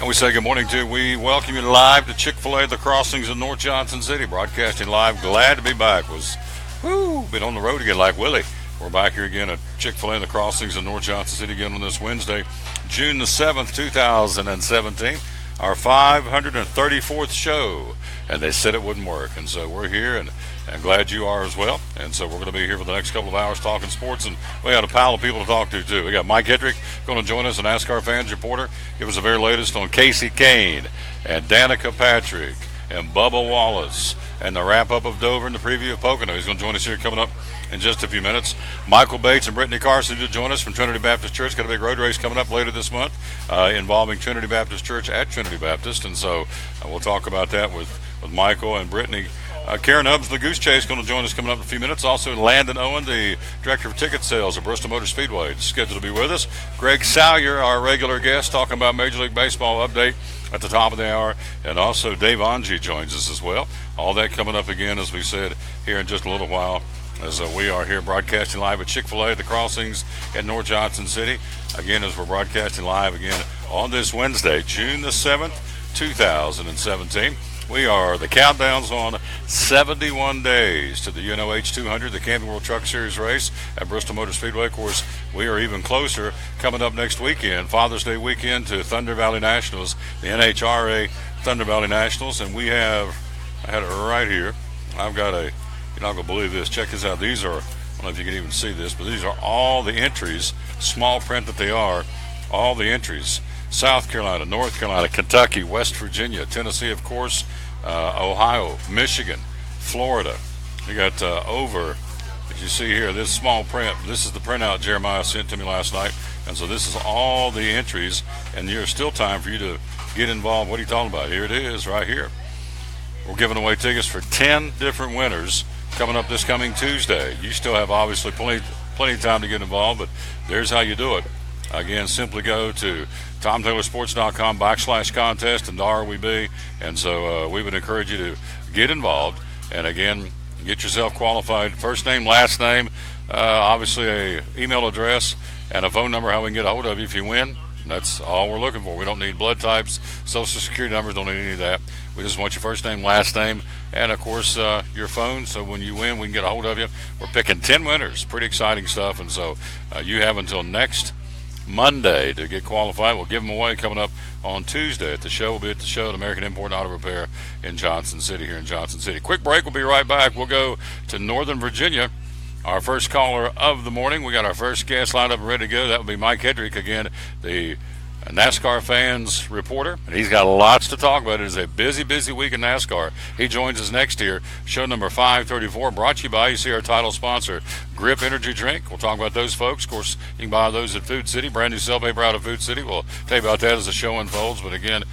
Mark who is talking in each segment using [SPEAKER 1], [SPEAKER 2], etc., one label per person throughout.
[SPEAKER 1] And we say good morning to, we welcome you live to Chick-Fil-A, the Crossings in North Johnson City, broadcasting live. Glad to be back. Been on the road again like Willie. We're back here again at Chick-Fil-A, the Crossings in North Johnson City again on this Wednesday, June the 7th, 2017, our 534th show. And they said it wouldn't work, and so we're here, and glad you are as well. And so we're going to be here for the next couple of hours talking sports, and we got a pile of people to talk to, too. We got Mike Hedrick going to join us, a NASCAR fans reporter. Give us the very latest on Casey Kane and Danica Patrick and Bubba Wallace and the wrap-up of Dover and the preview of Pocono. He's going to join us here coming up in just a few minutes. Michael Bates and Brittany Carson to join us from Trinity Baptist Church. Got a big road race coming up later this month involving Trinity Baptist Church at Trinity Baptist, and so we'll talk about that with Michael and Brittany. Karen Hubbs, the Goose Chase, going to join us coming up in a few minutes. Also, Landon Owen, the Director of Ticket Sales at Bristol Motor Speedway, is scheduled to be with us. Greg Salyer, our regular guest, talking about Major League Baseball update at the top of the hour. And also, Dave Angie joins us as well. All that coming up again, as we said, here in just a little while, as we are here broadcasting live at Chick-Fil-A, the Crossings in North Johnson City. Again, as we're broadcasting live again on this Wednesday, June the 7th, 2017. The countdown's on 71 days to the UNOH 200, the Camping World Truck Series race at Bristol Motor Speedway. Of course, we are even closer coming up next weekend, Father's Day weekend, to Thunder Valley Nationals, the NHRA Thunder Valley Nationals. And I had it right here. I've got you're not going to believe this. Check this out. These are, I don't know if you can even see this, but these are all the entries, small print that they are, all the entries. South Carolina, North Carolina, Kentucky, West Virginia, Tennessee, of course, Ohio, Michigan, Florida. You got over, as you see here, this small print. This is the printout Jeremiah sent to me last night. And so this is all the entries, and there's still time for you to get involved. What are you talking about? Here it is right here. We're giving away tickets for 10 different winners coming up this coming Tuesday. You still have obviously plenty of time to get involved, but there's how you do it. Again, simply go to TomTaylorSports.com/contest and the RWB. And so we would encourage you to get involved. And again, get yourself qualified. First name, last name, obviously a email address and a phone number, how we can get a hold of you if you win. That's all we're looking for. We don't need blood types, social security numbers, don't need any of that. We just want your first name, last name, and, of course, your phone. So when you win, we can get a hold of you. We're picking 10 winners. Pretty exciting stuff. And so you have until next Monday to get qualified. We'll give them away coming up on Tuesday at the show. We'll be at the show at American Import and Auto Repair in Johnson City, here in Johnson City. Quick break. We'll be right back. We'll go to Northern Virginia. Our first caller of the morning. We got our first guest lined up and ready to go. That will be Mike Hedrick again, the NASCAR fans reporter, and he's got lots to talk about. It is a busy, busy week in NASCAR. He joins us next year. Show number 534, brought to you by, you see our title sponsor, Grip Energy Drink. We'll talk about those folks. Of course, you can buy those at Food City, brand new cell paper out of Food City. We'll tell you about that as the show unfolds. But again,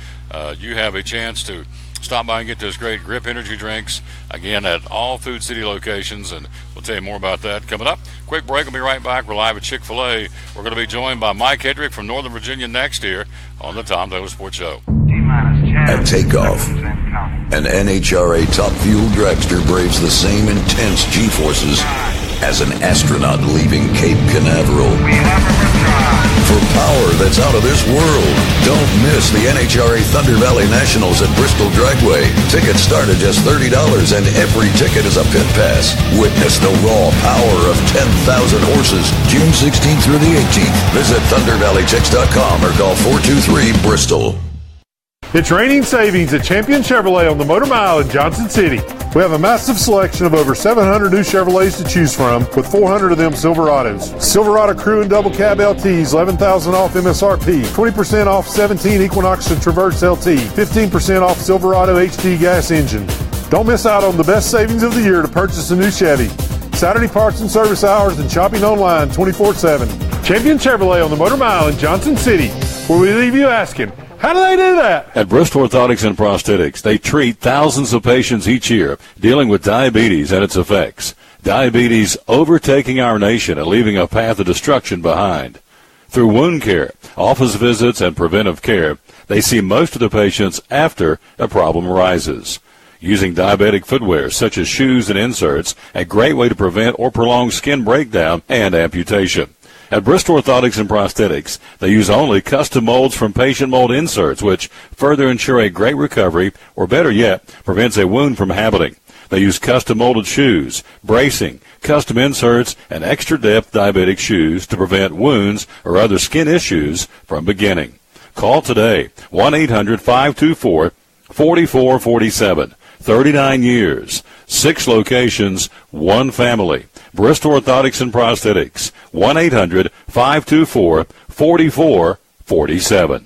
[SPEAKER 1] you have a chance to stop by and get those great Grip Energy drinks, again, at all Food City locations, and we'll tell you more about that coming up. Quick break. We'll be right back. We're live at Chick-fil-A. We're going to be joined by Mike Hedrick from Northern Virginia next year on the Tom Taylor Sports Show.
[SPEAKER 2] At takeoff, an NHRA top fuel dragster braves the same intense G-forces as an astronaut leaving Cape Canaveral. For power that's out of this world, don't miss the NHRA Thunder Valley Nationals at Bristol Dragway. Tickets start at just $30, and every ticket is a pit pass. Witness the raw power of 10,000 horses, June 16th through the 18th. Visit ThunderValleyChicks.com or call 423-BRISTOL.
[SPEAKER 3] It's raining savings at Champion Chevrolet on the Motor Mile in Johnson City. We have a massive selection of over 700 new Chevrolets to choose from, with 400 of them Silverados. Silverado Crew and Double Cab LTs, $11,000 off MSRP, 20% off 17 Equinox and Traverse LT, 15% off Silverado HD gas engine. Don't miss out on the best savings of the year to purchase a new Chevy. Saturday parts and service hours and shopping online 24/7. Champion Chevrolet on the Motor Mile in Johnson City, where we leave you asking, how do they do that?
[SPEAKER 4] At Bristol Orthotics and Prosthetics, they treat thousands of patients each year dealing with diabetes and its effects. Diabetes overtaking our nation and leaving a path of destruction behind. Through wound care, office visits, and preventive care, they see most of the patients after a problem arises. Using diabetic footwear such as shoes and inserts, a great way to prevent or prolong skin breakdown and amputation. At Bristol Orthotics and Prosthetics, they use only custom molds from patient mold inserts, which further ensure a great recovery, or better yet, prevents a wound from happening. They use custom molded shoes, bracing, custom inserts, and extra depth diabetic shoes to prevent wounds or other skin issues from beginning. Call today, 1-800-524-4447. 39 years, 6 locations, 1 family. Bristol Orthotics and Prosthetics, 1-800-524-4447.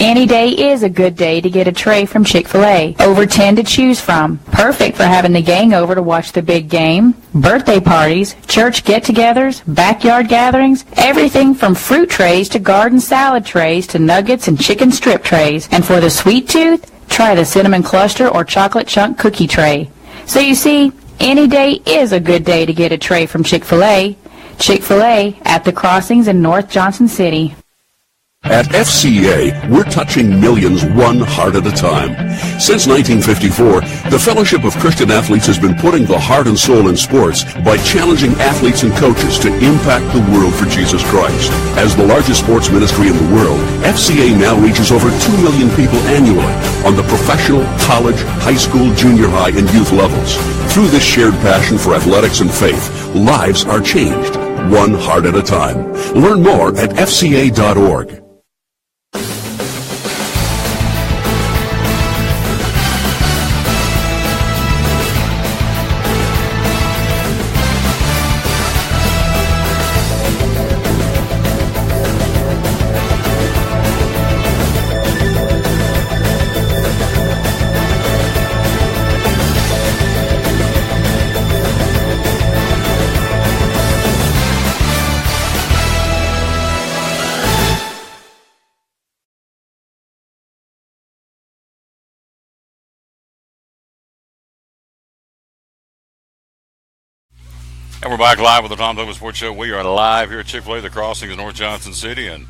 [SPEAKER 5] Any day is a good day to get a tray from Chick-Fil-A. Over 10 to choose from. Perfect for having the gang over to watch the big game. Birthday parties, church get-togethers, backyard gatherings, everything from fruit trays to garden salad trays to nuggets and chicken strip trays. And for the sweet tooth, try the cinnamon cluster or chocolate chunk cookie tray. So you see, any day is a good day to get a tray from Chick-Fil-A. Chick-Fil-A at the Crossings in North Johnson City.
[SPEAKER 6] At FCA, we're touching millions one heart at a time. Since 1954, the Fellowship of Christian Athletes has been putting the heart and soul in sports by challenging athletes and coaches to impact the world for Jesus Christ. As the largest sports ministry in the world, FCA now reaches over 2 million people annually on the professional, college, high school, junior high, and youth levels. Through this shared passion for athletics and faith, lives are changed, one heart at a time. Learn more at fca.org.
[SPEAKER 1] And we're back live with the Tom Douglas Sports Show. We are live here at Chick-Fil-A, the Crossings in North Johnson City, and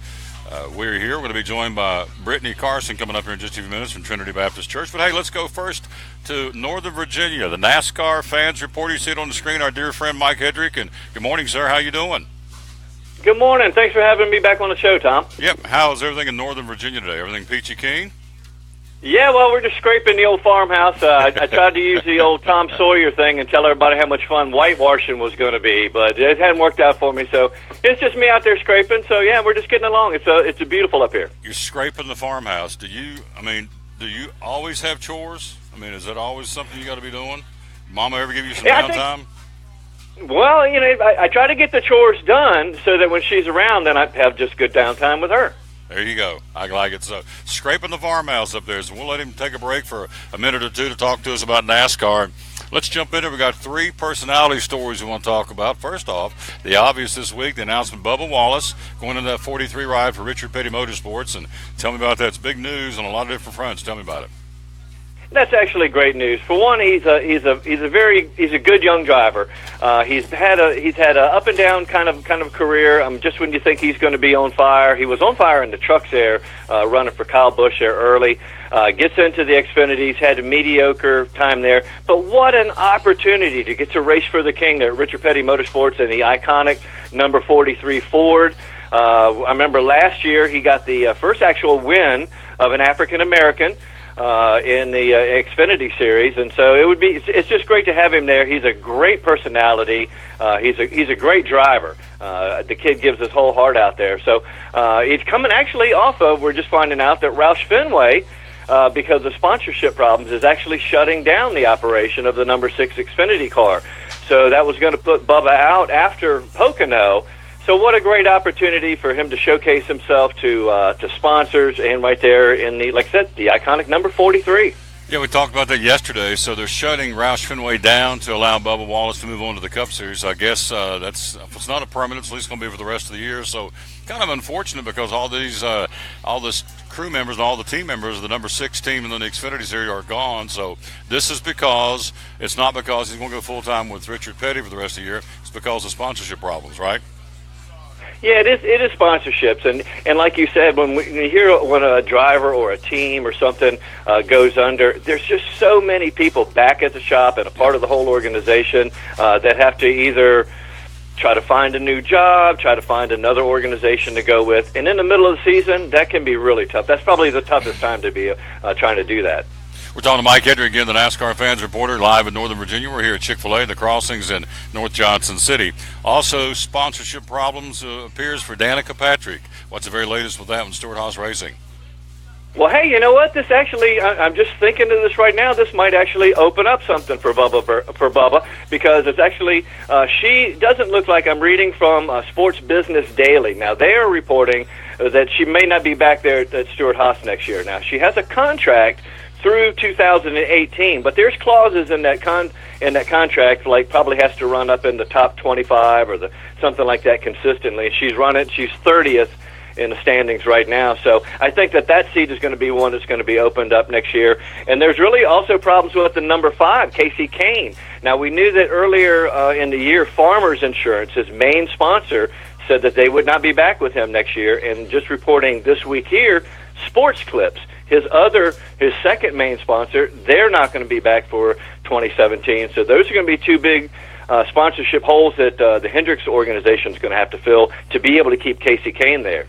[SPEAKER 1] we're here. We're going to be joined by Brittany Carson coming up here in just a few minutes from Trinity Baptist Church. But, hey, let's go first to Northern Virginia. The NASCAR fans report. You see it on the screen, our dear friend Mike Hedrick. And good morning, sir. How you doing?
[SPEAKER 7] Good morning. Thanks for having me back on the show, Tom.
[SPEAKER 1] Yep. How's everything in Northern Virginia today? Everything peachy keen?
[SPEAKER 7] Yeah, well, we're just scraping the old farmhouse. I tried to use the old Tom Sawyer thing and tell everybody how much fun whitewashing was going to be, but it hadn't worked out for me. So it's just me out there scraping. So yeah, we're just getting along. It's beautiful up here.
[SPEAKER 1] You're scraping the farmhouse. Do you always have chores? I mean, is that always something you got to be doing? Mama ever give you some downtime?
[SPEAKER 7] Well, I try to get the chores done so that when she's around, then I have just good downtime with her.
[SPEAKER 1] There you go. I like it. So, scraping the farmhouse up there. So we'll let him take a break for a minute or two to talk to us about NASCAR. Let's jump into it. We've got 3 personality stories we want to talk about. First off, the obvious this week, the announcement of Bubba Wallace going into that 43 ride for Richard Petty Motorsports. And tell me about that. It's big news on a lot of different fronts. Tell me about it.
[SPEAKER 7] That's actually great news. For one, he's a good young driver. He's had a up and down kind of career. Just when you think he's going to be on fire, he was on fire in the trucks there, running for Kyle Busch there early. Gets into the Xfinities, had a mediocre time there, but what an opportunity to get to race for the king at Richard Petty Motorsports in the iconic number 43 Ford. I remember last year he got the first actual win of an African American in the Xfinity series, and so it's just great to have him there. He's a great personality. He's a great driver. The kid gives his whole heart out there. So he's coming actually off of, we're just finding out that Roush Fenway, because of sponsorship problems, is actually shutting down the operation of the number 6 Xfinity car. So that was going to put Bubba out after Pocono. So what a great opportunity for him to showcase himself to sponsors, and right there in the, like I said, the iconic number 43.
[SPEAKER 1] Yeah, we talked about that yesterday. So they're shutting Roush Fenway down to allow Bubba Wallace to move on to the Cup Series. I guess that's, if it's not a permanent, it's at least going to be for the rest of the year. So kind of unfortunate because all this crew members and all the team members of the number 6 team in the Xfinity Series are gone. So this is because, it's not because he's going to go full-time with Richard Petty for the rest of the year. It's because of sponsorship problems, right?
[SPEAKER 7] Yeah, it is sponsorships, and like you said, when you hear when a driver or a team or something goes under, there's just so many people back at the shop and a part of the whole organization that have to either try to find a new job, try to find another organization to go with. And in the middle of the season, that can be really tough. That's probably the toughest time to be trying to do that.
[SPEAKER 1] We're talking to Mike Hedrick again, the NASCAR fans reporter, live in Northern Virginia. We're here at Chick-Fil-A, the Crossings in North Johnson City. Also, sponsorship problems appears for Danica Patrick. What's the very latest with that one, Stewart-Haas Racing?
[SPEAKER 7] Well, hey, you know what? This actually, I'm just thinking of this right now. This might actually open up something for Bubba, because it's actually, she doesn't look like, I'm reading from Sports Business Daily. Now, they are reporting that she may not be back there at Stewart-Haas next year. Now, she has a contract through 2018, but there's clauses in that contract, like probably has to run up in the top 25 or something like that consistently. She's 30th in the standings right now. So I think that seat is going to be one that's going to be opened up next year. And there's really also problems with the number 5, Casey Kane. Now, we knew that earlier in the year, Farmers Insurance, his main sponsor, said that they would not be back with him next year. And just reporting this week here, Sports Clips, his second main sponsor, they're not going to be back for 2017. So those are going to be two big sponsorship holes that the Hendricks organization is going to have to fill to be able to keep Casey Kane there.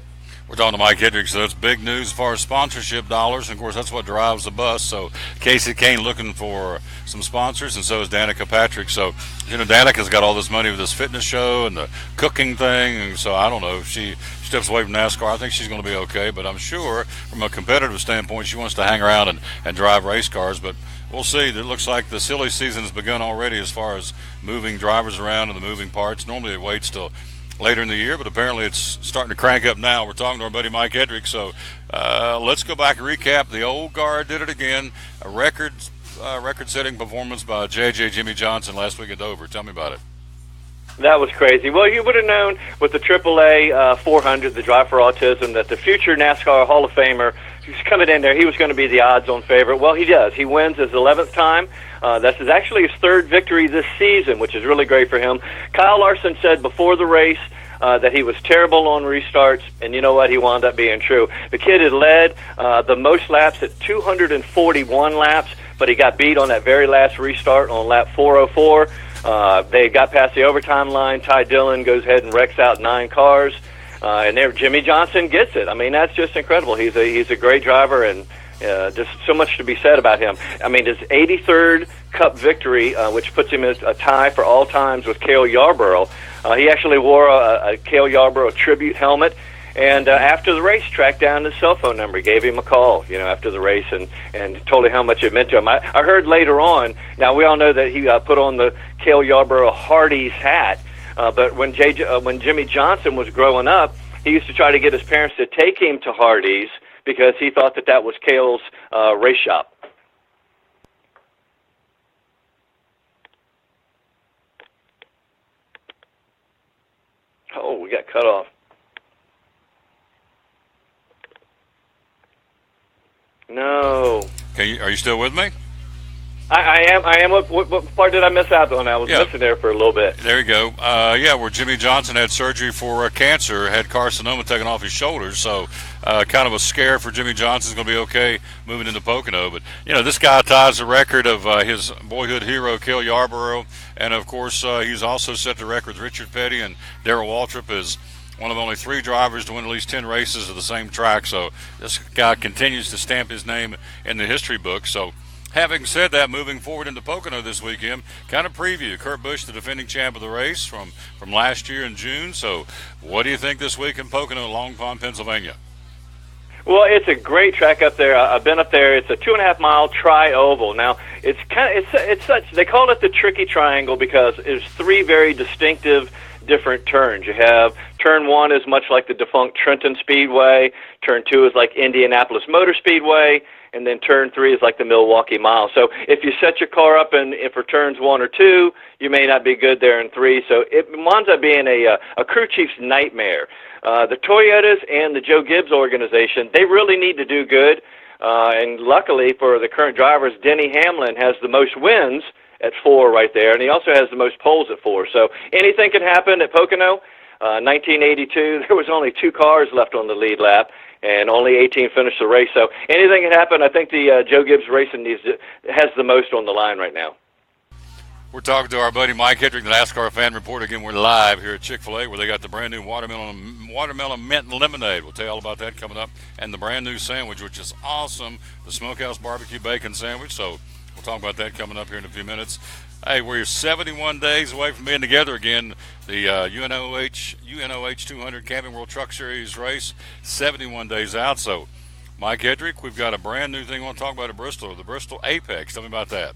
[SPEAKER 1] We're talking to Mike Hedrick, so it's big news as far as sponsorship dollars. And, of course, that's what drives the bus. So Casey Kane looking for some sponsors, and so is Danica Patrick. So, Danica's got all this money with this fitness show and the cooking thing. And so I don't know if she steps away from NASCAR. I think she's going to be okay. But I'm sure from a competitive standpoint, she wants to hang around and drive race cars. But we'll see. It looks like the silly season has begun already as far as moving drivers around and the moving parts. Normally it waits till later in the year, but apparently it's starting to crank up now. We're talking to our buddy Mike Hedrick, so let's go back and recap. The old guard did it again. A record-setting performance by J.J. Jimmy Johnson last week at Dover. Tell me about it.
[SPEAKER 7] That was crazy. Well, you would have known with the AAA 400, the Drive for Autism, that the future NASCAR Hall of Famer, he's coming in there, he was going to be the odds-on favorite. Well, he does. He wins his 11th time. This is actually his third victory this season, which is really great for him. Kyle Larson said before the race that he was terrible on restarts, and you know what? He wound up being true. The kid had led the most laps at 241 laps, but he got beat on that very last restart on lap 404. They got past the overtime line. Ty Dillon goes ahead and wrecks out 9 cars, and there Jimmy Johnson gets it. I mean, that's just incredible. He's a great driver, and just so much to be said about him. I mean, his 83rd Cup victory, which puts him as a tie for all times with Cale Yarborough. He actually wore a Cale Yarborough tribute helmet. And after the race, tracked down his cell phone number, gave him a call, after the race, and told him how much it meant to him. I heard later on, now we all know that he put on the Cale Yarborough Hardee's hat, but when Jimmy Johnson was growing up, he used to try to get his parents to take him to Hardee's because he thought that was Cale's race shop. Oh, we got cut off. No.
[SPEAKER 1] Are you still with me?
[SPEAKER 7] I am. What part did I miss out on? I was missing there for a little bit.
[SPEAKER 1] There you go. Where Jimmy Johnson had surgery for cancer, had carcinoma taken off his shoulders, so kind of a scare for Jimmy Johnson's going to be okay moving into Pocono. But, this guy ties the record of his boyhood hero, Cale Yarborough, and, of course, he's also set the record with Richard Petty and Darrell Waltrip as one of only 3 drivers to win at least 10 races of the same track. So this guy continues to stamp his name in the history book. So having said that, moving forward into Pocono this weekend, kind of preview. Kurt Busch, the defending champ of the race from last year in June. So what do you think this week in Pocono, Long Pond, Pennsylvania?
[SPEAKER 7] Well, it's a great track up there. I've been up there. It's a 2.5-mile tri-oval. Now, it's such, they call it the tricky triangle because it's 3 very distinctive different turns. You have turn 1 is much like the defunct Trenton Speedway, turn 2 is like Indianapolis Motor Speedway, and then turn 3 is like the Milwaukee Mile. So if you set your car up for turns 1 or 2, you may not be good there in 3. So it winds up being a crew chief's nightmare. The Toyotas and the Joe Gibbs organization, they really need to do good. And luckily for the current drivers, Denny Hamlin has the most wins at 4 right there, and he also has the most poles at 4. So anything can happen at Pocono. 1982, there was only 2 cars left on the lead lap, and only 18 finished the race. So anything can happen. I think the Joe Gibbs Racing has the most on the line right now.
[SPEAKER 1] We're talking to our buddy Mike Hedrick, the NASCAR fan report. Again, we're live here at Chick-Fil-A where they got the brand new watermelon mint lemonade. We'll tell you all about that coming up. And the brand new sandwich, which is awesome, the Smokehouse Barbecue Bacon Sandwich. So we'll talk about that coming up here in a few minutes. Hey, we're 71 days away from being together again. The UNOH 200 Camping World Truck Series race, 71 days out. So, Mike Hedrick, we've got a brand new thing I want to talk about at Bristol, the Bristol Apex. Tell me about that.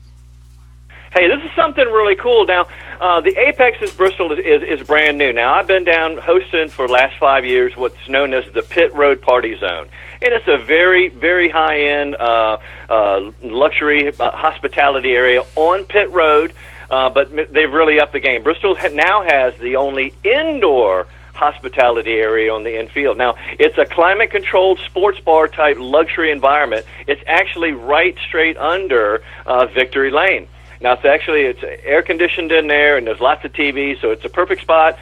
[SPEAKER 7] Hey, this is something really cool. Now, the Apex at Bristol is brand new. Now, I've been down hosting for the last 5 years what's known as the Pit Road Party Zone. And it's a very, very high-end luxury hospitality area on Pit Road, but they've really upped the game. Bristol now has the only indoor hospitality area on the infield. Now, it's a climate-controlled sports bar-type luxury environment. It's actually right straight under Victory Lane. Now, it's air-conditioned in there, and there's lots of TVs, so it's a perfect spot.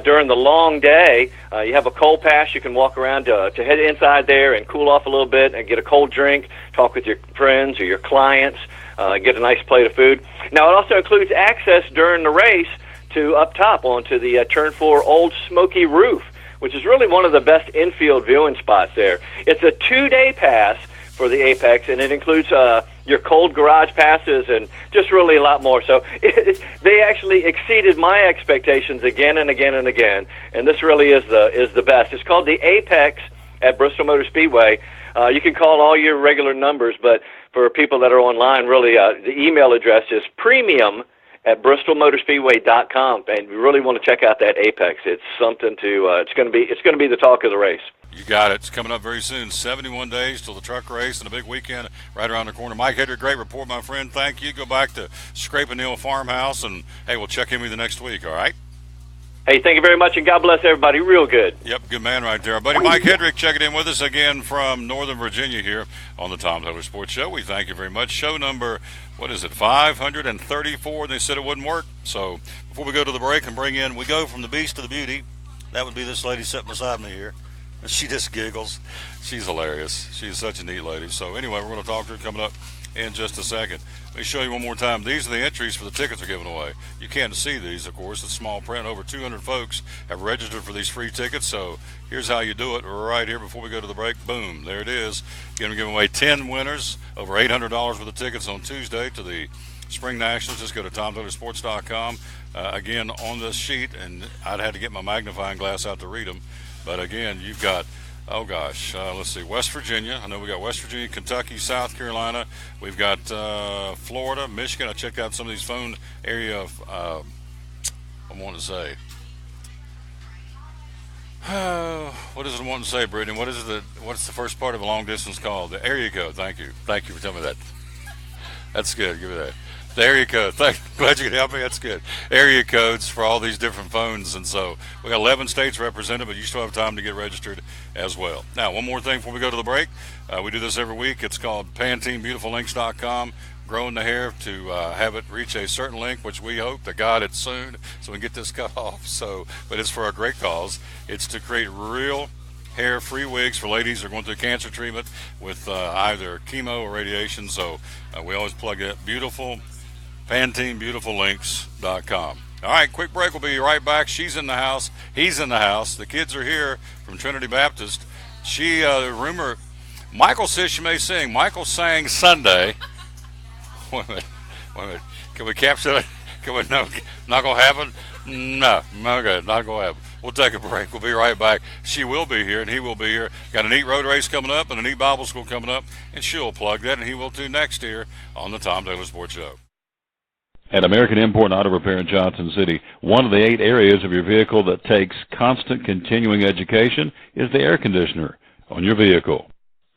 [SPEAKER 7] During the long day, you have a cold pass. You can walk around to head inside there and cool off a little bit and get a cold drink, talk with your friends or your clients, get a nice plate of food. Now, it also includes access during the race to up top onto the Turn 4 Old Smoky Roof, which is really one of the best infield viewing spots there. It's a 2-day pass for the Apex, and it includes your cold garage passes and just really a lot more. So they actually exceeded my expectations again and again and again, and this really is the best. It's called the Apex at Bristol Motor Speedway. You can call all your regular numbers, but for people that are online, really the email address is premium@bristolmotorspeedway.com, and we really want to check out that Apex. It's something to it's going to be the talk of the race.
[SPEAKER 1] You got it. It's coming up very soon. 71 days till the truck race and a big weekend right around the corner. Mike Hedrick, great report, my friend. Thank you. Go back to Scrape Neal Farmhouse, and, hey, we'll check in with you next week, all right?
[SPEAKER 7] Hey, thank you very much, and God bless everybody. Real good.
[SPEAKER 1] Yep, good man right there. Our buddy Mike Hedrick checking in with us again from Northern Virginia here on the Tom Taylor Sports Show. We thank you very much. Show number, 534. They said it wouldn't work. So before we go to the break and we go from the beast to the beauty. That would be this lady sitting beside me here. She just giggles. She's hilarious. She's such a neat lady. So anyway, we're going to talk to her coming up in just a second. Let me show you one more time. These are the entries for the tickets we're giving away. You can't see these, of course. It's small print. Over 200 folks have registered for these free tickets. So here's how you do it right here before we go to the break. Boom. There it is. Going to give away 10 winners, over $800 worth of tickets on Tuesday to the Spring Nationals. Just go to TomTaylorSports.com. Again, on this sheet, and I'd had to get my magnifying glass out to read them. But again, you've got, let's see, West Virginia. I know we got West Virginia, Kentucky, South Carolina. We've got Florida, Michigan. I checked out some of these phone area, I want to say. What does it want to say, Brittany? What's the first part of a long distance call? The area code. Thank you. Thank you for telling me that. That's good. Give me that. The area code. Glad you could help me. That's good. Area codes for all these different phones. And so we got 11 states represented, but you still have time to get registered as well. Now, one more thing before we go to the break. We do this every week. It's called PanteneBeautifulLinks.com. Growing the hair to have it reach a certain length, which we hope to God it's soon, so we can get this cut off. But it's for a great cause. It's to create real hair-free wigs for ladies who are going through cancer treatment with either chemo or radiation. So we always plug it. PanteneBeautifulLinks.com. All right, quick break. We'll be right back. She's in the house. He's in the house. The kids are here from Trinity Baptist. Rumor, Michael says she may sing. Michael sang Sunday. Wait a minute. Can we capture that? No, not going to happen? No, okay, not going to happen. We'll take a break. We'll be right back. She will be here, and he will be here. Got a neat road race coming up and a neat Bible school coming up, and she'll plug that, and he will too next year on the Tom Taylor Sports Show.
[SPEAKER 4] At American Import and Auto Repair in Johnson City, one of the 8 areas of your vehicle that takes constant continuing education is the air conditioner on your vehicle.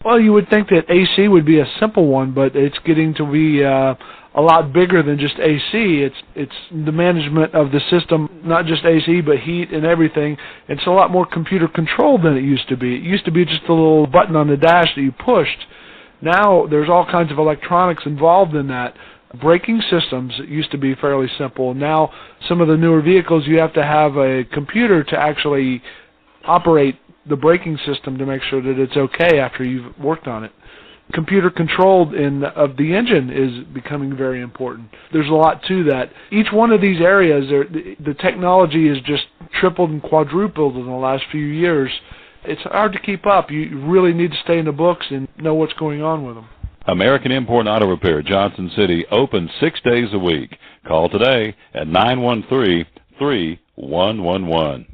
[SPEAKER 8] Well, you would think that AC would be a simple one, but it's getting to be a lot bigger than just AC. It's the management of the system, not just AC, but heat and everything. It's a lot more computer controlled than it used to be. It used to be just a little button on the dash that you pushed. Now there's all kinds of electronics involved in that. Braking systems used to be fairly simple. Now some of the newer vehicles, you have to have a computer to actually operate the braking system to make sure that it's okay after you've worked on it. computer controlled of the engine is becoming very important. There's a lot to that. Each one of these areas, the technology has just tripled and quadrupled in the last few years. It's hard to keep up. You really need to stay in the books and know what's going on with them.
[SPEAKER 4] American Import Auto Repair, Johnson City, open 6 days a week. Call today at 913-3111.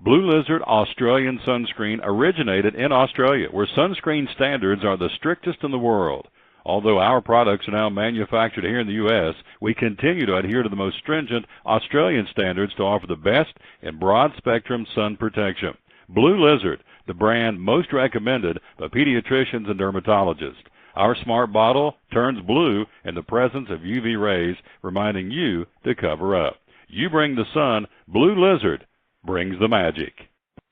[SPEAKER 4] Blue Lizard Australian Sunscreen originated in Australia, where sunscreen standards are the strictest in the world. Although our products are now manufactured here in the U.S., we continue to adhere to the most stringent Australian standards to offer the best in broad-spectrum sun protection. Blue Lizard, the brand most recommended by pediatricians and dermatologists. Our smart bottle turns blue in the presence of UV rays, reminding you to cover up. You bring the sun, Blue Lizard brings the magic.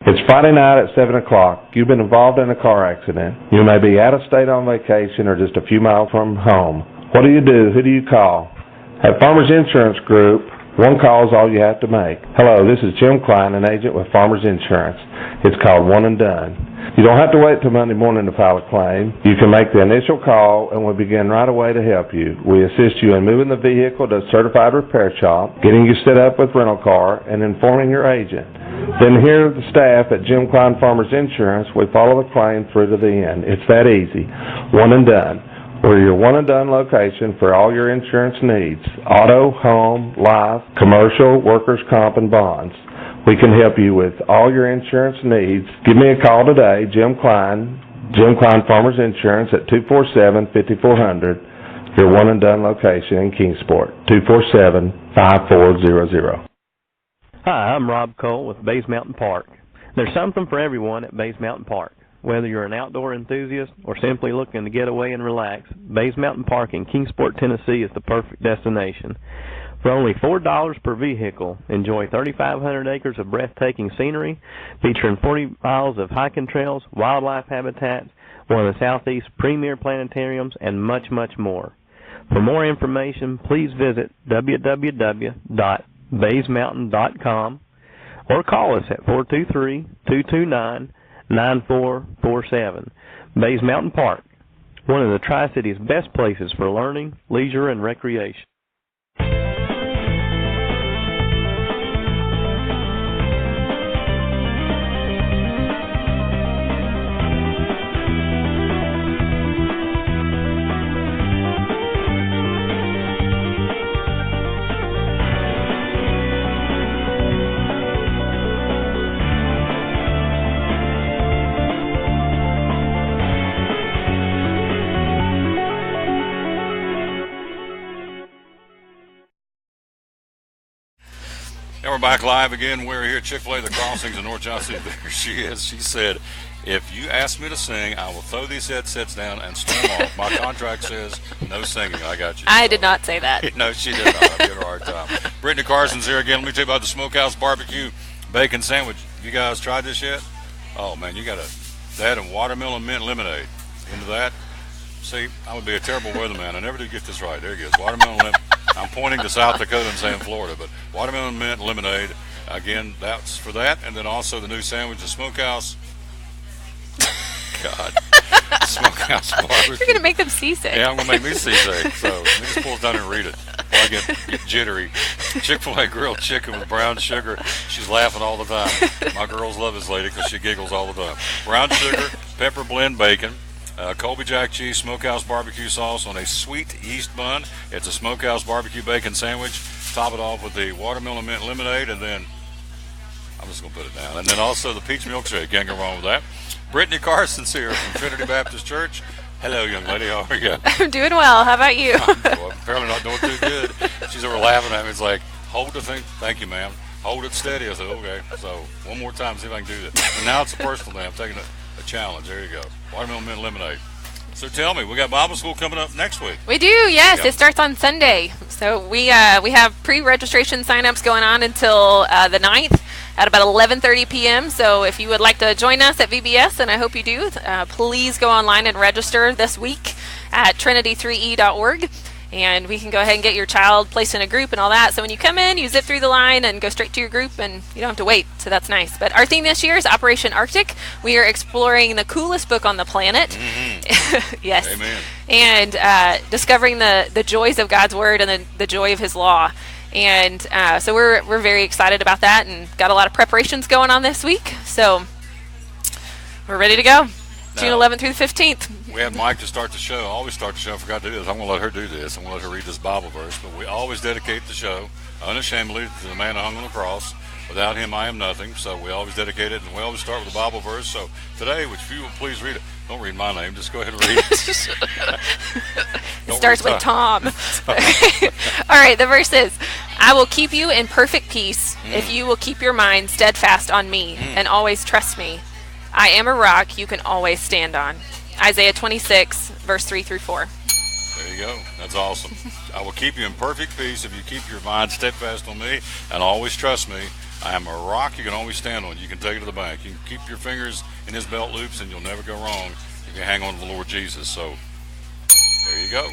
[SPEAKER 9] It's Friday night at 7 o'clock. You've been involved in a car accident. You may be out of state on vacation or just a few miles from home. What do? Who do you call? At Farmers Insurance Group, one call is all you have to make. Hello, this is Jim Klein, an agent with Farmers Insurance. It's called One and Done. You don't have to wait till Monday morning to file a claim. You can make the initial call and we'll begin right away to help you. We assist you in moving the vehicle to a certified repair shop, getting you set up with rental car, and informing your agent. Then here are the staff at Jim Klein Farmers Insurance. We follow the claim through to the end. It's that easy. One and Done. We're your one and done location for all your insurance needs. Auto, home, life, commercial, workers' comp, and bonds. We can help you with all your insurance needs. Give me a call today, Jim Klein Farmers Insurance at 247-5400. Your one and done location in Kingsport, 247-5400.
[SPEAKER 10] Hi, I'm Rob Cole with Bays Mountain Park. There's something for everyone at Bays Mountain Park. Whether you're an outdoor enthusiast or simply looking to get away and relax, Bays Mountain Park in Kingsport, Tennessee is the perfect destination. For only $4 per vehicle, enjoy 3,500 acres of breathtaking scenery, featuring 40 miles of hiking trails, wildlife habitats, one of the Southeast's premier planetariums, and much, much more. For more information, please visit www.baysmountain.com or call us at 423-229-9447. Bays Mountain Park, one of the Tri-City's best places for learning, leisure, and recreation.
[SPEAKER 1] And we're back live again. We're here at Chick-Fil-A, the Crossings in North Johnson. There she is. She said, if you ask me to sing, I will throw these headsets down and storm off. My contract says no singing. I got you.
[SPEAKER 11] I did not say that.
[SPEAKER 1] No, she did not. I give her a hard time. Brittany Carson's here again. Let me tell you about the Smokehouse Barbecue Bacon Sandwich. Have you guys tried this yet? Oh, man, you got that and watermelon mint lemonade. Into that? See, I would be a terrible weatherman. I never do get this right. There he goes. Watermelon lemonade. I'm pointing to South Dakota and saying Florida, but watermelon mint lemonade. Again, that's for that. And then also the new sandwich, the Smokehouse. God. Smokehouse Barbecue.
[SPEAKER 11] You're going to make them seasick.
[SPEAKER 1] Yeah, I'm going to make me seasick. So let me just pull it down and read it before I get jittery. Chick-fil-A grilled chicken with brown sugar. She's laughing all the time. My girls love this lady because she giggles all the time. Brown sugar, pepper blend bacon, Colby Jack cheese, Smokehouse barbecue sauce on a sweet yeast bun. It's a Smokehouse barbecue bacon sandwich. Top it off with the watermelon mint lemonade, and then I'm just going to put it down. And then also the peach milkshake. Can't go wrong with that. Brittany Carson's here from Trinity Baptist Church. Hello, young lady. How are you?
[SPEAKER 11] I'm doing well. How about you?
[SPEAKER 1] I'm apparently not doing too good. She's over laughing at me. It's like, hold the thing. Thank you, ma'am. Hold it steady. I said, okay. So one more time, see if I can do this. And now it's a personal thing. I'm taking a challenge. There you go. Watermelon mint lemonade. So tell me, we got Bible school coming up next week.
[SPEAKER 11] We do, yes. Yep. It starts on Sunday. So we have pre-registration sign-ups going on until the 9th at about 11:30 p.m. So if you would like to join us at VBS, and I hope you do, please go online and register this week at trinity3e.org. And we can go ahead and get your child placed in a group and all that. So when you come in, you zip through the line and go straight to your group, and you don't have to wait. So that's nice. But our theme this year is Operation Arctic. We are exploring the coolest book on the planet. Mm-hmm. Yes.
[SPEAKER 1] Amen.
[SPEAKER 11] And discovering the joys of God's Word and the joy of His law. And so we're very excited about that and got a lot of preparations going on this week. So we're ready to go. June 11th through the 15th.
[SPEAKER 1] We had Mike to start the show. I always start the show. I forgot to do this. I'm going to let her do this. I'm going to let her read this Bible verse. But we always dedicate the show unashamedly to the man who hung on the cross. Without him, I am nothing. So we always dedicate it, and we always start with a Bible verse. So today, which if you will please read it. Don't read my name. Just go ahead and read it.
[SPEAKER 11] It starts with Tom. All right, the verse is, I will keep you in perfect peace if you will keep your mind steadfast on me and always trust me. I am a rock you can always stand on. Isaiah 26, verse 3 through 4.
[SPEAKER 1] There you go. That's awesome. I will keep you in perfect peace if you keep your mind steadfast on me and always trust me. I am a rock you can always stand on. You can take it to the bank. You can keep your fingers in his belt loops and you'll never go wrong if you hang on to the Lord Jesus. So there you go.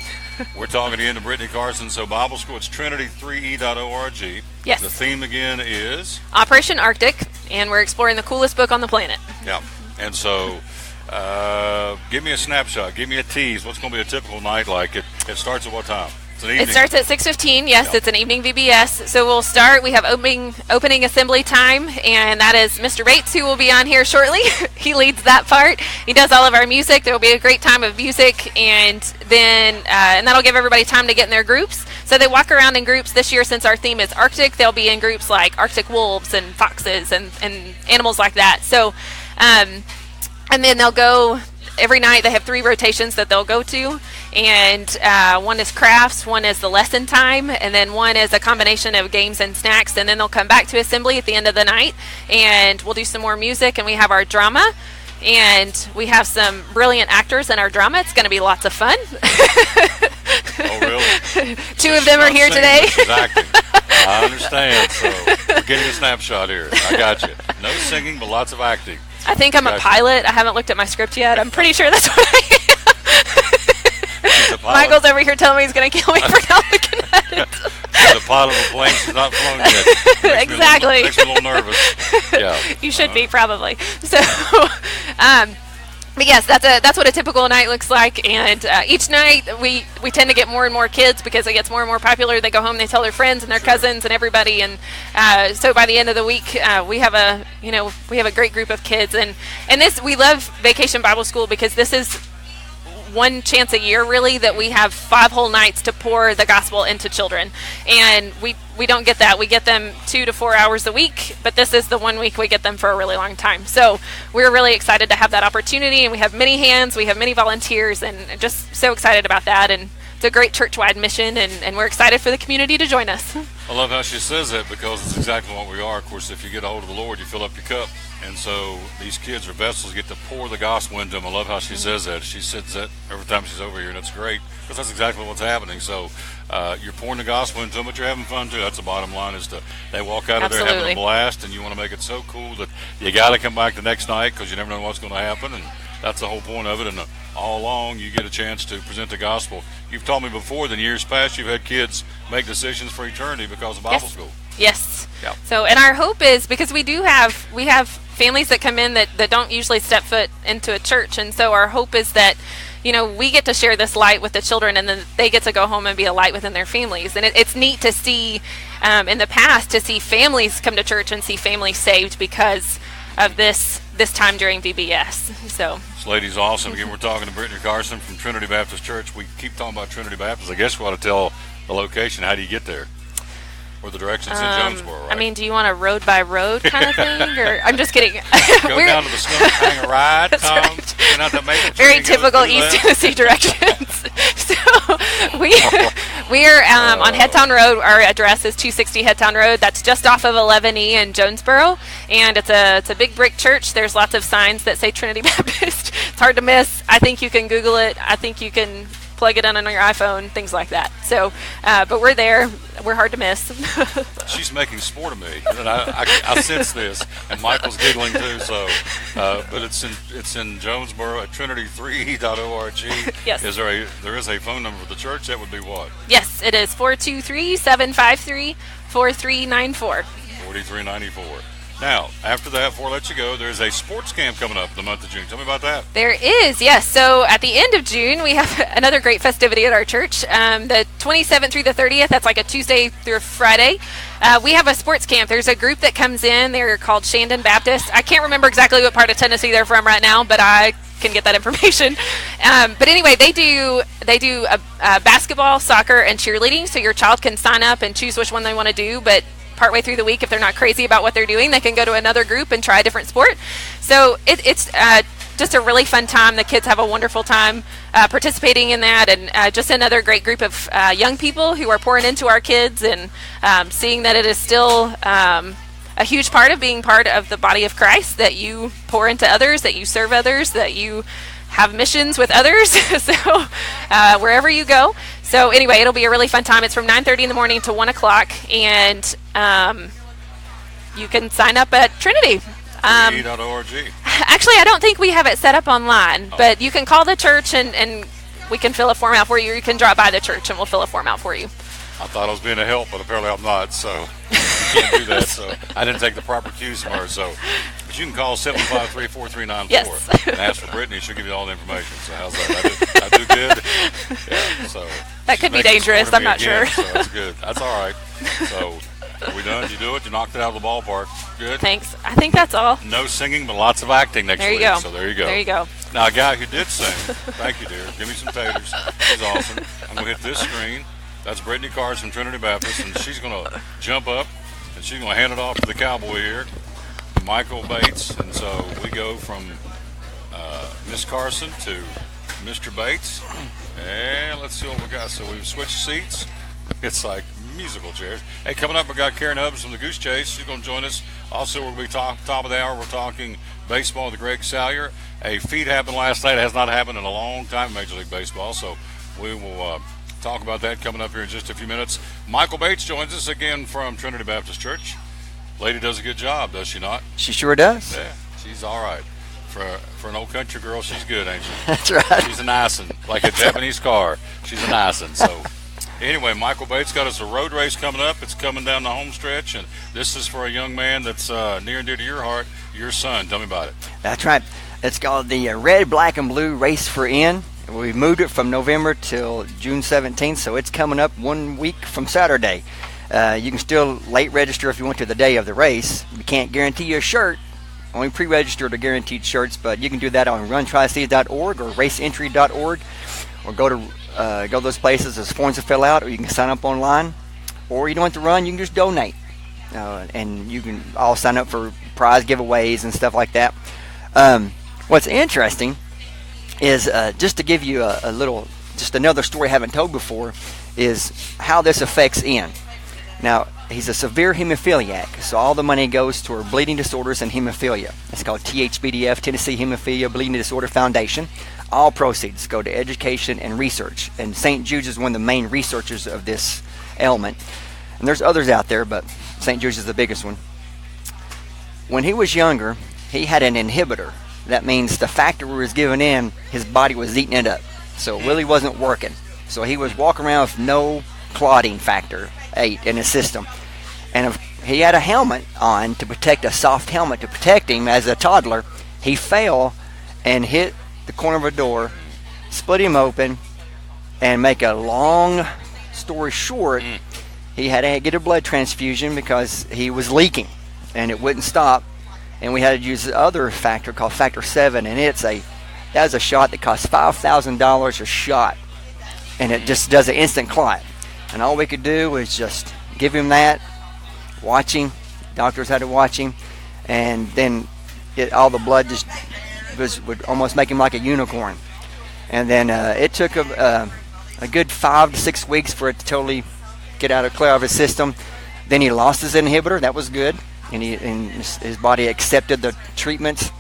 [SPEAKER 1] We're talking again to Brittany Carson. So Bible School, it's Trinity3E.org.
[SPEAKER 11] Yes.
[SPEAKER 1] The theme again is?
[SPEAKER 11] Operation Arctic, and we're exploring the coolest book on the planet.
[SPEAKER 1] Yeah. And so give me a snapshot. Give me a tease. What's going to be a typical night like? It starts at what time? It's an evening.
[SPEAKER 11] It starts at 6:15. Yes, It's an evening VBS. So we'll start. We have opening assembly time, and that is Mr. Bates, who will be on here shortly. He leads that part. He does all of our music. There will be a great time of music, and then and that'll give everybody time to get in their groups. So they walk around in groups this year. Since our theme is Arctic, they'll be in groups like Arctic wolves and foxes and animals like that. So, and then they'll go. Every night they have 3 rotations that they'll go to, and one is crafts, one is the lesson time, and then one is a combination of games and snacks, and then they'll come back to assembly at the end of the night, and we'll do some more music, and we have our drama, and we have some brilliant actors in our drama. It's going to be lots of fun.
[SPEAKER 1] Oh, really?
[SPEAKER 11] 2 of them are here today.
[SPEAKER 1] She's acting. I understand, so we're getting a snapshot here. I got you. No singing, but lots of acting.
[SPEAKER 11] I think I'm a pilot. I haven't looked at my script yet. I'm pretty sure that's what I am. Michael's over here telling me he's going to kill me for not looking at it.
[SPEAKER 1] The pilot of a plane she's not flown yet.
[SPEAKER 11] Exactly.
[SPEAKER 1] Makes me a little nervous. Yeah.
[SPEAKER 11] You should be, probably. So, but yes, that's what a typical night looks like. And each night we tend to get more and more kids because it gets more and more popular. They go home, they tell their friends and their cousins and everybody. And so by the end of the week, we have a great group of kids. And this, we love Vacation Bible School because this is one chance a year really that we have 5 whole nights to pour the gospel into children, and we don't get that. We get them 2 to 4 hours a week, but this is the 1 week we get them for a really long time. So we're really excited to have that opportunity, and we have many hands, we have many volunteers, and just so excited about that. And it's a great church-wide mission, and we're excited for the community to join us.
[SPEAKER 1] I love how she says that because it's exactly what we are. Of course, if you get a hold of the Lord, you fill up your cup. And so these kids are vessels, get to pour the gospel into them. I love how she says that. She says that every time she's over here, and it's great because that's exactly what's happening. So you're pouring the gospel into them, but you're having fun too. That's the bottom line, is they walk out of there having a blast, and you want to make it so cool that you got to come back the next night because you never know what's going to happen. And that's the whole point of it. And all along, you get a chance to present the gospel. You've told me before that in years past you've had kids make decisions for eternity because of Bible school.
[SPEAKER 11] Yes.
[SPEAKER 1] Yeah.
[SPEAKER 11] So, and our hope is, because we have families that come in that don't usually step foot into a church, and so our hope is that, we get to share this light with the children, and then they get to go home and be a light within their families. And it's neat to see, in the past, to see families come to church and see families saved because of this time during VBS. So
[SPEAKER 1] this lady's awesome. Again, we're talking to Brittany Carson from Trinity Baptist Church. We keep talking about Trinity Baptist. I guess we ought to tell the location. How do you get there? Or the directions in Jonesboro, right?
[SPEAKER 11] I mean, do you want a road by road kind of thing? Or I'm just kidding.
[SPEAKER 1] Go down to the Stump, hang a ride, come, right. Out to Maple Tree.
[SPEAKER 11] Very typical East Tennessee directions. So we're on Headtown Road. Our address is 260 Headtown Road. That's just off of 11E in Jonesboro, and it's a big brick church. There's lots of signs that say Trinity Baptist. It's hard to miss. I think you can Google it. I think you can plug it in on your iPhone, things like that. So, but we're there. We're hard to miss.
[SPEAKER 1] She's making sport of me, and I sense this, and Michael's giggling too. So, but it's in Jonesboro at Trinity3E.org.
[SPEAKER 11] Yes.
[SPEAKER 1] There is a phone number for the church. That would be what?
[SPEAKER 11] Yes, it is 423-753-4394.
[SPEAKER 1] 4394. Now, after that, before I let you go, there's a sports camp coming up in the month of June. Tell me about that.
[SPEAKER 11] There is, yes. So at the end of June, we have another great festivity at our church. The 27th through the 30th, that's like a Tuesday through a Friday. We have a sports camp. There's a group that comes in. They're called Shandon Baptist. I can't remember exactly what part of Tennessee they're from right now, but I can get that information. But anyway, they do basketball, soccer, and cheerleading. So your child can sign up and choose which one they want to do, but partway through the week, if they're not crazy about what they're doing, they can go to another group and try a different sport. So it's just a really fun time. The kids have a wonderful time participating in that, and just another great group of young people who are pouring into our kids and seeing that it is still a huge part of being part of the body of Christ, that you pour into others, that you serve others, that you have missions with others, so wherever you go. So anyway, it'll be a really fun time. It's from 9:30 in the morning to 1 o'clock, and you can sign up at Trinity.
[SPEAKER 1] Trinity.org.
[SPEAKER 11] Actually, I don't think we have it set up online, but you can call the church and we can fill a form out for you, or you can drop by the church and we'll fill a form out for you.
[SPEAKER 1] I thought I was being a help, but apparently I'm not, so you can't do that. So I didn't take the proper cues from her. So, but you can call 753-4394
[SPEAKER 11] Yes.
[SPEAKER 1] and ask for Brittany. She'll give you all the information. So how's that? I do good. Yeah. So
[SPEAKER 11] that could be dangerous. I'm not sure.
[SPEAKER 1] So that's good. That's all right. So are we done? Did you do it? You knocked it out of the ballpark. Good.
[SPEAKER 11] Thanks. I think that's all.
[SPEAKER 1] No singing, but lots of acting next week.
[SPEAKER 11] There you go.
[SPEAKER 1] So there you go.
[SPEAKER 11] There you go.
[SPEAKER 1] Now a guy who did sing. Thank you, dear. Give me some taters. He's awesome. I'm gonna hit this screen. That's Brittany Carrs from Trinity Baptist, and she's going to jump up, and she's going to hand it off to the cowboy here, Michael Bates. And so we go from Miss Carson to Mr. Bates. And let's see what we got. So we've switched seats. It's like musical chairs. Hey, coming up, we got Karen Hubbs from the Goose Chase. She's going to join us. Also, we'll be top of the hour. We're talking baseball with Greg Salyer. A feat happened last night. It has not happened in a long time in Major League Baseball, so we will talk about that coming up here in just a few minutes. Michael Bates joins us again from Trinity Baptist Church. Lady does a good job, does she not?
[SPEAKER 12] She sure does.
[SPEAKER 1] Yeah, she's all right. For an old country girl, she's good, ain't she?
[SPEAKER 12] That's right.
[SPEAKER 1] She's a nice one, like a Japanese car. She's a nice one. So anyway, Michael Bates got us a road race coming up. It's coming down the home stretch, and this is for a young man that's near and dear to your heart, your son. Tell me about it.
[SPEAKER 12] That's right. It's called the Red, Black, and Blue Race for N. We've moved it from November till June 17th, so it's coming up 1 week from Saturday. You can still late register if you want to the day of the race. We can't guarantee you a shirt. Only pre-registered are guaranteed shirts, but you can do that on runtriseas.org or raceentry.org, or go to those places. There's forms to fill out, or you can sign up online. Or you don't want to run, you can just donate. And you can all sign up for prize giveaways and stuff like that. What's interesting is just to give you a little, just another story I haven't told before, is how this affects Ian. Now, he's a severe hemophiliac, so all the money goes toward bleeding disorders and hemophilia. It's called THBDF, Tennessee Hemophilia Bleeding Disorder Foundation. All proceeds go to education and research, and St. Jude's is one of the main researchers of this ailment. And there's others out there, but St. Jude's is the biggest one. When he was younger, he had an inhibitor. That means the factor was given in, his body was eating it up. So it really wasn't working. So he was walking around with no clotting factor 8 in his system. And if he had a helmet on to protect, a soft helmet to protect him as a toddler. He fell and hit the corner of a door, split him open, and make a long story short, he had to get a blood transfusion because he was leaking and it wouldn't stop. And we had to use the other factor called factor 7, and that was a shot that cost $5,000 a shot, and it just does an instant clot. And all we could do was just give him that, watch him. Doctors had to watch him, and then all the blood just would almost make him like a unicorn. And then it took a good 5 to 6 weeks for it to totally clear out of his system. Then he lost his inhibitor. That was good. And his body accepted the treatments.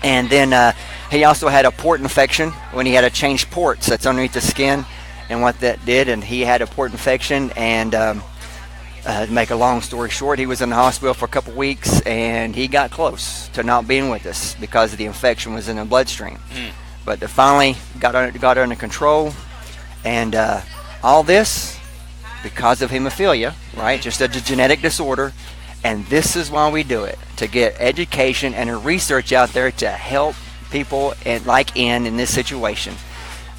[SPEAKER 12] And then he also had a port infection when he had to change ports that's underneath the skin, and what that did. And he had a port infection, and to make a long story short, he was in the hospital for a couple weeks, and he got close to not being with us because the infection was in the bloodstream. But they finally got under control, and all this because of hemophilia, right? Just a genetic disorder. And this is why we do it, to get education and research out there to help people in this situation.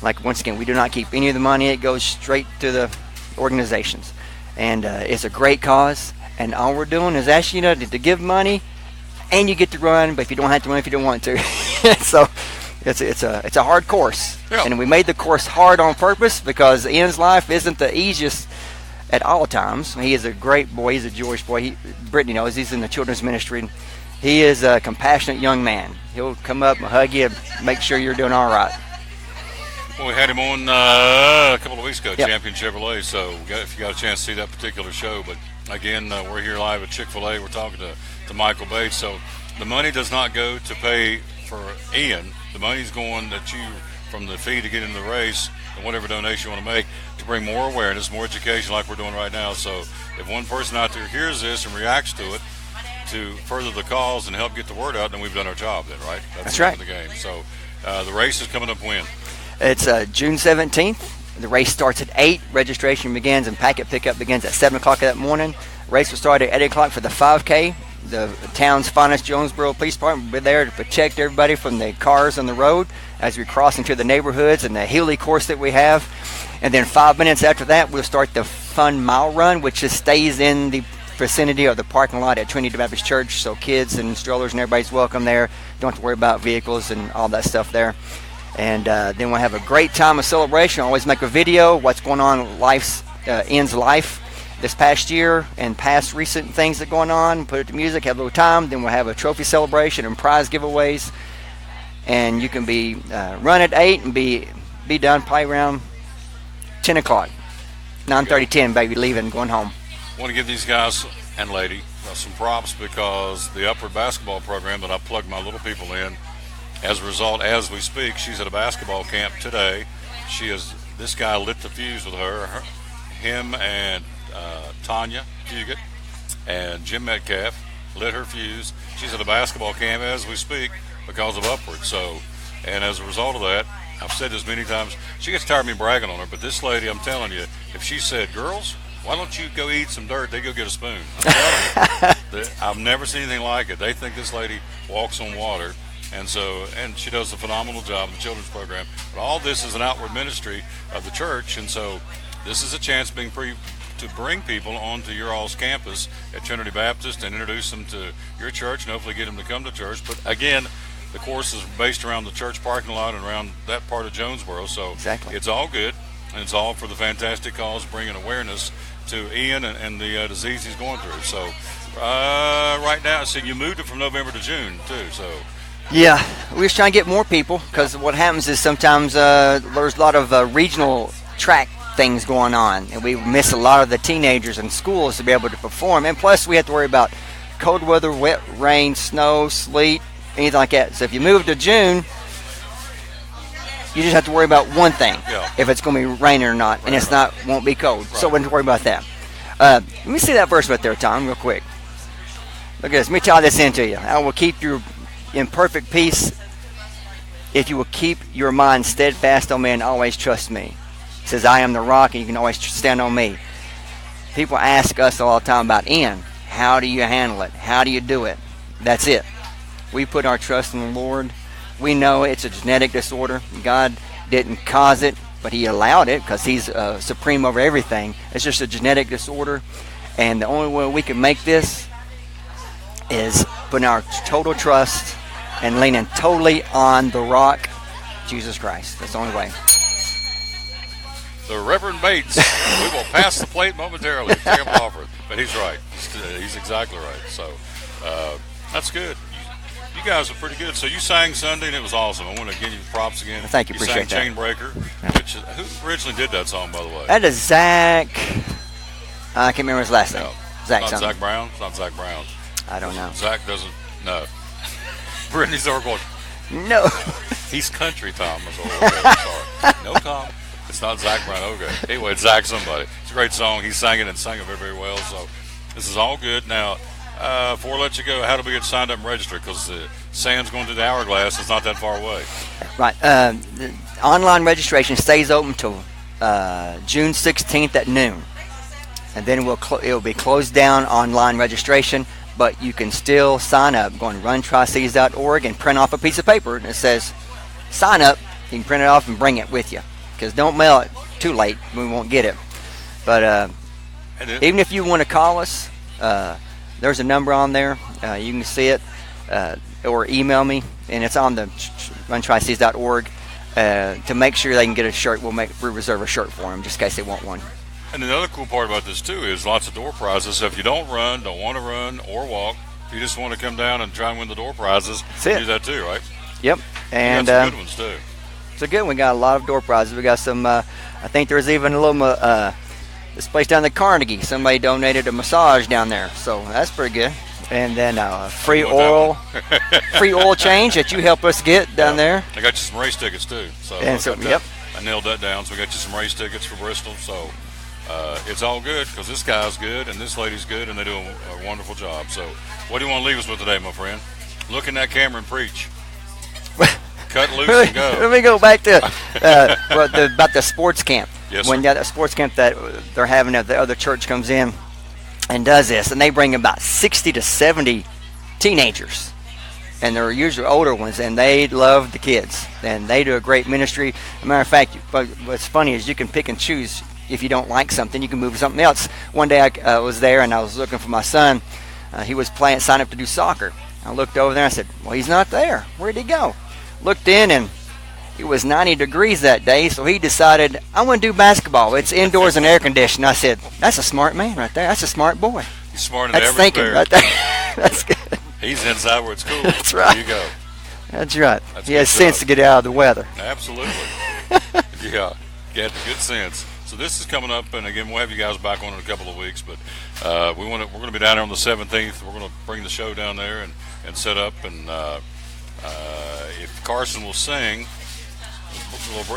[SPEAKER 12] Like, once again, we do not keep any of the money. It goes straight to the organizations. And it's a great cause. And all we're doing is asking you to give money, and you get to run, but if you don't have to run if you don't want to. So it's a hard course. Yeah. And we made the course hard on purpose because Ian's life isn't the easiest at all times. He is a great boy. He's a Jewish boy. Brittany knows he's in the children's ministry. He is a compassionate young man. He'll come up and hug you and make sure you're doing all right.
[SPEAKER 1] Well, we had him on a couple of weeks ago,
[SPEAKER 12] Yep.
[SPEAKER 1] Champion Chevrolet, so if you got a chance to see that particular show. But again, we're here live at Chick-Fil-A. We're talking to Michael Bates. So the money does not go to pay for Ian. The money's going from the fee to get into the race and whatever donation you want to make to bring more awareness, more education like we're doing right now. So if one person out there hears this and reacts to it to further the cause and help get the word out, then we've done our job then, right?
[SPEAKER 12] That's right.
[SPEAKER 1] The game. So the race is coming up when?
[SPEAKER 12] It's June 17th. The race starts at 8. Registration begins and packet pickup begins at 7 o'clock that morning. Race will start at 8 o'clock for the 5K. The town's finest Jonesboro Police Department will be there to protect everybody from the cars on the road as we cross into the neighborhoods and the hilly course that we have. And then 5 minutes after that, we'll start the Fun Mile Run, which just stays in the vicinity of the parking lot at Trinity Baptist Church. So kids and strollers and everybody's welcome there. Don't have to worry about vehicles and all that stuff there. And then we'll have a great time of celebration. Always make a video, what's going on in Ian's life this past year and past recent things that are going on. Put it to music, have a little time. Then we'll have a trophy celebration and prize giveaways. And you can be run at 8 and be done probably around 10 o'clock. 9:30, 10, baby, leaving, going home.
[SPEAKER 1] I want to give these guys and lady some props because the Upward Basketball program that I plugged my little people in, as a result, as we speak, she's at a basketball camp today. This guy lit the fuse with him and Tanya Fugit and Jim Metcalf lit her fuse. She's at a basketball camp as we speak because of Upward. So, and as a result of that, I've said this many times, she gets tired of me bragging on her, but this lady, I'm telling you, if she said, girls, why don't you go eat some dirt, they go get a spoon. I'm telling you, I've never seen anything like it. They think this lady walks on water. And she does a phenomenal job in the children's program. But all this is an outward ministry of the church, and so this is a chance to bring people onto your all's campus at Trinity Baptist and introduce them to your church and hopefully get them to come to church. But again, the course is based around the church parking lot and around that part of Jonesboro, so
[SPEAKER 12] exactly.
[SPEAKER 1] It's all good, and it's all for the fantastic cause, bringing awareness to Ian and the disease he's going through. So right now, so you moved it from November to June too, so.
[SPEAKER 12] Yeah, we're just trying to get more people because what happens is sometimes there's a lot of regional track things going on, and we miss a lot of the teenagers in schools to be able to perform. And plus, we have to worry about cold weather, wet, rain, snow, sleet, anything like that. So if you move to June, you just have to worry about one thing: if it's going to be raining or not, and won't be cold. So we don't have to worry about that. Let me see that verse right there, Tom, real quick. Look at this. Let me tie this into you. I will keep you in perfect peace if you will keep your mind steadfast on me and always trust me. It says, I am the rock and you can always stand on me. People ask us all the time about Ian. How do you handle it? How do you do it? That's it. We put our trust in the Lord. We know it's a genetic disorder. God didn't cause it, but he allowed it because he's supreme over everything. It's just a genetic disorder. And the only way we can make this is putting our total trust and leaning totally on the rock, Jesus Christ. That's the only way.
[SPEAKER 1] The Reverend Bates. We will pass the plate momentarily. But he's right. He's exactly right. So that's good. You guys are pretty good. So you sang Sunday, and it was awesome. I want to give you props again.
[SPEAKER 12] Thank you. Appreciate that.
[SPEAKER 1] You sang Chainbreaker. Who originally did that song, by the way?
[SPEAKER 12] That is Zach. I can't remember his last name.
[SPEAKER 1] Zach Brown? It's not Zach Brown.
[SPEAKER 12] I don't know.
[SPEAKER 1] Zach doesn't know. Brittany's over going,
[SPEAKER 12] no.
[SPEAKER 1] He's country, Tom. Sorry. No, Tom. It's not Zach Brown. Okay. Anyway, it's Zach somebody. It's a great song. He sang it and sang it very, very well. So this is all good. Now, before I let you go, how do we get signed up and register? Because Sam's going through the hourglass. It's not that far away.
[SPEAKER 12] Right. The online registration stays open until June 16th at noon. and then it'll be closed down online registration, but you can still sign up. Go on runtriseas.org and print off a piece of paper that says sign up. You can print it off and bring it with you, because don't mail it too late. We won't get it. But even if you want to call us, there's a number on there. You can see it, or email me, and it's on the runtriseas.org. To make sure they can get a shirt, we'll reserve a shirt for them just in case they want one.
[SPEAKER 1] And the other cool part about this too is lots of door prizes. So if you don't want to run or walk, if you just want to come down and try and win the door prizes, you do that too, right?
[SPEAKER 12] Yep. And
[SPEAKER 1] some good ones too.
[SPEAKER 12] It's a good one. We got a lot of door prizes. We got some. I think there's even a little. This place down at Carnegie, somebody donated a massage down there, so that's pretty good. And then free oil change that you help us get down there.
[SPEAKER 1] I got you some race tickets too. So I nailed that down. So we got you some race tickets for Bristol. So it's all good because this guy's good and this lady's good and they do a wonderful job. So what do you want to leave us with today, my friend? Look in that camera and preach. Cut loose and go.
[SPEAKER 12] Let me go back to about the sports camp.
[SPEAKER 1] Yes,
[SPEAKER 12] when that sports camp that they're having, the other church comes in and does this, and they bring about 60 to 70 teenagers, and they're usually older ones, and they love the kids, and they do a great ministry. As a matter of fact, what's funny is you can pick and choose. If you don't like something, you can move to something else. One day I was there, and I was looking for my son. He was signed up to do soccer. I looked over there, and I said, well, he's not there. Where'd he go? Looked in, and it was 90 degrees that day, so he decided, I want to do basketball. It's indoors and air conditioned. I said, that's a smart man right there. That's a smart boy.
[SPEAKER 1] He's smarter than
[SPEAKER 12] That's
[SPEAKER 1] average
[SPEAKER 12] thinking
[SPEAKER 1] bear.
[SPEAKER 12] right there. That's good.
[SPEAKER 1] He's inside where it's cool.
[SPEAKER 12] That's right.
[SPEAKER 1] There you go.
[SPEAKER 12] That's right.
[SPEAKER 1] That's
[SPEAKER 12] He has
[SPEAKER 1] good
[SPEAKER 12] sense
[SPEAKER 1] stuff.
[SPEAKER 12] to get out of the weather.
[SPEAKER 1] Absolutely. Yeah, get good sense. So this is coming up, and again, we'll have you guys back on in a couple of weeks. But we're going to be down there on the 17th. We're going to bring the show down there and set up. And if Carson will sing,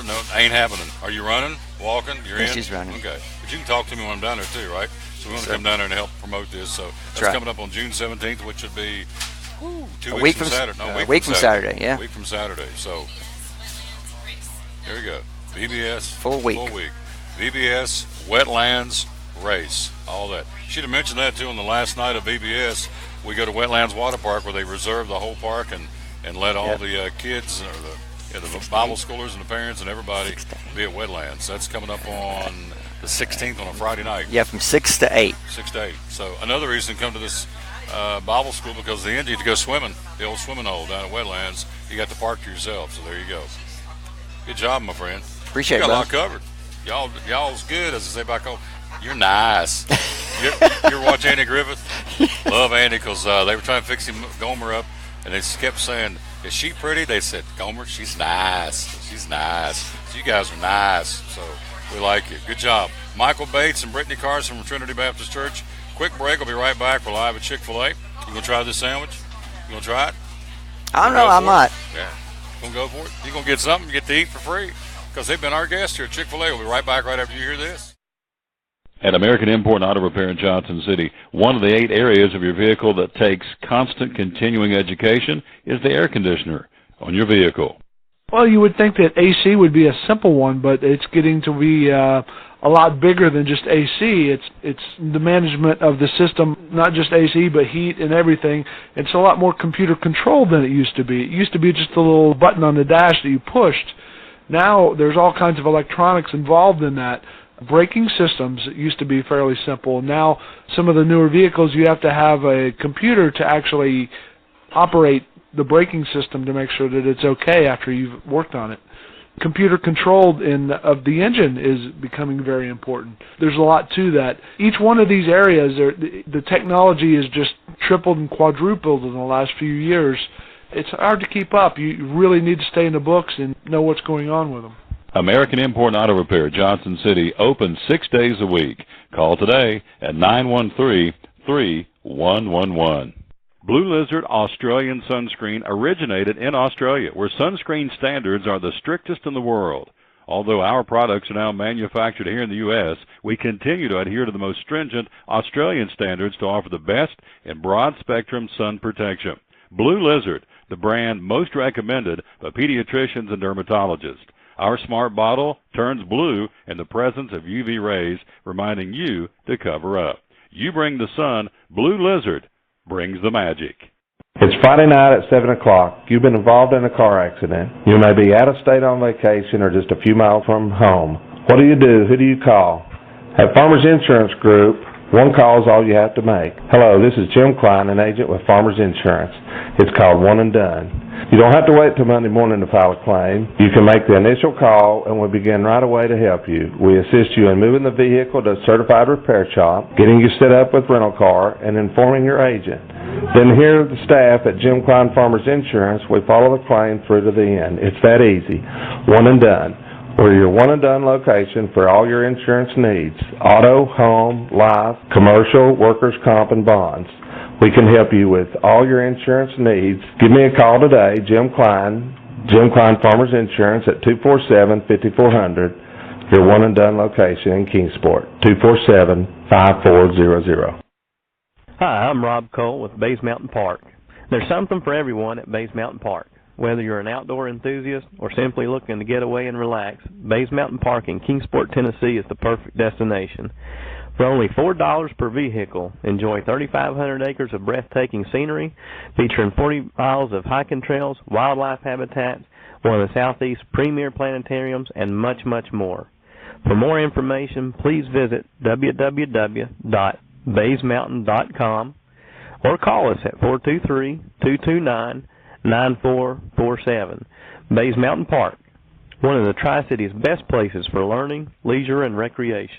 [SPEAKER 1] no, ain't happening. Are you running, walking? You're in?
[SPEAKER 12] She's running.
[SPEAKER 1] Okay. But you can talk to me when I'm down there too, right? So we want to come down there and help promote this. So that's
[SPEAKER 12] right.
[SPEAKER 1] coming up on June 17th, which would be 2
[SPEAKER 12] A
[SPEAKER 1] weeks
[SPEAKER 12] week
[SPEAKER 1] from Saturday. No,
[SPEAKER 12] a week from Saturday, yeah.
[SPEAKER 1] A week from Saturday. So there you go. VBS.
[SPEAKER 12] Full week.
[SPEAKER 1] VBS, Wetlands Race. All that. Should have mentioned that too on the last night of VBS. We go to Wetlands Water Park where they reserve the whole park and let all the kids or the Bible schoolers and the parents and everybody be at Wetlands. That's coming up on the 16th on a Friday night.
[SPEAKER 12] Yeah, from 6 to 8.
[SPEAKER 1] 6 to 8. So another reason to come to this Bible school, because the end you get to go swimming, the old swimming hole down at Wetlands. You got the park to yourself. So there you go. Good job, my friend.
[SPEAKER 12] Appreciate it,
[SPEAKER 1] You got a lot
[SPEAKER 12] brother.
[SPEAKER 1] covered. Y'all's good, as I say back home. You're nice. you ever watch Andy Griffith? Love Andy because they were trying to fix Gomer up, and they kept saying, is she pretty? They said, Gomer, she's nice. She's nice. So you guys are nice. So we like you. Good job. Michael Bates and Brittany Carson from Trinity Baptist Church. Quick break. We'll be right back. We're live at Chick-Fil-A. You going to try this sandwich? You going to try it?
[SPEAKER 12] I don't know. I might.
[SPEAKER 1] Yeah. Going to go for it? You going to get something? Get to eat for free? Because they've been our guests here at Chick-fil-A. We'll be right back right after you hear this.
[SPEAKER 4] At American Import and Auto Repair in Johnson City, one of the 8 areas of your vehicle that takes constant continuing education is the air conditioner on your vehicle.
[SPEAKER 8] Well, you would think that AC would be a simple one, but it's getting to be a lot bigger than just AC. It's the management of the system, not just AC, but heat and everything. It's a lot more computer controlled than it used to be. It used to be just a little button on the dash that you pushed. Now there's all kinds of electronics involved in that. Braking systems used to be fairly simple. Now some of the newer vehicles, you have to have a computer to actually operate the braking system to make sure that it's okay after you've worked on it. Computer controlled of the engine is becoming very important. There's a lot to that. Each one of these areas, the technology has just tripled and quadrupled in the last few years. It's hard to keep up. You really need to stay in the books and know what's going on with them.
[SPEAKER 4] American Import and Auto Repair, Johnson City, open 6 days a week. Call today at 913-3111. Blue Lizard Australian Sunscreen originated in Australia, where sunscreen standards are the strictest in the world. Although our products are now manufactured here in the U.S., we continue to adhere to the most stringent Australian standards to offer the best in broad-spectrum sun protection. Blue Lizard, the brand most recommended by pediatricians and dermatologists. Our smart bottle turns blue in the presence of UV rays, reminding you to cover up. You bring the sun, Blue Lizard brings the magic.
[SPEAKER 9] It's Friday night at 7 o'clock. You've been involved in a car accident. You may be out of state on vacation or just a few miles from home. What do? Who do you call? At Farmers Insurance Group, one call is all you have to make. Hello, this is Jim Klein, an agent with Farmers Insurance. It's called One and Done. You don't have to wait till Monday morning to file a claim. You can make the initial call and we'll begin right away to help you. We assist you in moving the vehicle to a certified repair shop, getting you set up with rental car, and informing your agent. Then here are the staff at Jim Klein Farmers Insurance. We follow the claim through to the end. It's that easy. One and Done. We're your one and done location for all your insurance needs. Auto, home, life, commercial, workers' comp, and bonds. We can help you with all your insurance needs. Give me a call today, Jim Klein Farmers Insurance at 247-5400, your one and done location in Kingsport, 247-5400.
[SPEAKER 10] Hi, I'm Rob Cole with Bays Mountain Park. There's something for everyone at Bays Mountain Park. Whether you're an outdoor enthusiast or simply looking to get away and relax, Bays Mountain Park in Kingsport, Tennessee is the perfect destination. For only $4 per vehicle, enjoy 3,500 acres of breathtaking scenery, featuring 40 miles of hiking trails, wildlife habitats, one of the Southeast's premier planetariums, and much, much more. For more information, please visit www.baysmountain.com or call us at 423-229-9447. Bays Mountain Park, one of the Tri-City's best places for learning, leisure, and recreation.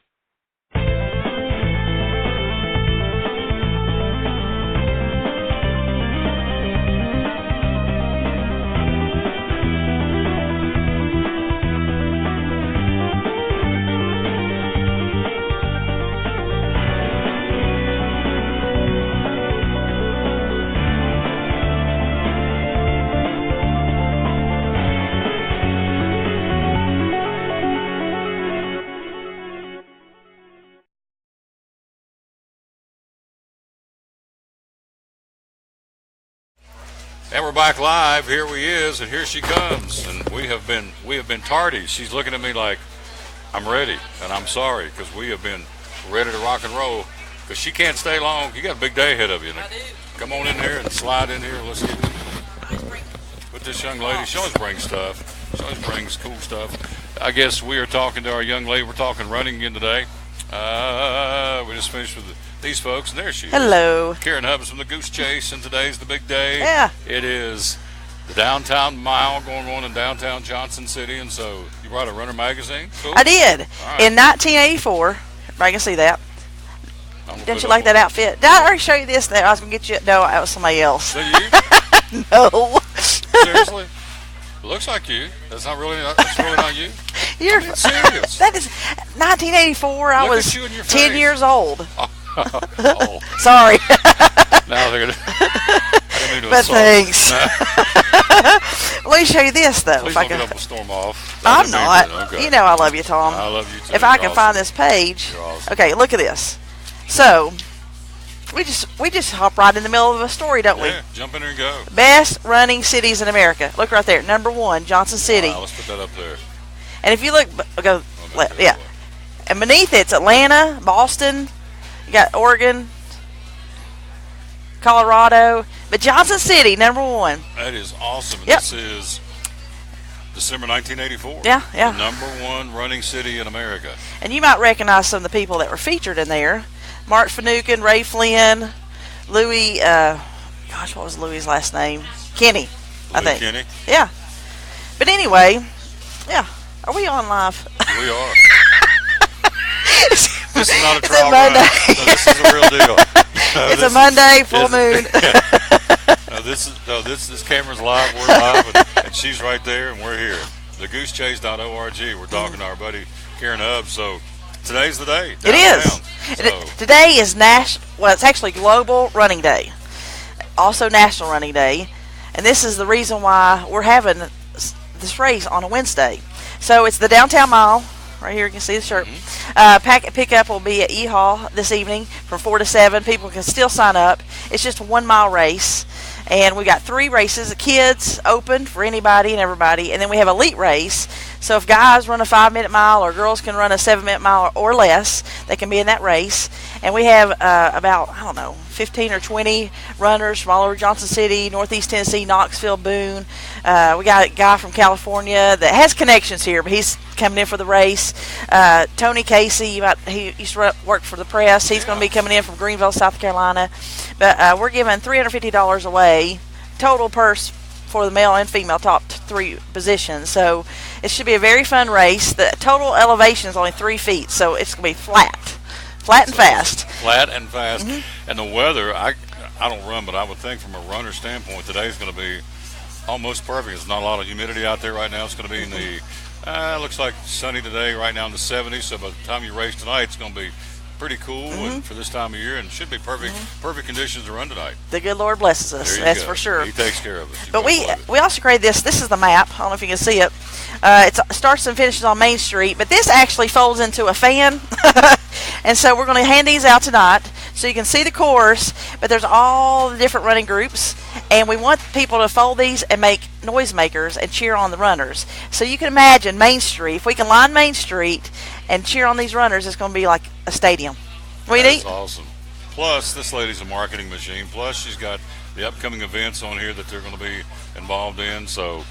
[SPEAKER 1] And we're back live. Here we is, and here she comes. And we have been tardy. She's looking at me like I'm ready, and I'm sorry because we have been ready to rock and roll. Because she can't stay long. You got a big day ahead of you. Now, come on in here and slide in here. Let's get with this young lady. She always brings stuff. She always brings cool stuff. I guess we are talking to our young lady. We're talking running again today. We just finished with these folks, and there she is.
[SPEAKER 13] Hello.
[SPEAKER 1] Karen Hubbs from the Goose Chase, and today's the big day.
[SPEAKER 13] Yeah.
[SPEAKER 1] It is the downtown mile going on in downtown Johnson City, and so you brought a Runner magazine? Cool.
[SPEAKER 13] I did.
[SPEAKER 1] Right.
[SPEAKER 13] In 1984. Everybody can see that. Didn't you like that outfit? Did I already show you this? I was going to get you. No, that was somebody else.
[SPEAKER 1] Is that
[SPEAKER 13] you? No.
[SPEAKER 1] Seriously? It looks like you. That's really not you.
[SPEAKER 13] You're
[SPEAKER 1] serious.
[SPEAKER 13] That is 1984. I was 10 years old.
[SPEAKER 1] Oh.
[SPEAKER 13] Sorry.
[SPEAKER 1] Now they're gonna.
[SPEAKER 13] But thanks. Let me show you this though.
[SPEAKER 1] Please don't get up and storm off.
[SPEAKER 13] I'm not.
[SPEAKER 1] Okay.
[SPEAKER 13] You know I love you, Tom.
[SPEAKER 1] I love you too.
[SPEAKER 13] If I can find this page.
[SPEAKER 1] Awesome.
[SPEAKER 13] Okay, look at this. So we just hop right in the middle of a story, don't we?
[SPEAKER 1] Yeah, jump in there and go.
[SPEAKER 13] Best running cities in America. Look right there. Number 1, Johnson City.
[SPEAKER 1] Wow, let's put that up there.
[SPEAKER 13] And if you look, yeah. And beneath it's Atlanta, Boston. You got Oregon, Colorado, but Johnson City, number 1.
[SPEAKER 1] That is awesome.
[SPEAKER 13] Yep.
[SPEAKER 1] This is December 1984.
[SPEAKER 13] Yeah.
[SPEAKER 1] The number 1 running city in America.
[SPEAKER 13] And you might recognize some of the people that were featured in there. Mark Finucane, Ray Flynn, Louis, what was Louis' last name? Kenny, I think.
[SPEAKER 1] Kenny?
[SPEAKER 13] Yeah. But anyway, yeah. Are we on live?
[SPEAKER 1] We are. This is not a trial run. No, this is a real deal. No,
[SPEAKER 13] it's a Monday, full moon.
[SPEAKER 1] This camera's live. We're live, and she's right there, and we're here. TheGooseChase.org. We're talking to our buddy Karen Hubbs. So today's the day.
[SPEAKER 13] It is. So. Today is it's actually Global Running Day, also National Running Day, and this is the reason why we're having this race on a Wednesday. So it's the Downtown Mile. Right here, you can see the shirt. Pickup will be at E Hall this evening from 4 to 7. People can still sign up. It's just a 1 mile race. And we got 3 races, kids, open for anybody and everybody. And then we have elite race. So if guys run a 5-minute mile or girls can run a 7-minute mile or less, they can be in that race. And we have about, 15 or 20 runners from all over Johnson City, Northeast Tennessee, Knoxville, Boone. We got a guy from California that has connections here, but he's coming in for the race. Tony Casey, he used to work for the press. He's going to be coming in from Greenville, South Carolina. But we're giving $350 away, total purse for the male and female top 3 positions. So it should be a very fun race. The total elevation is only 3 feet, so it's going to be flat and fast.
[SPEAKER 1] Flat and fast. Mm-hmm. And the weather, I don't run, but I would think from a runner standpoint, today is going to be almost perfect. There's not a lot of humidity out there right now. It's going to be in the, looks like sunny today, right now in the 70s. So by the time you race tonight, it's going to be pretty cool and for this time of year, and should be perfect conditions to run tonight.
[SPEAKER 13] The good Lord blesses us, that's for sure.
[SPEAKER 1] He takes care of us.
[SPEAKER 13] But we also created this. This is the map. I don't know if you can see it. It starts and finishes on Main Street, but this actually folds into a fan. And so we're going to hand these out tonight so you can see the course, but there's all the different running groups, and we want people to fold these and make noisemakers and cheer on the runners. So you can imagine Main Street. If we can line Main Street and cheer on these runners, it's going to be like a stadium.
[SPEAKER 1] That's awesome. Plus, this lady's a marketing machine. Plus, she's got the upcoming events on here that they're going to be involved in. So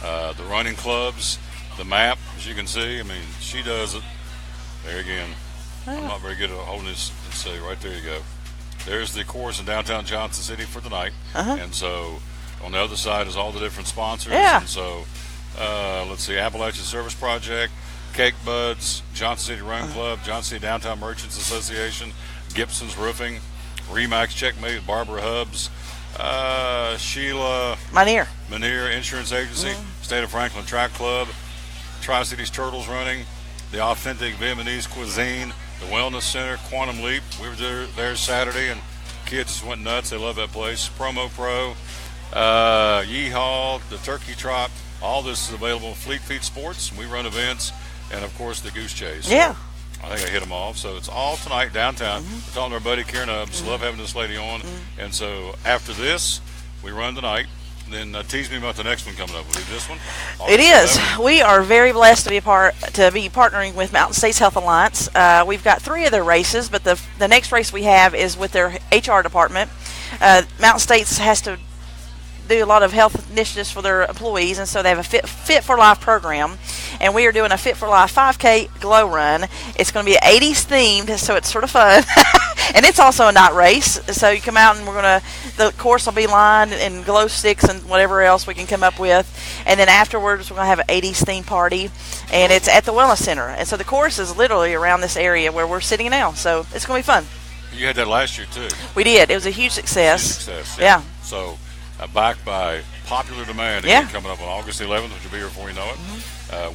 [SPEAKER 1] the running clubs, the map, as you can see, I mean, she does it. There again. I'm not very good at holding this. Let's see, right there you go. There's the course in downtown Johnson City for tonight. And so on the other side is all the different sponsors.
[SPEAKER 13] Yeah.
[SPEAKER 1] And so let's see, Appalachian Service Project, Cake Buds, Johnson City Run Club, Johnson City Downtown Merchants Association, Gibson's Roofing, Remax Checkmate, Barbara Hubbs, Sheila Manier Insurance Agency, State of Franklin Track Club, Tri-Cities Turtles Running, the Authentic Vietnamese Cuisine, the Wellness Center, Quantum Leap. We were there Saturday, and kids just went nuts. They love that place. Promo Pro, Yeehaw, the Turkey Trot. All this is available in Fleet Feet Sports. We run events, and, of course, the Goose Chase.
[SPEAKER 13] Yeah.
[SPEAKER 1] So I think I hit them all. So it's all tonight downtown. We're talking to our buddy Karen Hubbs. Love having this lady on. And so after this, we run tonight. Then tease me about the next one coming up. Will it be this one?
[SPEAKER 13] It is. We are very blessed to be partnering with Mountain States Health Alliance. We've got 3 of their races, but the next race we have is with their HR department. Mountain States has to do a lot of health initiatives for their employees, and so they have a Fit for Life program, and we are doing a Fit for Life 5K glow run. It's going to be 80s themed, so it's sort of fun. And it's also a night race, so you come out and the course will be lined in glow sticks and whatever else we can come up with, and then afterwards we're going to have an 80s theme party, and it's at the Wellness Center, and so the course is literally around this area where we're sitting now, so it's going to be fun.
[SPEAKER 1] You had that last year too.
[SPEAKER 13] We did. It was a huge success.
[SPEAKER 1] Yeah. So backed by popular demand again, coming up on August 11th, which will be here before you know it.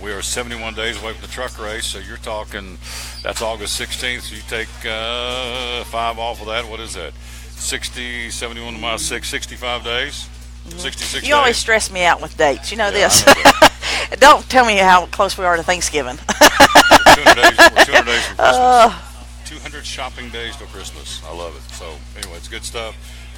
[SPEAKER 1] We are 71 days away from the truck race, so you're talking, that's August 16th, so you take 5 off of that. What is that? 60, 71 miles, 65 days? 66 days?
[SPEAKER 13] You always stress me out with dates. You know this. Don't tell me how close we are to Thanksgiving.
[SPEAKER 1] We're 200 days from Christmas. 200 shopping days till Christmas. I love it. So, anyway, it's good stuff.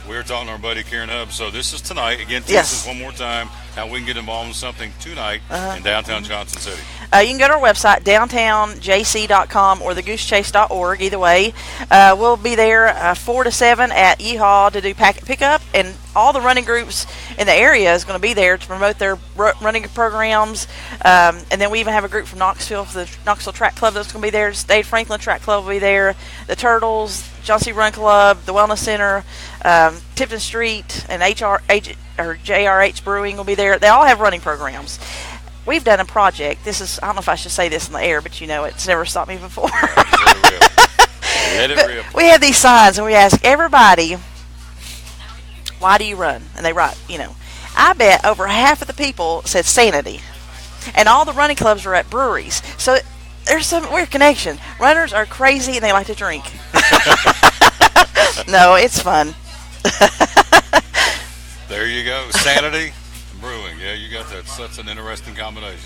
[SPEAKER 1] We're talking to our buddy Karen Hubbs. So this is tonight. Again, teach us one more time how we can get involved in something tonight in downtown Johnson City.
[SPEAKER 13] You can go to our website, downtownjc.com or thegoosechase.org. Either way, we'll be there 4 to 7 at Yeehaw to do packet pickup, and all the running groups in the area is going to be there to promote their running programs. And then we even have a group from Knoxville, for the Knoxville Track Club, that's going to be there. State Franklin Track Club will be there. The Turtles, Johnson City Run Club, the Wellness Center, Tipton Street, and JRH Brewing will be there. They all have running programs. We've done a project. I don't know if I should say this in the air, but it's never stopped me before. We have these signs, and we ask everybody, why do you run? And they write, I bet over half of the people said sanity. And all the running clubs are at breweries. So there's some weird connection. Runners are crazy, and they like to drink. No, it's fun.
[SPEAKER 1] There you go. Sanity and brewing. Yeah, you got that. That's an interesting combination.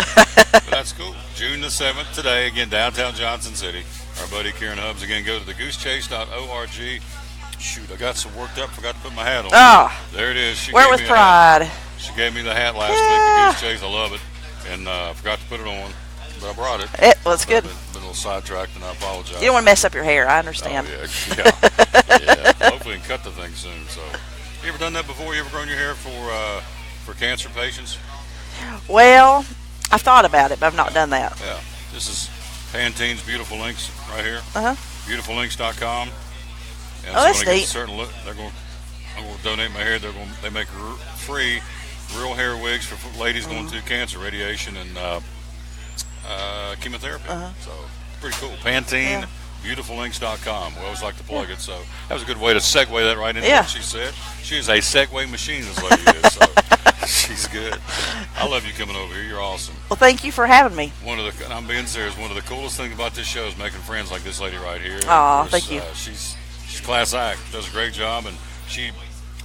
[SPEAKER 1] But that's cool. June the 7th today, again, downtown Johnson City. Our buddy Karen Hubbs. Again, go to thegoosechase.org. Shoot, I got so worked up, forgot to put my hat on.
[SPEAKER 13] Oh,
[SPEAKER 1] there it is.
[SPEAKER 13] Wear with pride.
[SPEAKER 1] She gave me the hat last week, the Goose Chase. I love it. and I forgot to put it on, but I brought it.
[SPEAKER 13] Well, it's good.
[SPEAKER 1] Been a little sidetracked, and I apologize.
[SPEAKER 13] You don't want to mess up your hair. I understand.
[SPEAKER 1] Oh, yeah. Hopefully, we can cut the thing soon. So, you ever done that before? You ever grown your hair for cancer patients?
[SPEAKER 13] Well, I've thought about it, but I've not done that.
[SPEAKER 1] Yeah. This is Pantene's Beautiful Links right here. Beautifullinks.com. And
[SPEAKER 13] that's neat.
[SPEAKER 1] I'm going to donate my hair. They make free real hair wigs for ladies going through cancer, radiation, and chemotherapy. So pretty cool. Pantene, beautifullinks.com. We always like to plug it. So that was a good way to segue that right into what she said. She is a segue machine, this lady is. So she's good. I love you coming over here. You're awesome.
[SPEAKER 13] Well, thank you for having me.
[SPEAKER 1] I'm being serious. One of the coolest things about this show is making friends like this lady right here.
[SPEAKER 13] Aw, thank you.
[SPEAKER 1] She's class act. Does a great job, and she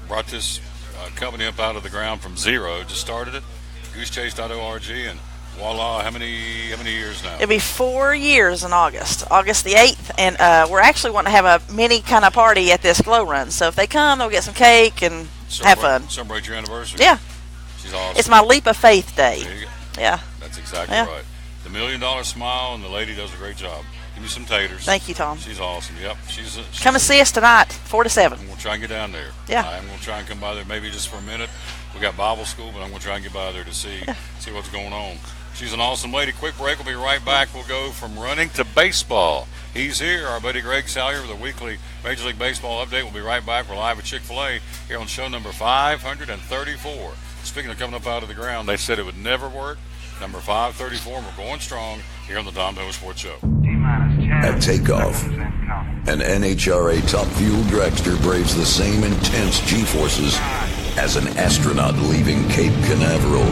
[SPEAKER 1] brought this company up out of the ground from zero. Just started it, goosechase.org, and voila, how many years now?
[SPEAKER 13] It'll be 4 years in August the 8th, and we're actually wanting to have a mini kind of party at this glow run. So if they come, they'll get some cake and have fun.
[SPEAKER 1] Celebrate your anniversary.
[SPEAKER 13] Yeah.
[SPEAKER 1] She's awesome.
[SPEAKER 13] It's my Leap of Faith Day.
[SPEAKER 1] There you go.
[SPEAKER 13] Yeah.
[SPEAKER 1] That's exactly right. The $1 Million Smile, and the lady does a great job. Give me some taters.
[SPEAKER 13] Thank you, Tom.
[SPEAKER 1] She's awesome. Yep.
[SPEAKER 13] Come and see us tonight, 4 to 7.
[SPEAKER 1] I'm going to try and get down there.
[SPEAKER 13] Yeah.
[SPEAKER 1] I'm going to try and come by there maybe just for a minute. We got Bible school, but I'm going to try and get by there to see what's going on. She's an awesome lady. Quick break. We'll be right back. We'll go from running to baseball. He's here, our buddy Greg Salyer, with a weekly Major League Baseball update. We'll be right back. We're live at Chick-Fil-A here on show number 534. Speaking of coming up out of the ground, they said it would never work. Number 534, and we're going strong here on the Dom Dome Sports Show.
[SPEAKER 2] At takeoff, an NHRA top fuel dragster braves the same intense G-forces as an astronaut leaving Cape Canaveral.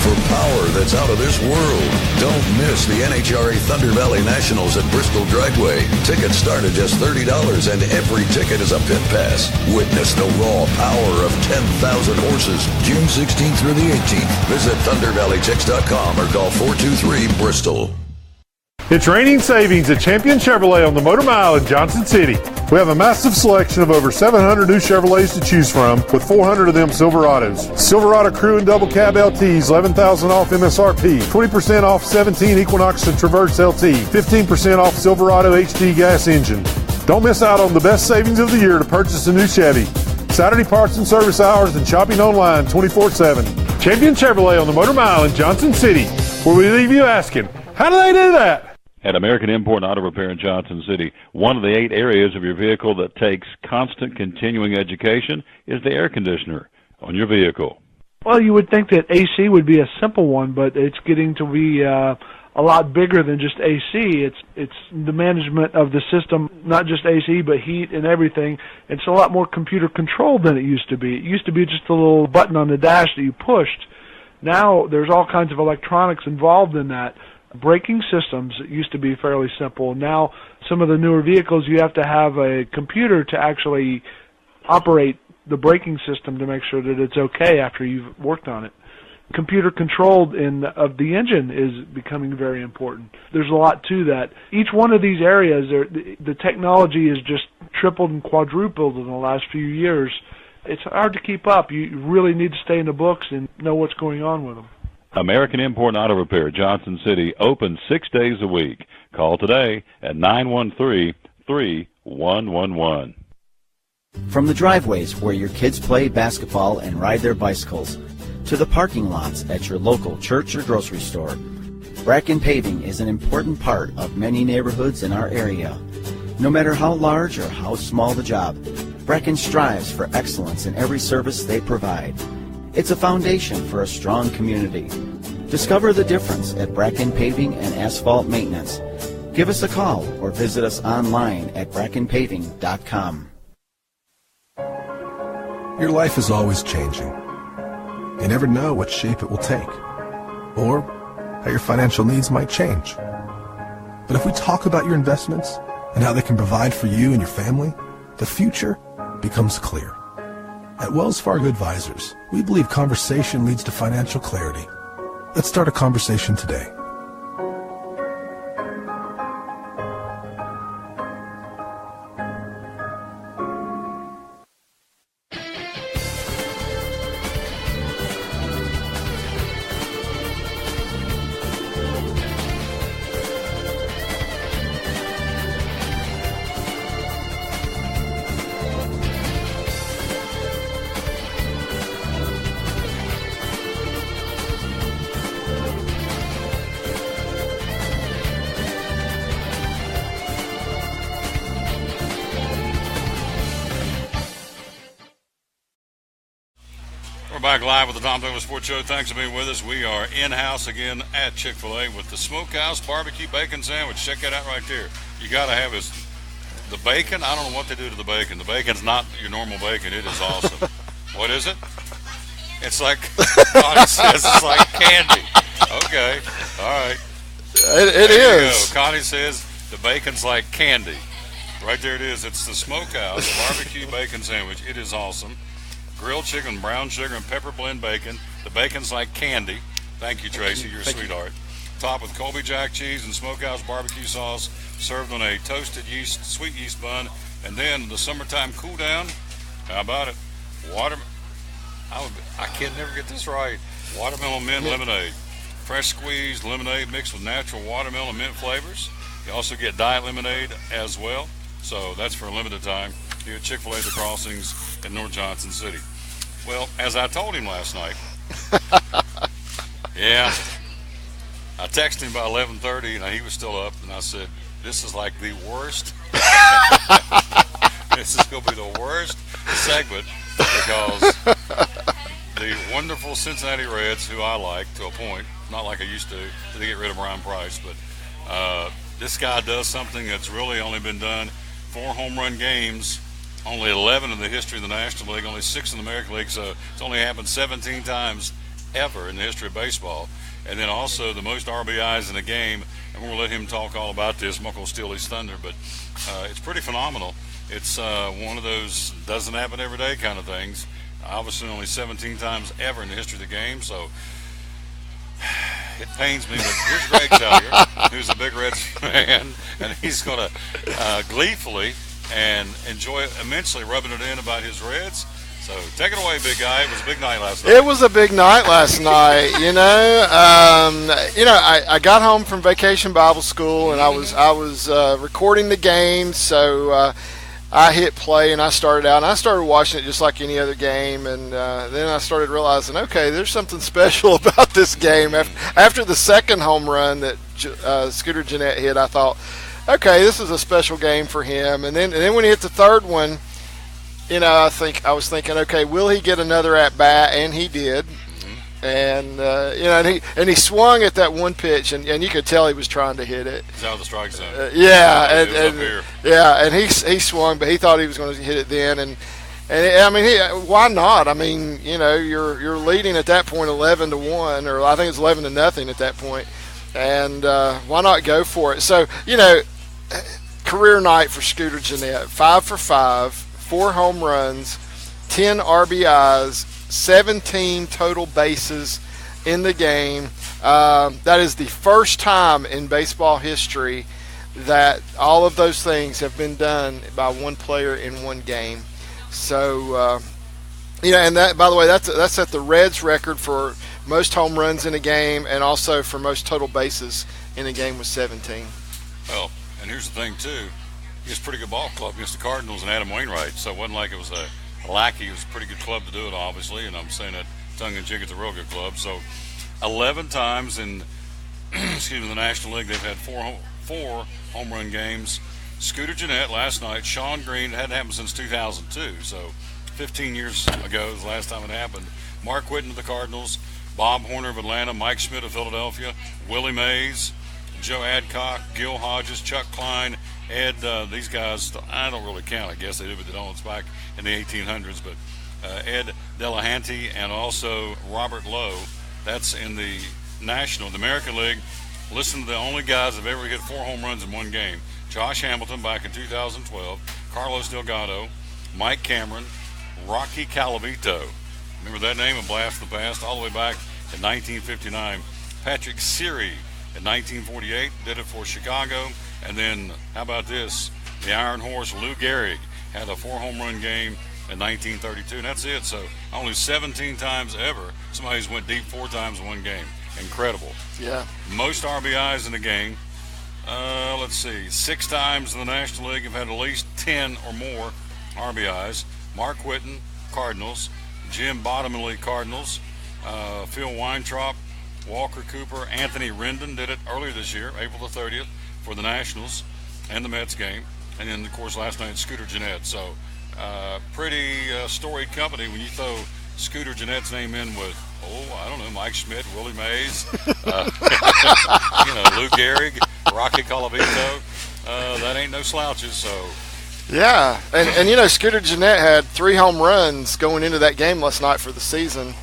[SPEAKER 2] For power that's out of this world, don't miss the NHRA Thunder Valley Nationals at Bristol Dragway. Tickets start at just $30, and every ticket is a pit pass. Witness the raw power of 10,000 horses, June 16th through the 18th. Visit ThunderValleyChicks.com or call 423-BRISTOL.
[SPEAKER 3] It's raining savings at Champion Chevrolet on the Motor Mile in Johnson City. We have a massive selection of over 700 new Chevrolets to choose from, with 400 of them Silverados. Silverado Crew and Double Cab LTs, $11,000 off MSRP, 20% off 17 Equinox and Traverse LT, 15% off Silverado HD gas engine. Don't miss out on the best savings of the year to purchase a new Chevy. Saturday parts and service hours and shopping online 24/7. Champion Chevrolet on the Motor Mile in Johnson City, where we leave you asking, how do they do that?
[SPEAKER 4] At American Import and Auto Repair in Johnson City, one of the 8 areas of your vehicle that takes constant continuing education is the air conditioner on your vehicle.
[SPEAKER 8] Well, you would think that AC would be a simple one, but it's getting to be a lot bigger than just AC. It's the management of the system, not just AC, but heat and everything. It's a lot more computer controlled than it used to be. It used to be just a little button on the dash that you pushed. Now there's all kinds of electronics involved in that. Braking systems used to be fairly simple. Now, some of the newer vehicles, you have to have a computer to actually operate the braking system to make sure that it's okay after you've worked on it. Computer controlled of the engine is becoming very important. There's a lot to that. Each one of these areas, the technology is just tripled and quadrupled in the last few years. It's hard to keep up. You really need to stay in the books and know what's going on with them.
[SPEAKER 4] American Import and Auto Repair, Johnson City, open 6 days a week. Call today at 913-3111.
[SPEAKER 14] From the driveways where your kids play basketball and ride their bicycles, to the parking lots at your local church or grocery store, Bracken Paving is an important part of many neighborhoods in our area. No matter how large or how small the job, Bracken strives for excellence in every service they provide. It's a foundation for a strong community. Discover the difference at Bracken Paving and Asphalt Maintenance. Give us a call or visit us online at brackenpaving.com.
[SPEAKER 15] Your life is always changing. You never know what shape it will take, or how your financial needs might change. But if we talk about your investments and how they can provide for you and your family, the future becomes clear. At Wells Fargo Advisors, we believe conversation leads to financial clarity. Let's start a conversation today.
[SPEAKER 1] We're back live with the Tom Douglas Sports Show. Thanks for being with us. We are in-house again at Chick-Fil-A with the Smokehouse Barbecue Bacon Sandwich. Check that out right there. You got to have the bacon. I don't know what they do to the bacon. The bacon's not your normal bacon. It is awesome. What is it? It's like, Connie says it's like candy. Okay. All right.
[SPEAKER 16] It is.
[SPEAKER 1] Connie says the bacon's like candy. Right there it is. It's the Smokehouse Barbecue Bacon Sandwich. It is awesome. Grilled chicken, brown sugar, and pepper blend bacon. The bacon's like candy. Thank you, Tracy. You're a sweetheart. Topped with Colby Jack cheese and Smokehouse barbecue sauce, served on a toasted sweet yeast bun, and then the summertime cool down. How about it? I can never get this right. Watermelon mint lemonade. Fresh squeezed lemonade mixed with natural watermelon mint flavors. You also get diet lemonade as well. So that's for a limited time here at Chick-fil-A The Crossings in North Johnson City. Well, as I told him last night, yeah, I texted him about 11:30, and he was still up, and I said, this is like the worst. This is going to be the worst segment because the wonderful Cincinnati Reds, who I like to a point, not like I used to they get rid of Brian Price, but this guy does something that's really only been done 4 home run games, only 11 in the history of the National League, only 6 in the American League, so it's only happened 17 times ever in the history of baseball. And then also the most RBIs in a game, and we're going to let him talk all about this. I'm not going to steal his thunder, but it's pretty phenomenal. It's one of those doesn't happen every day kind of things. Obviously only 17 times ever in the history of the game, so it pains me. But here's Greg Salyer, who's a big Reds fan, and he's going to gleefully and enjoy immensely rubbing it in about his Reds. So take it away, big guy. It was a big night last night.
[SPEAKER 16] It was a big night last night. I got home from Vacation Bible School, and I was recording the game, so I hit play and I started out, and I started watching it just like any other game, and then I started realizing, okay, there's something special about this game. After the second home run that Scooter Gennett hit, I thought, okay, this is a special game for him. And then when he hit the third one, I was thinking, okay, will he get another at bat? And he did. And and he swung at that one pitch, and you could tell he was trying to hit it.
[SPEAKER 1] He's out of the strike zone.
[SPEAKER 16] And he swung, but he thought he was going to hit it then. And why not? I mean, you're leading at that point 11-1, or I think it's 11-0 at that point. And why not go for it? So career night for Scooter Gennett, 5 for 5, 4 home runs, 10 RBIs. 17 total bases in the game. That is the first time in baseball history that all of those things have been done by one player in one game. So, and that, by the way, that's at the Reds record for most home runs in a game, and also for most total bases in a game with 17.
[SPEAKER 1] Well, and here's the thing too, he has a pretty good ball club against the Cardinals and Adam Wainwright, so it wasn't like it was a lackey. It was a pretty good club to do it, obviously, and I'm saying that tongue-in-cheek, it's a real good club. So 11 times in the National League they've had four home run games. Scooter Gennett last night, Sean Green, it hadn't happened since 2002, so 15 years ago was the last time it happened. Mark Whitten of the Cardinals, Bob Horner of Atlanta, Mike Schmidt of Philadelphia, Willie Mays, Joe Adcock, Gil Hodges, Chuck Klein, Ed, these guys, I don't really count, I guess they did, but they don't. It's back in the 1800s. But Ed Delahanty and also Robert Lowe, that's in the the American League. Listen to the only guys that have ever hit 4 home runs in one game. Josh Hamilton back in 2012, Carlos Delgado, Mike Cameron, Rocky Calavito. Remember that name, a blast from the past, all the way back in 1959. Patrick Seary in 1948 did it for Chicago. And then, how about this? The Iron Horse, Lou Gehrig, had a 4 home run game in 1932, and that's it. So only 17 times ever somebody's went deep 4 times in one game. Incredible.
[SPEAKER 16] Yeah.
[SPEAKER 1] Most RBIs in a game. Let's see, 6 times in the National League have had at least 10 or more RBIs. Mark Whitten, Cardinals. Jim Bottomley, Cardinals. Phil Weintraub, Walker Cooper, Anthony Rendon did it earlier this year, April the 30th. For the Nationals and the Mets game. And then, of course, last night, Scooter Gennett. So, pretty storied company when you throw Scooter Jeanette's name in with, I don't know, Mike Schmidt, Willie Mays, Lou Gehrig, Rocky Colavito. That ain't no slouches, so.
[SPEAKER 16] Yeah, and Scooter Jeanette had 3 home runs going into that game last night for the season.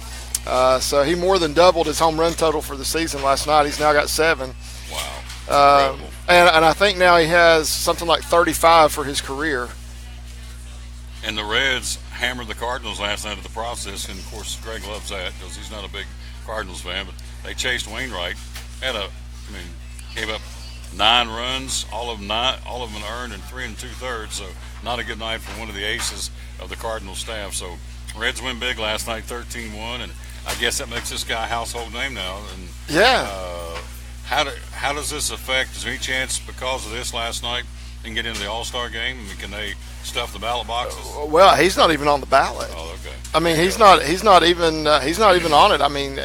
[SPEAKER 16] So he more than doubled his home run total for the season last night. He's now got 7.
[SPEAKER 1] Wow.
[SPEAKER 16] And I think now he has something like 35 for his career.
[SPEAKER 1] And the Reds hammered the Cardinals last night at the process, and of course Greg loves that because he's not a big Cardinals fan. But they chased Wainwright, gave up 9 runs, all of them earned in 3 2/3. So not a good night for one of the aces of the Cardinals staff. So Reds win big last night, 13-1, and I guess that makes this guy a household name now. And
[SPEAKER 16] yeah,
[SPEAKER 1] how does this affect? Is there any chance because of this last night they can get into the All-Star game? I mean, can they stuff the ballot boxes?
[SPEAKER 16] Well, he's not even on the ballot.
[SPEAKER 1] Oh, okay.
[SPEAKER 16] I mean, he's not even on it. I mean,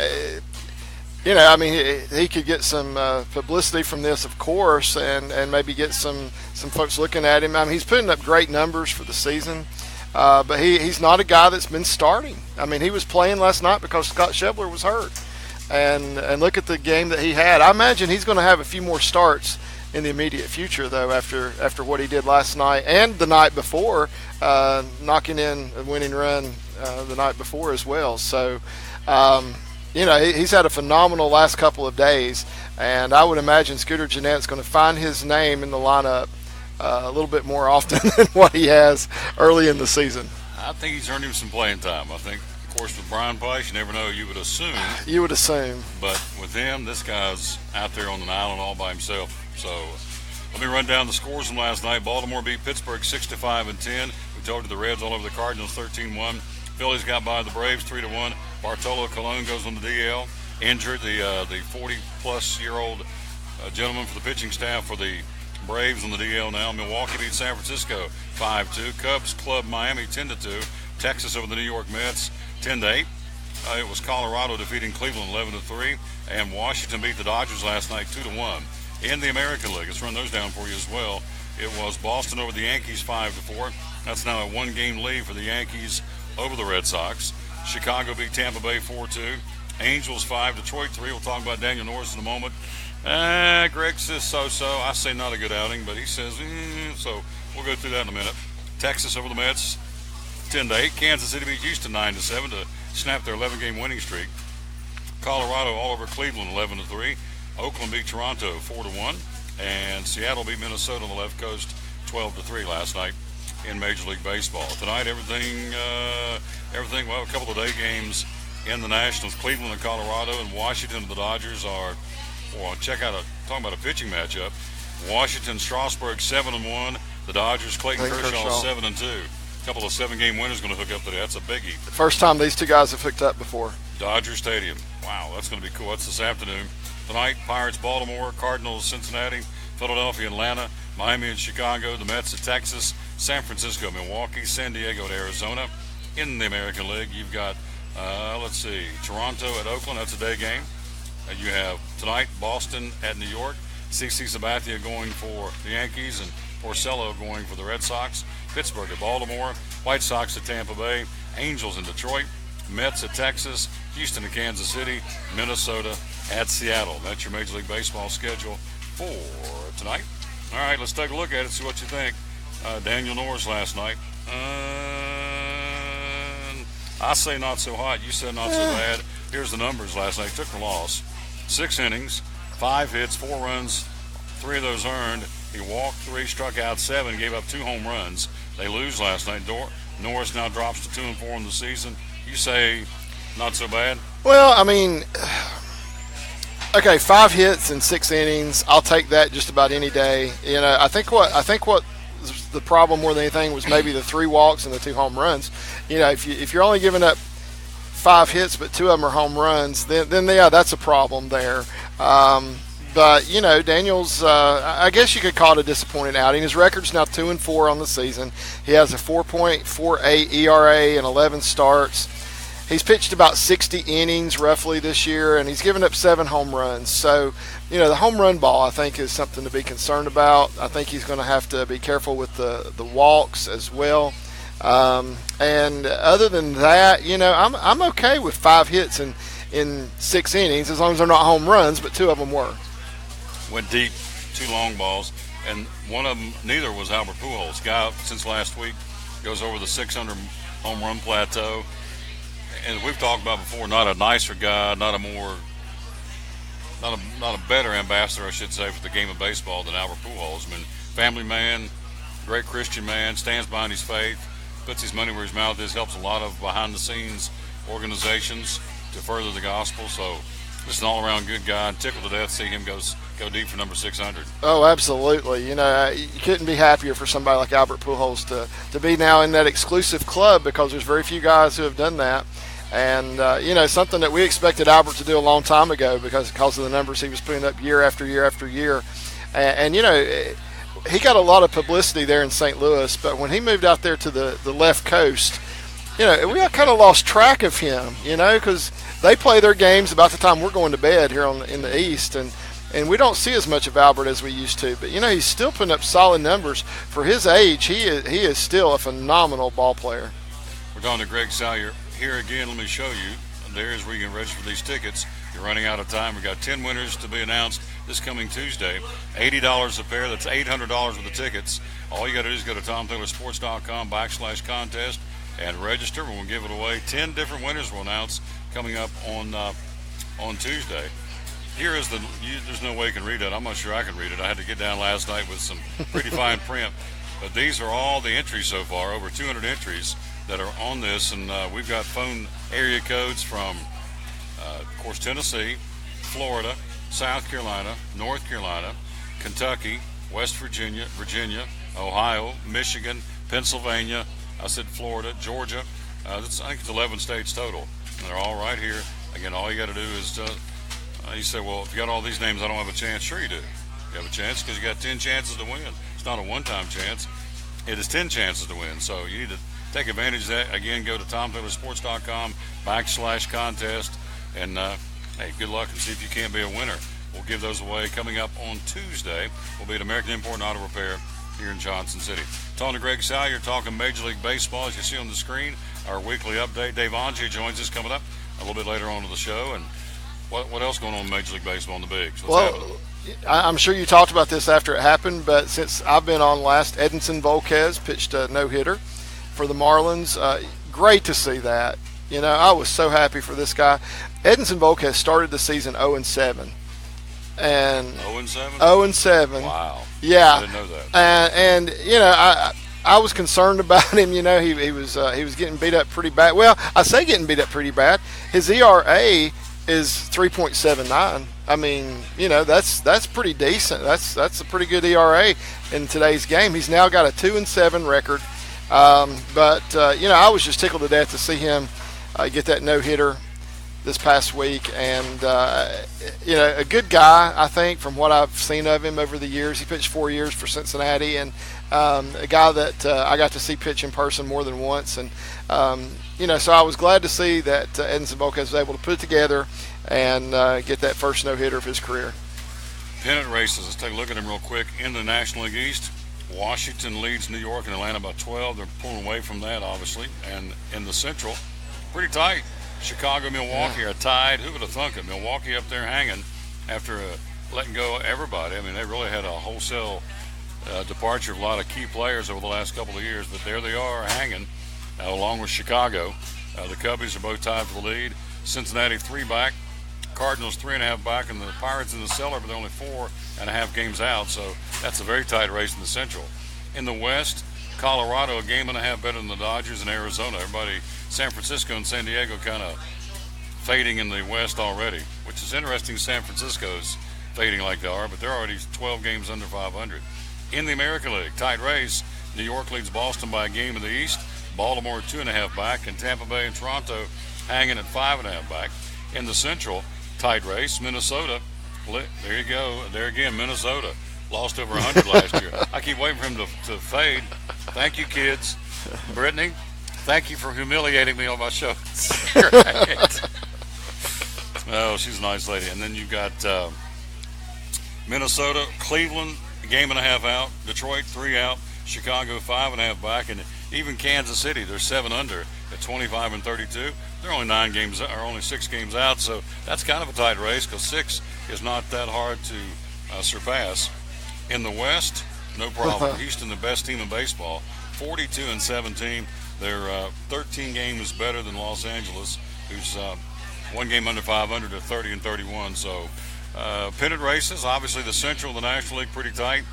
[SPEAKER 16] he could get some publicity from this, of course, and maybe get some folks looking at him. I mean, he's putting up great numbers for the season, but he's not a guy that's been starting. I mean, he was playing last night because Scott Schebler was hurt, and look at the game that he had. I imagine he's going to have a few more starts in the immediate future, though, after what he did last night and the night before, knocking in a winning run the night before as well. So, he's had a phenomenal last couple of days, and I would imagine Scooter Jeanette's going to find his name in the lineup a little bit more often than what he has early in the season.
[SPEAKER 1] I think he's earned him some playing time. I think, of course, with Brian Price, you never know. You would assume. But with him, this guy's out there on an island all by himself. So let me run down the scores from last night. Baltimore beat Pittsburgh 65-10. We told you the Reds all over the Cardinals 13-1. Phillies got by the Braves 3-1. Bartolo Colon goes on the DL. Injured the 40-plus-year-old gentleman for the pitching staff for the Braves on the DL now. Milwaukee beat San Francisco 5-2. Cubs club Miami 10-2. Texas over the New York Mets 10-8. It was Colorado defeating Cleveland 11-3. And Washington beat the Dodgers last night 2-1. In the American League, let's run those down for you as well. It was Boston over the Yankees 5-4. That's now a 1-game lead for the Yankees over the Red Sox. Chicago beat Tampa Bay 4-2. Angels 5, Detroit 3. We'll talk about Daniel Norris in a moment. Greg says so-so. I say not a good outing, but he says so. We'll go through that in a minute. Texas over the Mets 10-8. Kansas City beat Houston 9-7 to snap their 11-game winning streak. Colorado all over Cleveland 11-3. Oakland beat Toronto 4-1, and Seattle beat Minnesota on the left coast 12-3 last night in Major League Baseball. Tonight, everything. Well, a couple of day games in the Nationals. Cleveland and Colorado, and Washington and the Dodgers are. Talking about a pitching matchup. Washington, Strasburg 7-1. The Dodgers, Clayton Kershaw 7-2. A couple of 7-game winners going to hook up today. That's a biggie.
[SPEAKER 16] First time these two guys have hooked up before.
[SPEAKER 1] Dodger Stadium. Wow, that's going to be cool. That's this afternoon. Tonight, Pirates, Baltimore, Cardinals, Cincinnati, Philadelphia, Atlanta, Miami and Chicago, the Mets at Texas, San Francisco, Milwaukee, San Diego at Arizona. In the American League, you've got, Toronto at Oakland. That's a day game. You have tonight, Boston at New York. CC Sabathia going for the Yankees and Porcello going for the Red Sox. Pittsburgh at Baltimore. White Sox at Tampa Bay. Angels in Detroit. Mets at Texas. Houston at Kansas City. Minnesota at Seattle. That's your Major League Baseball schedule for tonight. All right, let's take a look at it, see what you think. Daniel Norris last night. I say not so hot. You said not so bad. Here's the numbers last night. Took the loss. 6 innings, 5 hits, 4 runs, 3 of those earned. He walked 3, struck out 7, gave up 2 home runs. They lose last night. Norris now drops to 2-4 in the season. You say not so bad?
[SPEAKER 16] Well, I mean, okay, 5 hits in 6 innings. I'll take that just about any day. I think what the problem more than anything was maybe the 3 walks and the 2 home runs. If you're only giving up 5 hits but 2 of them are home runs, then yeah, that's a problem there. But Daniel's, I guess you could call it a disappointing outing. His record's now 2-4 on the season. He has a 4.48 ERA and 11 starts. He's pitched about 60 innings roughly this year, and he's given up 7 home runs. So, the home run ball, I think, is something to be concerned about. I think he's going to have to be careful with the walks as well. And other than that, I'm okay with 5 hits in 6 innings as long as they're not home runs, but 2 of them were.
[SPEAKER 1] Went deep, 2 long balls, and one of them, neither was Albert Pujols. Guy since last week goes over the 600 home run plateau. And we've talked about before, not a nicer guy, not a better ambassador, I should say, for the game of baseball than Albert Pujols. I mean, family man, great Christian man, stands behind his faith, puts his money where his mouth is, helps a lot of behind-the-scenes organizations to further the gospel. So just an all-around good guy, and tickled to death to see him go deep for number 600.
[SPEAKER 16] Oh, absolutely. You couldn't be happier for somebody like Albert Pujols to be now in that exclusive club, because there's very few guys who have done that. And, something that we expected Albert to do a long time ago because of the numbers he was putting up year after year after year. And he got a lot of publicity there in St. Louis, but when he moved out there to the left coast, we kind of lost track of him, because they play their games about the time we're going to bed here in the East, and we don't see as much of Albert as we used to. But, he's still putting up solid numbers. For his age, he is still a phenomenal ball player.
[SPEAKER 1] We're talking to Greg Salyer. Here again, let me show you. There's where you can register for these tickets. You're running out of time. We've got 10 winners to be announced this coming Tuesday. $80 a pair. That's $800 worth of tickets. All you got to do is go to TomTaylorSports.com/contest and register. We'll give it away. 10 different winners we'll announce coming up on Tuesday. Here is there's no way you can read it. I'm not sure I can read it. I had to get down last night with some pretty fine print. But these are all the entries so far, over 200 entries that are on this, and we've got phone area codes from, of course, Tennessee, Florida, South Carolina, North Carolina, Kentucky, West Virginia, Ohio, Michigan, Pennsylvania, I said Florida, Georgia. I think it's 11 states total, and they're all right here. Again, all you got to do is, you say, well, if you got all these names, I don't have a chance. Sure you do. You have a chance because you got 10 chances to win. It's not a one-time chance. It is 10 chances to win, so you need to take advantage of that. Again, go to TomTaylorSports.com/contest, and hey, good luck and see if you can't be a winner. We'll give those away coming up on Tuesday. We'll be at American Import and Auto Repair here in Johnson City. Talking to Greg Salyer, talking Major League Baseball. As you see on the screen, our weekly update. Dave Angie joins us coming up a little bit later on to the show. And what else going on in Major League Baseball in the bigs?
[SPEAKER 16] I'm sure you talked about this after it happened, but since I've been on last, Edinson Volquez pitched a no-hitter for the Marlins. Great to see that. I was so happy for this guy. Edinson Volquez started the season 0-7. And
[SPEAKER 1] 0-7?
[SPEAKER 16] 0-7.
[SPEAKER 1] Wow.
[SPEAKER 16] Yeah.
[SPEAKER 1] I didn't know that.
[SPEAKER 16] And I was concerned about him. He was getting beat up pretty bad. Well, I say getting beat up pretty bad. His ERA is 3.79. I mean, that's pretty decent. That's a pretty good ERA in today's game. He's now got a 2-7 record. But I was just tickled to death to see him get that no-hitter this past week. And, a good guy, I think, from what I've seen of him over the years. He pitched 4 years for Cincinnati, and a guy that I got to see pitch in person more than once. And, so I was glad to see that Edinson Volquez was able to put it together and get that first no-hitter of his career.
[SPEAKER 1] Pennant races. Let's take a look at them real quick. In the National League East, Washington leads New York and Atlanta by 12. They're pulling away from that, obviously. And in the Central, pretty tight. Chicago, Milwaukee are tied. Who would have thunk it? Milwaukee up there hanging after letting go everybody. I mean, they really had a wholesale departure of a lot of key players over the last couple of years. But there they are hanging, along with Chicago. The Cubbies are both tied for the lead. Cincinnati 3 back. Cardinals 3.5 back, and the Pirates in the cellar, but they're only 4.5 games out, so that's a very tight race in the Central. In the West, Colorado a game and a half better than the Dodgers and Arizona. Everybody, San Francisco and San Diego kind of fading in the West already, which is interesting. San Francisco's fading like they are, but they're already 12 games under 500. In the American League, tight race. New York leads Boston by a game in the East. Baltimore 2.5 back, and Tampa Bay and Toronto hanging at 5.5 back. In the Central, tight race. Minnesota, there you go. There again, Minnesota lost over 100 last year. I keep waiting for him to fade. Thank you, kids. Brittany, thank you for humiliating me on my show. Great. Oh, she's a nice lady. And then you've got Minnesota, Cleveland, a game and a half out. Detroit, 3 out. Chicago, 5.5 back. And Even Kansas City, they're 7 under at 25 and 32. They're only 9 games or only 6 games out, so that's kind of a tight race because 6 is not that hard to surpass. In the West, no problem. Houston, the best team in baseball, 42 and 17. They're 13 games better than Los Angeles, who's 1 game under 500 at 30 and 31. So pennant races, obviously the Central, the National League, pretty tight.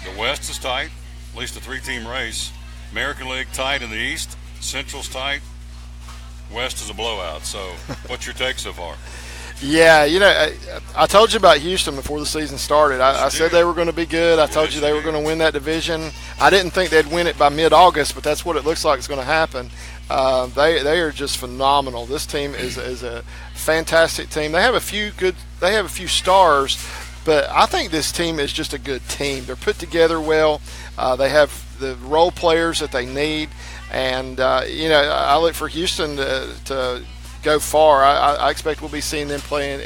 [SPEAKER 1] The West is tight, at least a 3-team race. American League tight in the East, Central's tight, West is a blowout. So what's your take so far?
[SPEAKER 16] Yeah, I told you about Houston before the season started. I said they were going to be good. I told you they were going to win that division. I didn't think they'd win it by mid-August, but that's what it looks like is going to happen. They are just phenomenal. This team is a fantastic team. They have a few stars, but I think this team is just a good team. They're put together well. They have the role players that they need, and I look for Houston to go far. I expect we'll be seeing them playing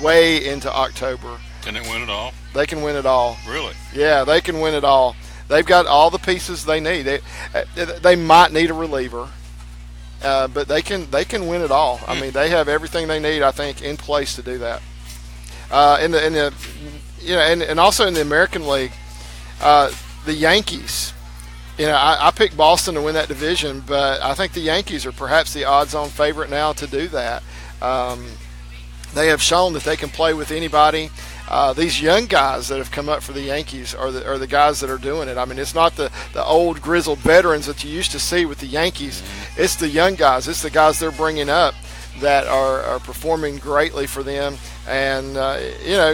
[SPEAKER 16] way into October.
[SPEAKER 1] Can they win it all?
[SPEAKER 16] They can win it all.
[SPEAKER 1] Really?
[SPEAKER 16] Yeah, they can win it all. They've got all the pieces they need. They might need a reliever, but they can win it all. I mean, they have everything they need, I think, in place to do that. And also in the American League, the Yankees. I picked Boston to win that division, but I think the Yankees are perhaps the odds-on favorite now to do that. They have shown that they can play with anybody. These young guys that have come up for the Yankees are the guys that are doing it. I mean, it's not the old grizzled veterans that you used to see with the Yankees. It's the young guys. It's the guys they're bringing up that are performing greatly for them. And,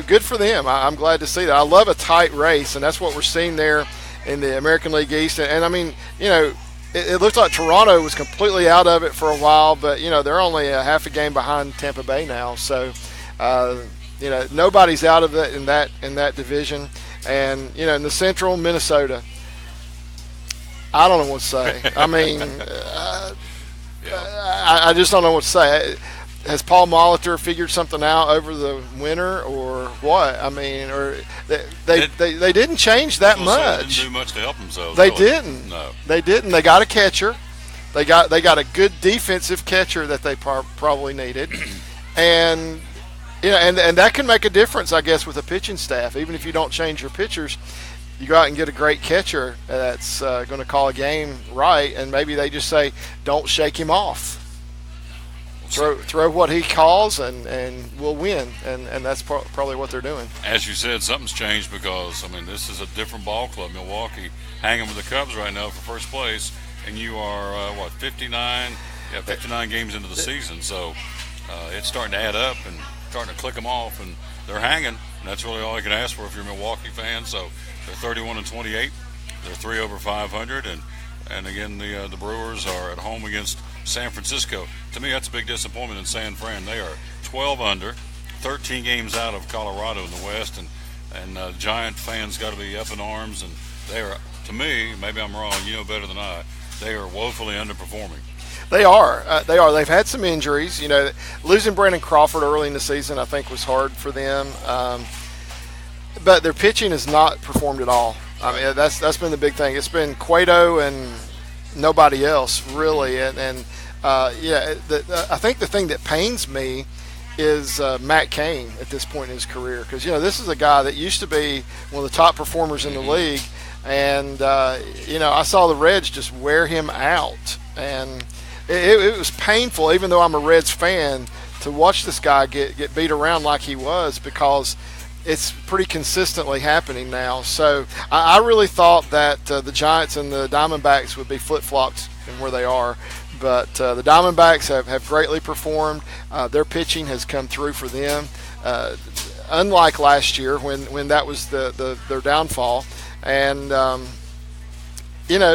[SPEAKER 16] good for them. I'm glad to see that. I love a tight race, and that's what we're seeing there in the American League East. And I mean, it looks like Toronto was completely out of it for a while, but, they're only a half a game behind Tampa Bay now. So, nobody's out of it in that division. And, in the Central, Minnesota, I don't know what to say. I mean, I just don't know what to say. Has Paul Molitor figured something out over the winter, or what? I mean, or they didn't change that much.
[SPEAKER 1] They didn't do much to help themselves.
[SPEAKER 16] They didn't.
[SPEAKER 1] No,
[SPEAKER 16] they didn't. They got a catcher. They got a good defensive catcher that they probably needed, and and that can make a difference, I guess, with a pitching staff. Even if you don't change your pitchers, you go out and get a great catcher that's going to call a game right, and maybe they just say, "Don't shake him off." Throw what he calls, and we'll win, and that's probably what they're doing.
[SPEAKER 1] As you said, something's changed because, I mean, this is a different ball club. Milwaukee hanging with the Cubs right now for first place, and you are, 59? Yeah, 59 games into the season, so it's starting to add up and starting to click them off, and they're hanging, and that's really all you can ask for if you're a Milwaukee fan. So they're 31 and 28. They're 3 over 500, and again, the Brewers are at home against San Francisco. To me, that's a big disappointment in San Fran. They are 12 under, 13 games out of Colorado in the West, and Giant fans got to be up in arms, and they are, to me, maybe I'm wrong, you know better than I, they are woefully underperforming.
[SPEAKER 16] They are. They've had some injuries. Losing Brandon Crawford early in the season, I think, was hard for them. But their pitching has not performed at all. I mean, that's been the big thing. It's been Cueto and nobody else, really. I think the thing that pains me is Matt Cain at this point in his career, because this is a guy that used to be one of the top performers in the league, and I saw the Reds just wear him out, and it was painful, even though I'm a Reds fan, to watch this guy get beat around like he was, because it's pretty consistently happening now. So I really thought that the Giants and the Diamondbacks would be flip-flopped in where they are. But the Diamondbacks have greatly performed. Their pitching has come through for them, unlike last year when that was their downfall. And,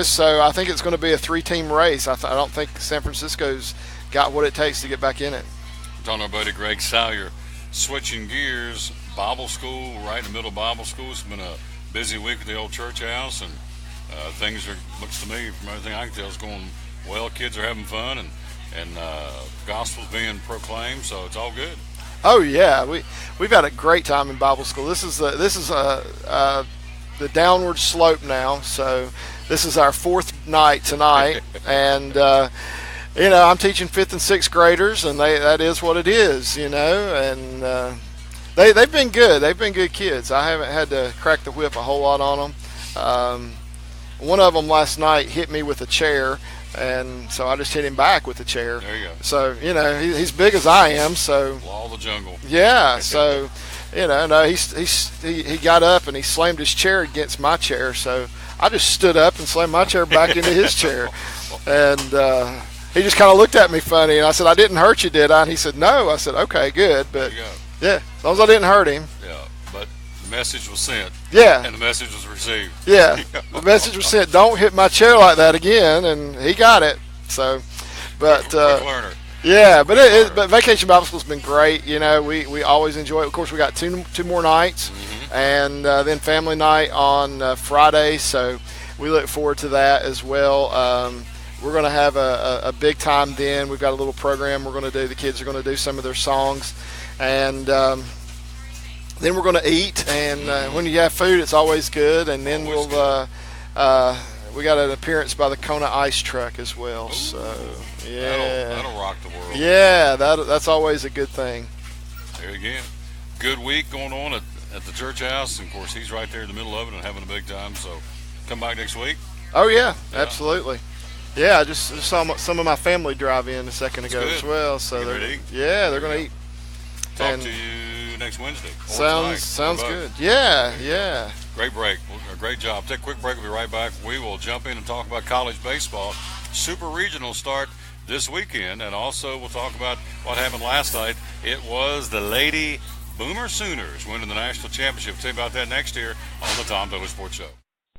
[SPEAKER 16] so I think it's going to be a 3-team race. I don't think San Francisco's got what it takes to get back in it.
[SPEAKER 1] I'm talking to our buddy Greg Salyer. Switching gears, Bible school, right in the middle of Bible school. It's been a busy week at the old church house, and things looks to me, from everything I can tell, is going well. Kids are having fun, and gospel's being proclaimed, so it's all good.
[SPEAKER 16] Oh yeah, we've had a great time in Bible school. This is the downward slope now. So this is our 4th night tonight, and I'm teaching 5th and 6th graders, and that is what it is, and they've been good. They've been good kids. I haven't had to crack the whip a whole lot on them. One of them last night hit me with a chair, and so I just hit him back with the chair.
[SPEAKER 1] There you go.
[SPEAKER 16] So, he's big as I am, so.
[SPEAKER 1] Law of the jungle.
[SPEAKER 16] Yeah, so, no, he got up and he slammed his chair against my chair, so I just stood up and slammed my chair back into his chair. And he just kind of looked at me funny, and I said, I didn't hurt you, did I? And he said, no. I said, okay, good, but, yeah, as long as I didn't hurt him.
[SPEAKER 1] Yeah, but the message was sent.
[SPEAKER 16] Yeah.
[SPEAKER 1] And the message was received.
[SPEAKER 16] Yeah, the message was sent, don't hit my chair like that again, and he got it. So, but
[SPEAKER 1] quick learner.
[SPEAKER 16] Yeah, but Vacation Bible School's been great. We always enjoy it. Of course, we got two more nights, and then family night on Friday. So we look forward to that as well. We're going to have a big time then. We've got a little program we're going to do. The kids are going to do some of their songs, and then we're going to eat. And when you have food, it's always good. And then we got an appearance by the Kona Ice Truck as well. Ooh, so yeah,
[SPEAKER 1] that'll rock the world.
[SPEAKER 16] Yeah, that's always a good thing.
[SPEAKER 1] There again, good week going on at the church house, and of course he's right there in the middle of it and having a big time. So come back next week.
[SPEAKER 16] Oh yeah. Absolutely. Yeah, I just saw some of my family drive in a second ago as well. So they're going to eat.
[SPEAKER 1] Talk to you next Wednesday.
[SPEAKER 16] Sounds good. Yeah.
[SPEAKER 1] Great break. A great job. Take a quick break. We'll be right back. We will jump in and talk about college baseball. Super Regional start this weekend, and also we'll talk about what happened last night. It was the Lady Boomer Sooners winning the national championship. We'll tell you about that next year on the Tom Dillard Sports Show.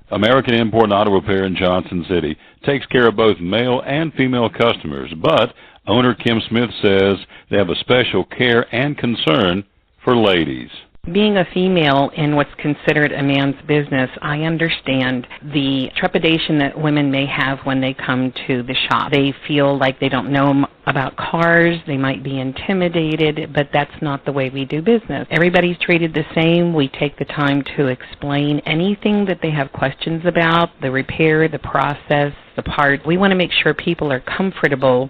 [SPEAKER 4] American Import and Auto Repair in Johnson City takes care of both male and female customers, but owner Kim Smith says they have a special care and concern for ladies.
[SPEAKER 17] Being a female in what's considered a man's business, I understand the trepidation that women may have when they come to the shop. They feel like they don't know about cars, they might be intimidated, but that's not the way we do business. Everybody's treated the same. We take the time to explain anything that they have questions about, the repair, the process, the part. We want to make sure people are comfortable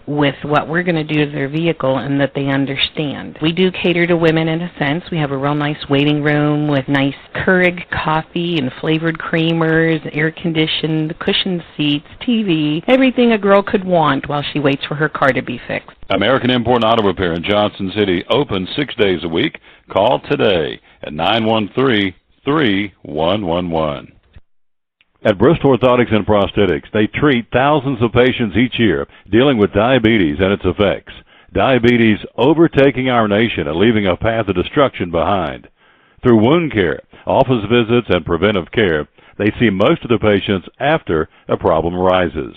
[SPEAKER 17] with what we're going to do to their vehicle and that they understand. We do cater to women in a sense. We have a real nice waiting room with nice Keurig coffee and flavored creamers, air-conditioned, cushioned seats, TV, everything a girl could want while she waits for her car to be fixed.
[SPEAKER 4] American Import and Auto Repair in Johnson City, open 6 days a week. Call today at 913-3111. At Bristol Orthotics and Prosthetics, they treat thousands of patients each year dealing with diabetes and its effects. Diabetes overtaking our nation and leaving a path of destruction behind. Through wound care, office visits, and preventive care, they see most of the patients after a problem arises.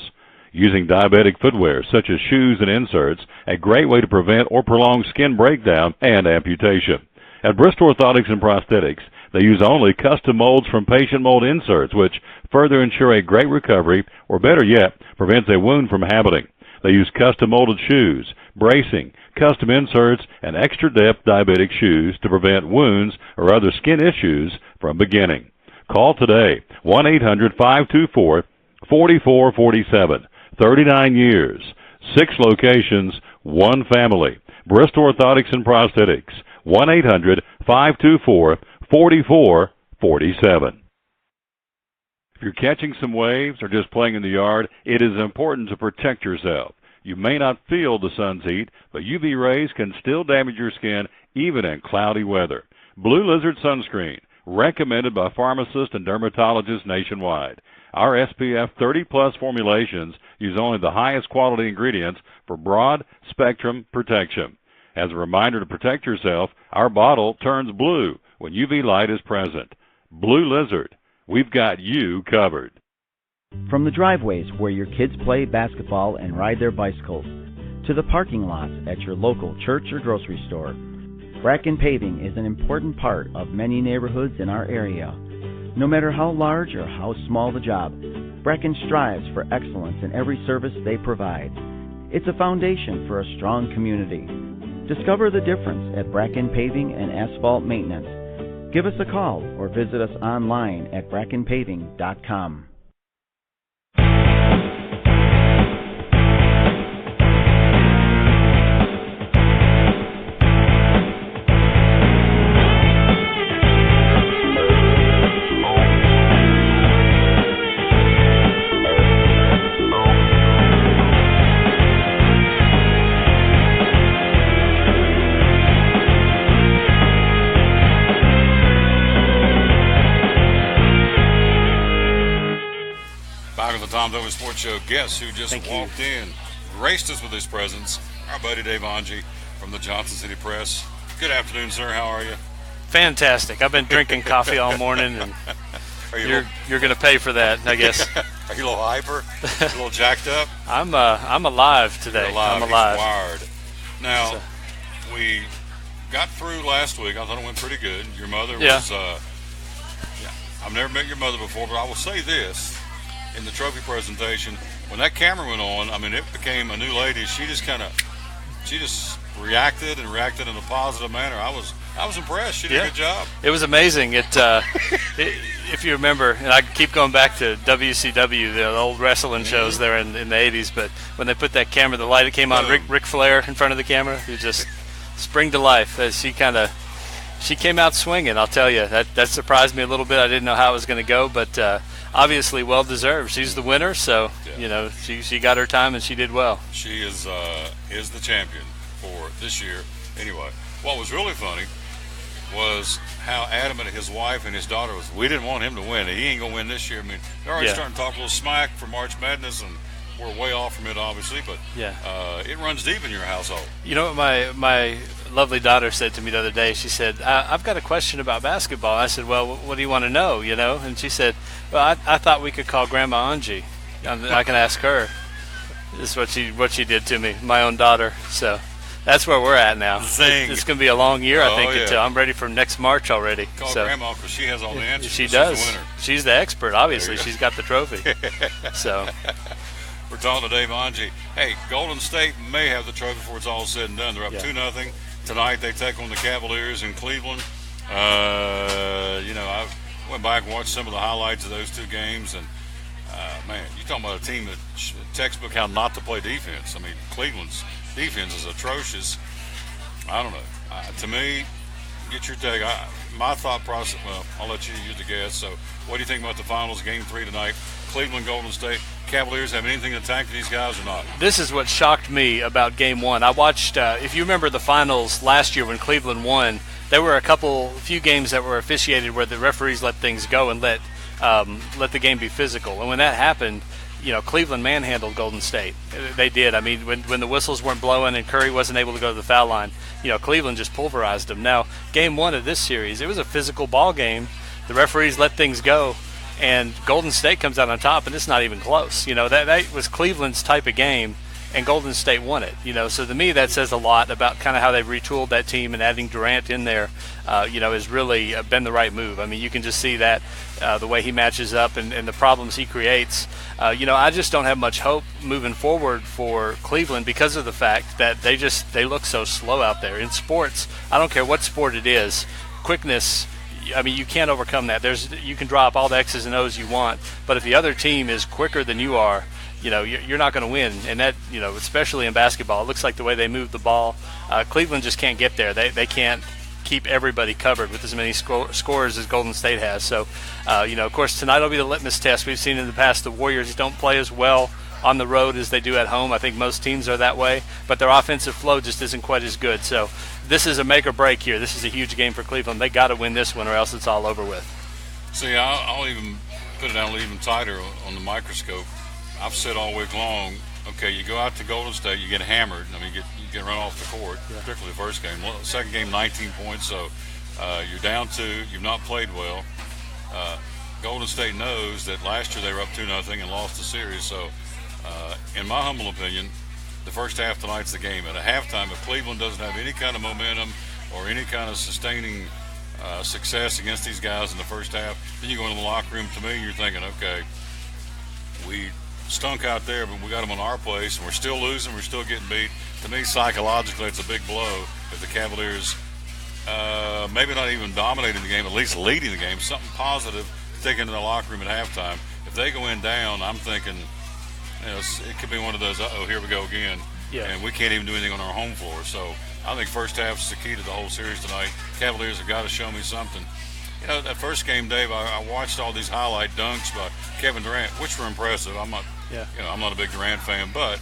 [SPEAKER 4] Using diabetic footwear such as shoes and inserts, a great way to prevent or prolong skin breakdown and amputation. At Bristol Orthotics and Prosthetics, they use only custom molds from patient mold inserts, which further ensure a great recovery, or better yet, prevents a wound from happening. They use custom molded shoes, bracing, custom inserts, and extra depth diabetic shoes to prevent wounds or other skin issues from beginning. Call today, 1-800-524-4447. 39 years, 6 locations, 1 family. Bristol Orthotics and Prosthetics, 1-800-524-4447. If you're catching some waves or just playing in the yard, it is important to protect yourself. You may not feel the sun's heat, but UV rays can still damage your skin even in cloudy weather. Blue Lizard Sunscreen, recommended by pharmacists and dermatologists nationwide. Our SPF 30-plus formulations use only the highest quality ingredients for broad spectrum protection. As a reminder to protect yourself, our bottle turns blue when UV light is present. Blue Lizard, we've got you covered.
[SPEAKER 14] From the driveways where your kids play basketball and ride their bicycles, to the parking lots at your local church or grocery store, Bracken Paving is an important part of many neighborhoods in our area. No matter how large or how small the job, Bracken strives for excellence in every service they provide. It's a foundation for a strong community. Discover the difference at Bracken Paving and Asphalt Maintenance. Give us a call or visit us online at brackenpaving.com.
[SPEAKER 1] Tom Dover Sports Show. Guess who just walked in, graced us with his presence? Our buddy Dave Angie from the Johnson City Press. Good afternoon, sir. How are you?
[SPEAKER 18] Fantastic. I've been drinking coffee all morning, and you're going to pay for that, I guess.
[SPEAKER 1] Are you a little hyper? A little jacked up?
[SPEAKER 18] I'm alive today.
[SPEAKER 1] You're alive.
[SPEAKER 18] I'm alive.
[SPEAKER 1] He's wired. Now, we got through last week. I thought it went pretty good. Your mother was. I've never met your mother before, but I will say this. In the trophy presentation, when that camera went on, I mean, it became a new lady. She just reacted in a positive manner. I was impressed. She did a good job.
[SPEAKER 18] It was amazing. If you remember, and I keep going back to WCW, the old wrestling shows there in the 80s, but when they put that camera, the light, it came on Ric Flair in front of the camera. It just spring to life. She came out swinging, I'll tell you. That surprised me a little bit. I didn't know how it was going to go, but obviously well-deserved. She's the winner, so, she got her time and she did well.
[SPEAKER 1] She is the champion for this year. Anyway, what was really funny was how adamant his wife and his daughter was. We didn't want him to win. He ain't going to win this year. I mean, they're already starting to talk a little smack for March Madness, and we're way off from it, obviously, but it runs deep in your household.
[SPEAKER 18] You know what my lovely daughter said to me the other day? She said, I've got a question about basketball. I said, well, what do you want to know, And she said, well, I thought we could call Grandma Angie. I can ask her. This is what she did to me, my own daughter. So that's where we're at now.
[SPEAKER 1] Zing.
[SPEAKER 18] It's going to be a long year, I think, until I'm ready for next March already.
[SPEAKER 1] Call Grandma because she has all the answers.
[SPEAKER 18] She does.
[SPEAKER 1] She's the winner.
[SPEAKER 18] She's the expert, obviously. She's got the trophy. So
[SPEAKER 1] we're talking to Dave Angie. Hey, Golden State may have the trophy before it's all said and done. They're up 2-0. Tonight they take on the Cavaliers in Cleveland. I went back and watched some of the highlights of those two games, and man, you're talking about a team that textbook how not to play defense. I mean, Cleveland's defense is atrocious. I don't know. To me, get your take. My thought process. Well, I'll let you use the guess. So, what do you think about the finals, Game 3 tonight? Cleveland, Golden State. Cavaliers have anything to attack these guys or not?
[SPEAKER 18] This is what shocked me about Game 1. I watched, if you remember the finals last year when Cleveland won, there were a few games that were officiated where the referees let things go and let the game be physical. And when that happened, Cleveland manhandled Golden State. They did. I mean, when the whistles weren't blowing and Curry wasn't able to go to the foul line, Cleveland just pulverized them. Now, Game 1 of this series, it was a physical ball game. The referees let things go. And Golden State comes out on top, and it's not even close. That was Cleveland's type of game, and Golden State won it. So to me, that says a lot about kind of how they've retooled that team, and adding Durant in there, has really been the right move. I mean, you can just see that the way he matches up and the problems he creates. I just don't have much hope moving forward for Cleveland because of the fact that they look so slow out there. In sports, I don't care what sport it is, quickness. I mean, you can't overcome that. You can drop all the X's and O's you want, but if the other team is quicker than you are, you're not going to win. And that, especially in basketball, it looks like the way they move the ball, Cleveland just can't get there. They can't keep everybody covered with as many scorers as Golden State has. So, of course, tonight will be the litmus test. We've seen in the past the Warriors don't play as well on the road as they do at home. I think most teams are that way, but their offensive flow just isn't quite as good. So this is a make or break here. This is a huge game for Cleveland. They got to win this one or else it's all over with.
[SPEAKER 1] See, I'll even put it down even tighter on the microscope. I've said all week long, okay, you go out to Golden State, you get hammered. I mean, you get run off the court, particularly the first game. Second game, 19 points, so you're down 2. You've not played well. Golden State knows that last year they were up 2-0 and lost the series, so in my humble opinion, the first half tonight's the game. At a halftime, if Cleveland doesn't have any kind of momentum or any kind of sustaining success against these guys in the first half, then you go into the locker room. To me, you're thinking, okay, we stunk out there, but we got them on our place, and we're still losing. We're still getting beat. To me, psychologically, it's a big blow if the Cavaliers maybe not even dominating the game, at least leading the game, something positive to take into the locker room at halftime. If they go in down, I'm thinking, it could be one of those, here we go again.
[SPEAKER 18] Yeah.
[SPEAKER 1] And we can't even do anything on our home floor. So I think first half is the key to the whole series tonight. Cavaliers have got to show me something. That first game, Dave, I watched all these highlight dunks by Kevin Durant, which were impressive. I'm not a big Durant fan, but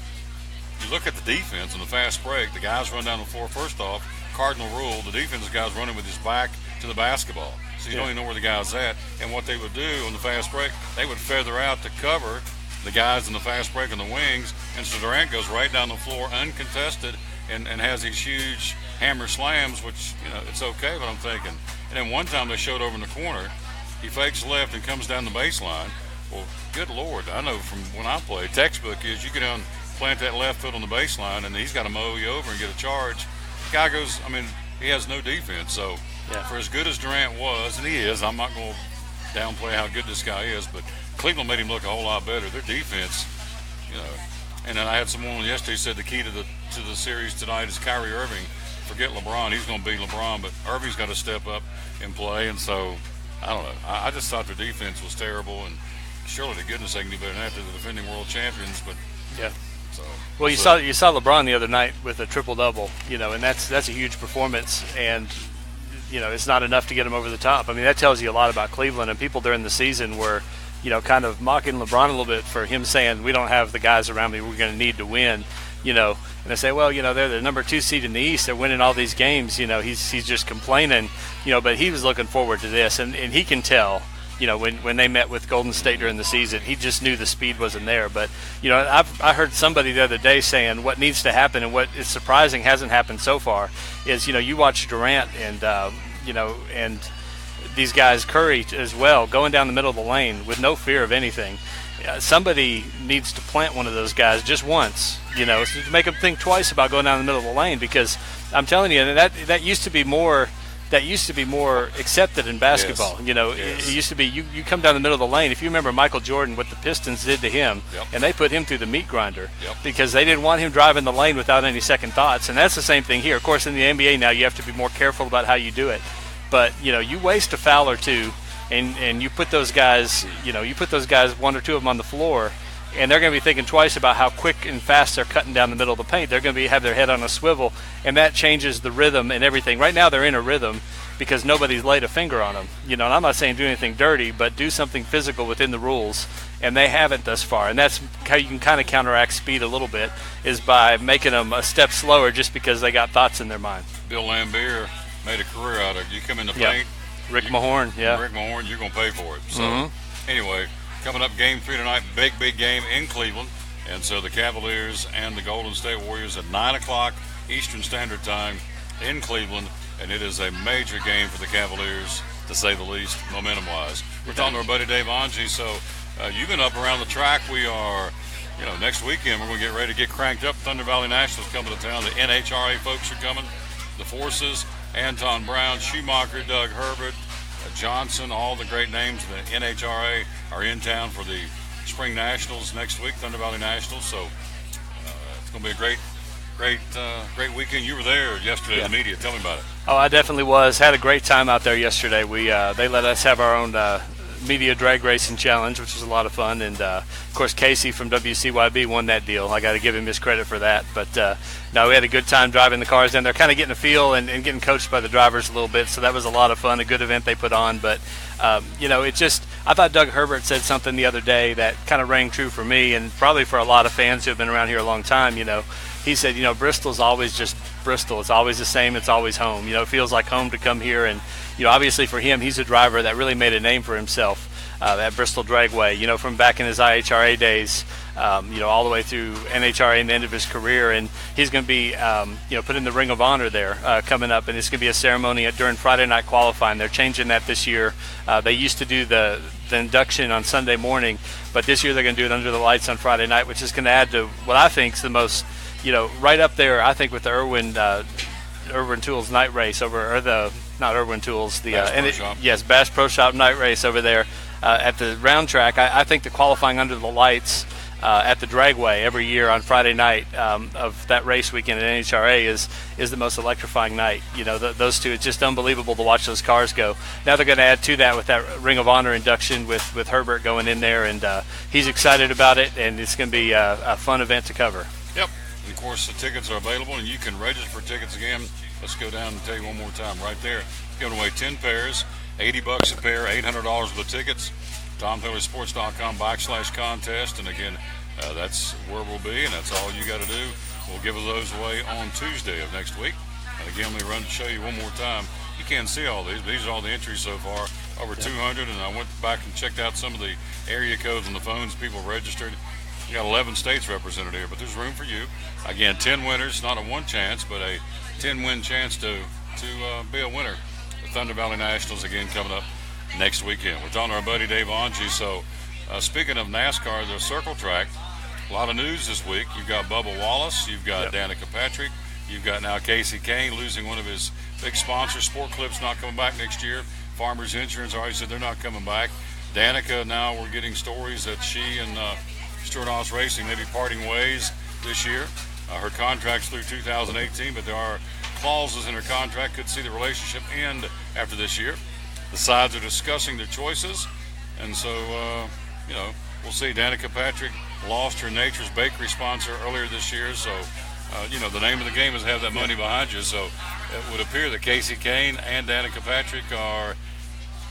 [SPEAKER 1] you look at the defense on the fast break, the guys run down the floor. First off, cardinal rule, the defensive guy's running with his back to the basketball. So you don't even know where the guy's at. And what they would do on the fast break, they would feather out to cover the guys in the fast break on the wings. And so Durant goes right down the floor uncontested and has these huge hammer slams, which, it's okay, but I'm thinking. And then one time they showed over in the corner, he fakes left and comes down the baseline. Well, good Lord, I know from when I played, textbook is you get down, plant that left foot on the baseline, and he's got to mow you over and get a charge. The guy goes, he has no defense. So for as good as Durant was, and he is, I'm not going to downplay how good this guy is, but Cleveland made him look a whole lot better. Their defense, And then I had someone yesterday who said the key to the series tonight is Kyrie Irving. Forget LeBron, he's going to beat LeBron, but Irving's got to step up and play. And so, I don't know. I just thought their defense was terrible, and surely to goodness they can do better than that. They're the defending world champions, but So,
[SPEAKER 18] well, you saw LeBron the other night with a triple-double, and that's a huge performance, and it's not enough to get him over the top. That tells you a lot about Cleveland, and people during the season were kind of mocking LeBron a little bit for him saying, we don't have the guys around me we're going to need to win, and they say, well, they're the number 2 seed in the East, they're winning all these games, he's just complaining, but he was looking forward to this, and he can tell, when they met with Golden State during the season, he just knew the speed wasn't there. But, I heard somebody the other day saying what needs to happen and what is surprising hasn't happened so far is, you watch Durant and, and these guys, Curry as well, going down the middle of the lane with no fear of anything. Somebody needs to plant one of those guys just once, to make them think twice about going down the middle of the lane, because I'm telling you, that used to be more accepted in basketball.
[SPEAKER 1] Yes.
[SPEAKER 18] It used to be you come down the middle of the lane. If you remember Michael Jordan, what the Pistons did to him, and they put him through the meat grinder because they didn't want him driving the lane without any second thoughts. And that's the same thing here. Of course, in the NBA now, you have to be more careful about how you do it. But you waste a foul or two, and you put those guys, one or two of them on the floor, and they're going to be thinking twice about how quick and fast they're cutting down the middle of the paint. They're going to have their head on a swivel, and that changes the rhythm and everything. Right now they're in a rhythm because nobody's laid a finger on them. And I'm not saying do anything dirty, but do something physical within the rules, and they haven't thus far. And that's how you can kind of counteract speed a little bit, is by making them a step slower just because they got thoughts in their mind.
[SPEAKER 1] Bill Laimbeer made a career out of it. You come in the paint.
[SPEAKER 18] Rick Mahorn,
[SPEAKER 1] Rick Mahorn, you're going to pay for it. So, anyway, coming up Game 3 tonight, big game in Cleveland. And so the Cavaliers and the Golden State Warriors at 9 o'clock Eastern Standard Time in Cleveland. And it is a major game for the Cavaliers, to say the least, momentum-wise. We're talking to our buddy Dave Angie. So you've been up around the track. We are, next weekend we're going to get ready to get cranked up. Thunder Valley Nationals coming to town. The NHRA folks are coming. The Forces, Anton Brown, Schumacher, Doug Herbert, Johnson, all the great names of the NHRA are in town for the Spring Nationals next week, Thunder Valley Nationals. So it's going to be a great weekend. You were there yesterday in the media. Tell me about it.
[SPEAKER 18] Oh, I definitely was. Had a great time out there yesterday. They let us have our own media drag racing challenge, which was a lot of fun. And, of course, Casey from WCYB won that deal. I got to give him his credit for that. But, no, we had a good time driving the cars down there, kind of getting a feel and getting coached by the drivers a little bit. So that was a lot of fun, a good event they put on. But, I thought Doug Herbert said something the other day that kind of rang true for me and probably for a lot of fans who have been around here a long time. He said, Bristol's always just Bristol. It's always the same. It's always home. It feels like home to come here. And, obviously for him, he's a driver that really made a name for himself at Bristol Dragway, from back in his IHRA days, all the way through NHRA and the end of his career. And he's going to be, put in the Ring of Honor there coming up. And it's going to be a ceremony during Friday night qualifying. They're changing that this year. They used to do the induction on Sunday morning, but this year they're going to do it under the lights on Friday night, which is going to add to what I think is the most, right up there, I think, with the Irwin Tools night race not Irwin Tools, Bass Pro Shop night race over there at the round track. I think the qualifying under the lights at the Dragway every year on Friday night of that race weekend at NHRA is the most electrifying night. You know, those two, it's just unbelievable to watch those cars go. Now they're going to add to that with that Ring of Honor induction with Herbert going in there, and he's excited about it, and it's going to be a fun event to cover.
[SPEAKER 1] Yep. And of course, the tickets are available, and you can register for tickets again. Let's go down and tell you one more time right there. Giving away 10 pairs, $80 a pair, $800 worth of tickets. TomTaylorSports.com/contest. And again, that's where we'll be, and that's all you got to do. We'll give those away on Tuesday of next week. And again, let me run to show you one more time. You can't see all these, but these are all the entries so far. Over 200, and I went back and checked out some of the area codes on the phones. People registered. You got 11 states represented here, but there's room for you. Again, 10 winners, not a one chance, but a 10-win chance to be a winner. The Thunder Valley Nationals again coming up next weekend. We're talking to our buddy Dave Angie. So speaking of NASCAR, the circle track, a lot of news this week. You've got Bubba Wallace, you've got Danica Patrick, you've got now Casey Kane losing one of his big sponsors. Sport Clip's not coming back next year. Farmers Insurance already said they're not coming back. Danica, now we're getting stories that she and Stuart Haas Racing may be parting ways this year. Her contract's through 2018, but there are clauses in her contract could see the relationship end after this year. The sides are discussing their choices, and so, we'll see. Danica Patrick lost her Nature's Bakery sponsor earlier this year, so, the name of the game is have that money behind you, so it would appear that Casey Kane and Danica Patrick are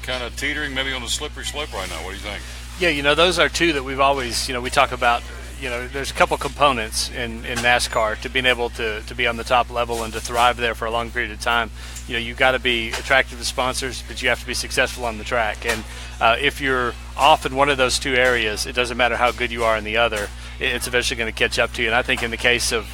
[SPEAKER 1] kind of teetering maybe on the slippery slope right now. What do you think?
[SPEAKER 18] Yeah, those are two that we've always, we talk about, there's a couple components in NASCAR to being able to be on the top level and to thrive there for a long period of time. You've got to be attractive to sponsors, but you have to be successful on the track. And if you're off in one of those two areas, it doesn't matter how good you are in the other. It's eventually going to catch up to you. And I think in the case of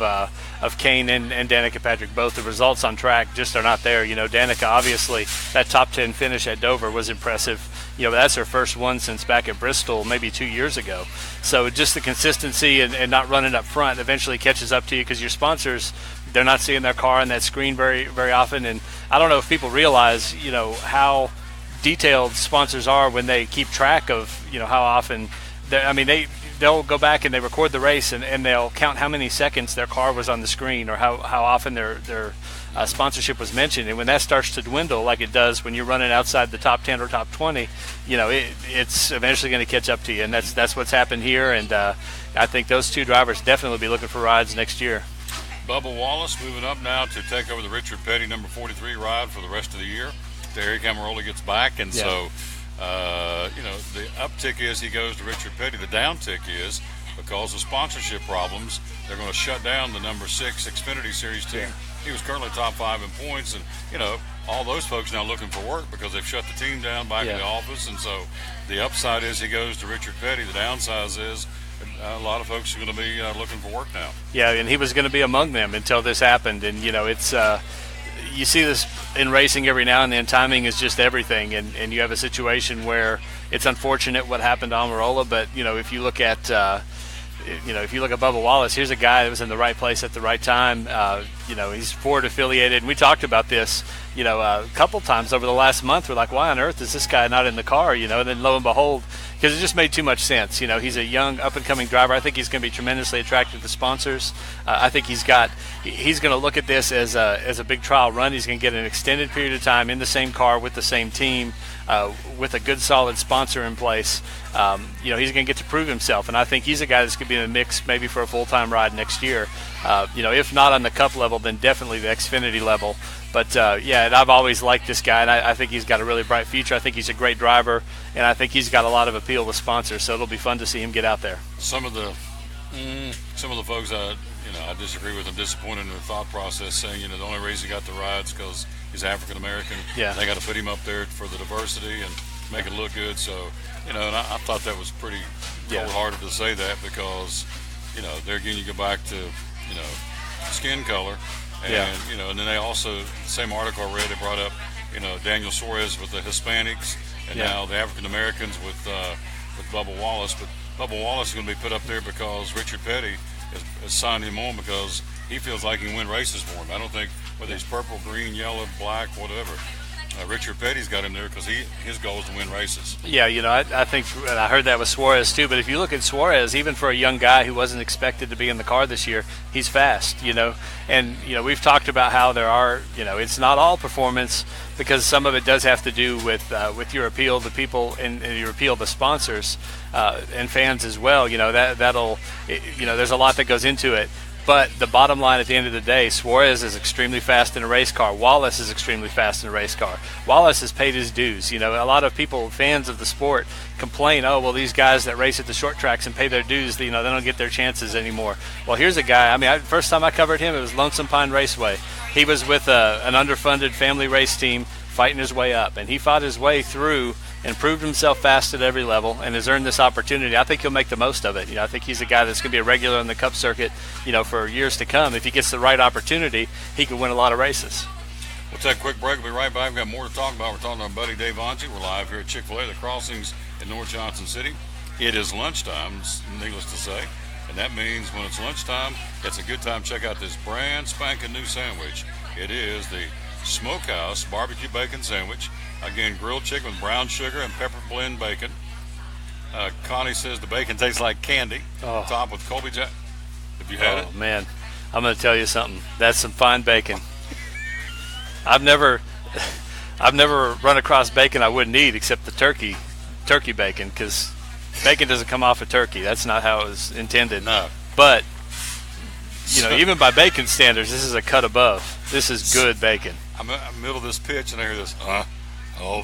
[SPEAKER 18] Kane and Danica Patrick, both the results on track just are not there. Danica, obviously, that top 10 finish at Dover was impressive. That's her first one since back at Bristol maybe 2 years ago. So just the consistency and not running up front eventually catches up to you, because your sponsors, they're not seeing their car on that screen very, very often. And I don't know if people realize, how detailed sponsors are when they keep track of, how often they'll go back and they record the race and they'll count how many seconds their car was on the screen, or how often their sponsorship was mentioned. And when that starts to dwindle, like it does when you're running outside the top 10 or top 20, it's eventually going to catch up to you. And that's what's happened here. And I think those two drivers definitely will be looking for rides next year.
[SPEAKER 1] Bubba Wallace moving up now to take over the Richard Petty number 43 ride for the rest of the year. Terry Camaroli gets back, and so the uptick is he goes to Richard Petty. The downtick is because of sponsorship problems, they're going to shut down the number 6 Xfinity Series team. He was currently top 5 in points, and all those folks now looking for work because they've shut the team down back in the office. And so the upside is he goes to Richard Petty. The downside is a lot of folks are going to be looking for work now. Yeah,
[SPEAKER 18] and he was going to be among them until this happened. And it's you see this in racing every now and then. Timing is just everything, and you have a situation where it's unfortunate what happened to Almirola, but if you look at Bubba Wallace, here's a guy that was in the right place at the right time. He's Ford affiliated, and we talked about this a couple times over the last month. We're like, why on earth is this guy not in the car? And then lo and behold, because it just made too much sense. He's a young up-and-coming driver. I think he's going to be tremendously attractive to sponsors. I think he's going to look at this as a big trial run. He's going to get an extended period of time in the same car with the same team, with a good solid sponsor in place. He's going to get to prove himself, and I think he's a guy that's going to be in the mix maybe for a full-time ride next year. If not on the Cup level, then definitely the Xfinity level. But and I've always liked this guy, and I think he's got a really bright future. I think he's a great driver, and I think he's got a lot of appeal with sponsors. So it'll be fun to see him get out there.
[SPEAKER 1] Some of the folks I disagree with and disappointed in their thought process, saying the only reason he got the rides because he's African American. Yeah, they got to put him up there for the diversity and make it look good. So and I thought that was pretty cold-hearted to say that, because there again you go back to skin color. And, and then they also, the same article I read, they brought up, Daniel Suarez with the Hispanics, and now the African Americans with Bubba Wallace. But Bubba Wallace is going to be put up there because Richard Petty has signed him on because he feels like he can win races for him. I don't think whether he's purple, green, yellow, black, whatever. Richard Petty's got him there because his goal is to win races.
[SPEAKER 18] Yeah, I think, and I heard that with Suarez too, but if you look at Suarez, even for a young guy who wasn't expected to be in the car this year, he's fast, and, we've talked about how there are, it's not all performance, because some of it does have to do with your appeal to people and your appeal to sponsors and fans as well. There's a lot that goes into it. But the bottom line at the end of the day, Suarez is extremely fast in a race car. Wallace is extremely fast in a race car. Wallace has paid his dues. A lot of people, fans of the sport, complain, oh, well, these guys that race at the short tracks and pay their dues, they don't get their chances anymore. Well, here's a guy, first time I covered him, it was Lonesome Pine Raceway. He was with an underfunded family race team fighting his way up, and he fought his way through and proved himself fast at every level and has earned this opportunity. I think he'll make the most of it. I think he's a guy that's going to be a regular in the Cup circuit, for years to come. If he gets the right opportunity, he could win a lot of races.
[SPEAKER 1] We'll take a quick break. We'll be right back. We've got more to talk about. We're talking to our buddy Dave Onchi. We're live here at Chick-Fil-A, the Crossings in North Johnson City. It is lunchtime, needless to say, and that means when it's lunchtime, it's a good time to check out this brand spanking new sandwich. It is the Smokehouse Barbecue Bacon Sandwich. Again, grilled chicken with brown sugar and pepper blend bacon. Connie says the bacon tastes like candy.
[SPEAKER 18] Oh.
[SPEAKER 1] Topped with Colby Jack. Have you had it?
[SPEAKER 18] Oh, man. I'm going to tell you something. That's some fine bacon. I've never run across bacon I wouldn't eat except the turkey bacon, because bacon doesn't come off a turkey. That's not how it was intended.
[SPEAKER 1] No.
[SPEAKER 18] But, even by bacon standards, this is a cut above. This is good bacon.
[SPEAKER 1] I'm in the middle of this pitch, and I hear this, oh,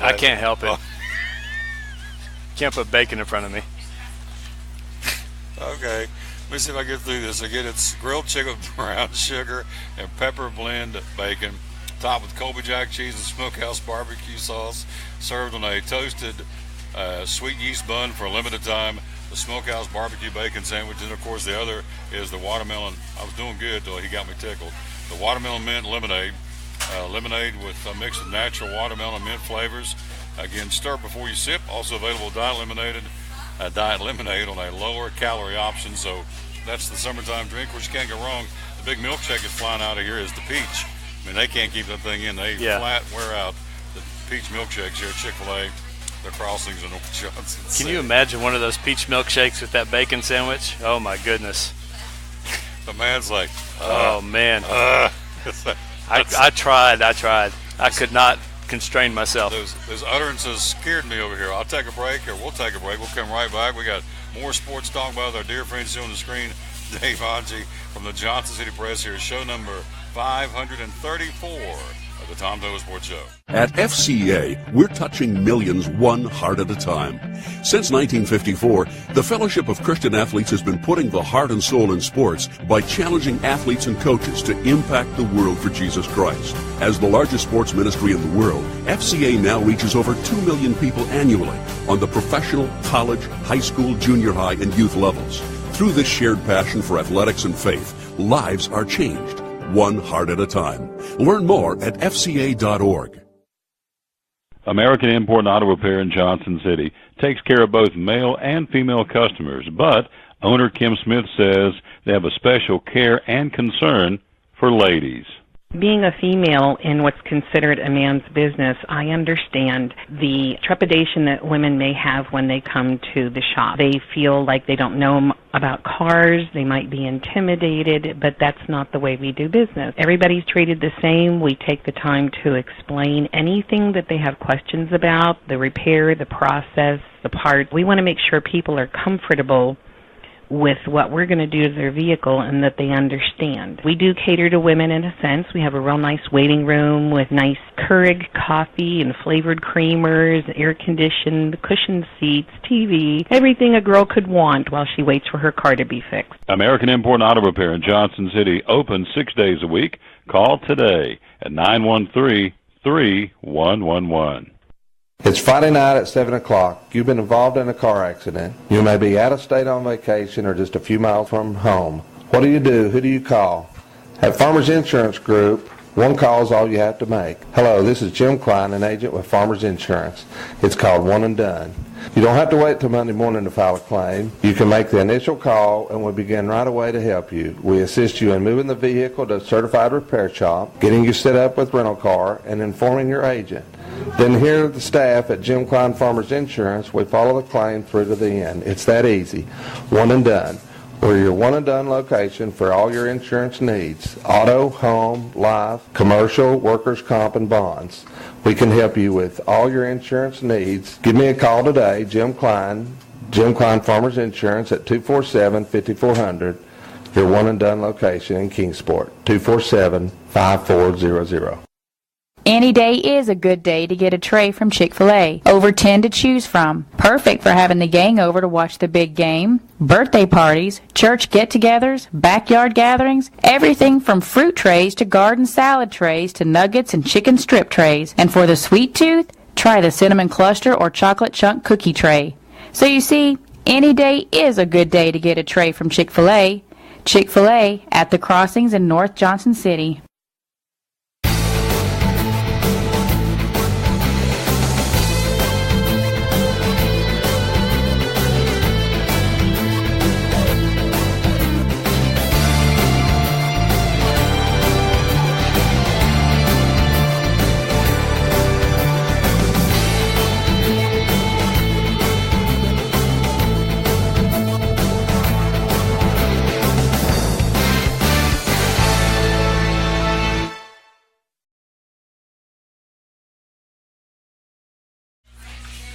[SPEAKER 18] I can't help it. Can't put bacon in front of me.
[SPEAKER 1] Okay. Let me see if I get through this. Again, it's grilled chicken with brown sugar and pepper blend bacon, topped with Colby Jack cheese and smokehouse barbecue sauce, served on a toasted sweet yeast bun for a limited time. The smokehouse barbecue bacon sandwich, and of course the other is the watermelon. I was doing good till he got me tickled. The watermelon mint lemonade. Lemonade with a mix of natural watermelon mint flavors. Again, stir before you sip. Also available diet lemonade on a lower calorie option. So that's the summertime drink, which you can't go wrong. The big milkshake that's flying out of here is the peach. They can't keep that thing in. They flat wear out the peach milkshakes here at Chick-Fil-A, the Crossings in North Johnson.
[SPEAKER 18] Can you imagine one of those peach milkshakes with that bacon sandwich? Oh my goodness.
[SPEAKER 1] The man's like,
[SPEAKER 18] oh man. I tried. I could not constrain myself.
[SPEAKER 1] Those utterances scared me over here. I'll take a break, or we'll take a break. We'll come right back. We got more sports talk about with our dear friends here on the screen. Dave Onchi from the Johnson City Press here, show number 534 of the Tom Doe Sports Show.
[SPEAKER 6] At FCA, we're touching millions one heart at a time. Since 1954, the Fellowship of Christian Athletes has been putting the heart and soul in sports by challenging athletes and coaches to impact the world for Jesus Christ. As the largest sports ministry in the world, FCA now reaches over 2 million people annually on the professional, college, high school, junior high, and youth levels. Through this shared passion for athletics and faith, lives are changed, one heart at a time. Learn more at FCA.org.
[SPEAKER 4] American Import and Auto Repair in Johnson City takes care of both male and female customers, but owner Kim Smith says they have a special care and concern for ladies.
[SPEAKER 17] Being a female in what's considered a man's business, I understand the trepidation that women may have when they come to the shop. They feel like they don't know about cars, they might be intimidated, but that's not the way we do business. Everybody's treated the same. We take the time to explain anything that they have questions about, the repair, the process, the part. We want to make sure people are comfortable with what we're going to do to their vehicle and that they understand. We do cater to women in a sense. We have a real nice waiting room with nice Keurig coffee and flavored creamers, air-conditioned, cushioned seats, TV, everything a girl could want while she waits for her car to be fixed.
[SPEAKER 4] American Import and Auto Repair in Johnson City, open 6 days a week. Call today at 913-3111.
[SPEAKER 9] It's Friday night at 7 o'clock. You've been involved in a car accident. You may be out of state on vacation or just a few miles from home. What do? Who do you call? At Farmers Insurance Group, one call is all you have to make. Hello, this is Jim Klein, an agent with Farmers Insurance. It's called One and Done. You don't have to wait till Monday morning to file a claim. You can make the initial call and we'll begin right away to help you. We assist you in moving the vehicle to a certified repair shop, getting you set up with rental car, and informing your agent. Then here are the staff at Jim Klein Farmers Insurance. We follow the claim through to the end. It's that easy. One and done. We're your one and done location for all your insurance needs. Auto, home, life, commercial, workers' comp, and bonds. We can help you with all your insurance needs. Give me a call today, Jim Klein Farmers Insurance at 247-5400. Your one and done location in Kingsport, 247-5400.
[SPEAKER 5] Any day is a good day to get a tray from Chick-Fil-A. Over 10 to choose from. Perfect for having the gang over to watch the big game, birthday parties, church get-togethers, backyard gatherings, everything from fruit trays to garden salad trays to nuggets and chicken strip trays. And for the sweet tooth, try the cinnamon cluster or chocolate chunk cookie tray. So you see, any day is a good day to get a tray from Chick-Fil-A. Chick-fil-A at the Crossings in North Johnson City.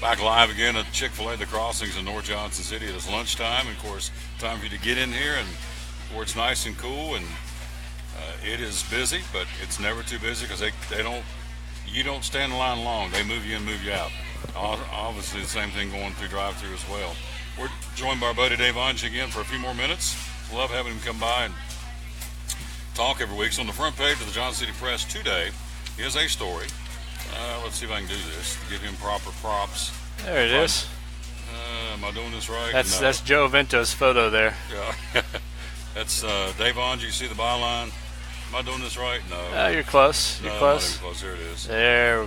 [SPEAKER 1] Back live again at Chick-fil-A, the Crossings in North Johnson City. It is lunchtime, and of course, time for you to get in here and where it's nice and cool. And it is busy, but it's never too busy because you don't stand in line long. They move you in, move you out. Obviously, the same thing going through drive-through as well. We're joined by our buddy Dave Onge again for a few more minutes. Love having him come by and talk every week. So on the front page of the Johnson City Press today is a story. Let's see if I can do this. Give him proper props.
[SPEAKER 18] There it is.
[SPEAKER 1] Am I doing this right?
[SPEAKER 18] That's Joe Vento's photo there.
[SPEAKER 1] Yeah. That's Dave Onge. You see the byline? Am I doing this right? No.
[SPEAKER 18] You're close. You're close.
[SPEAKER 1] Not even close. There it is.
[SPEAKER 18] There.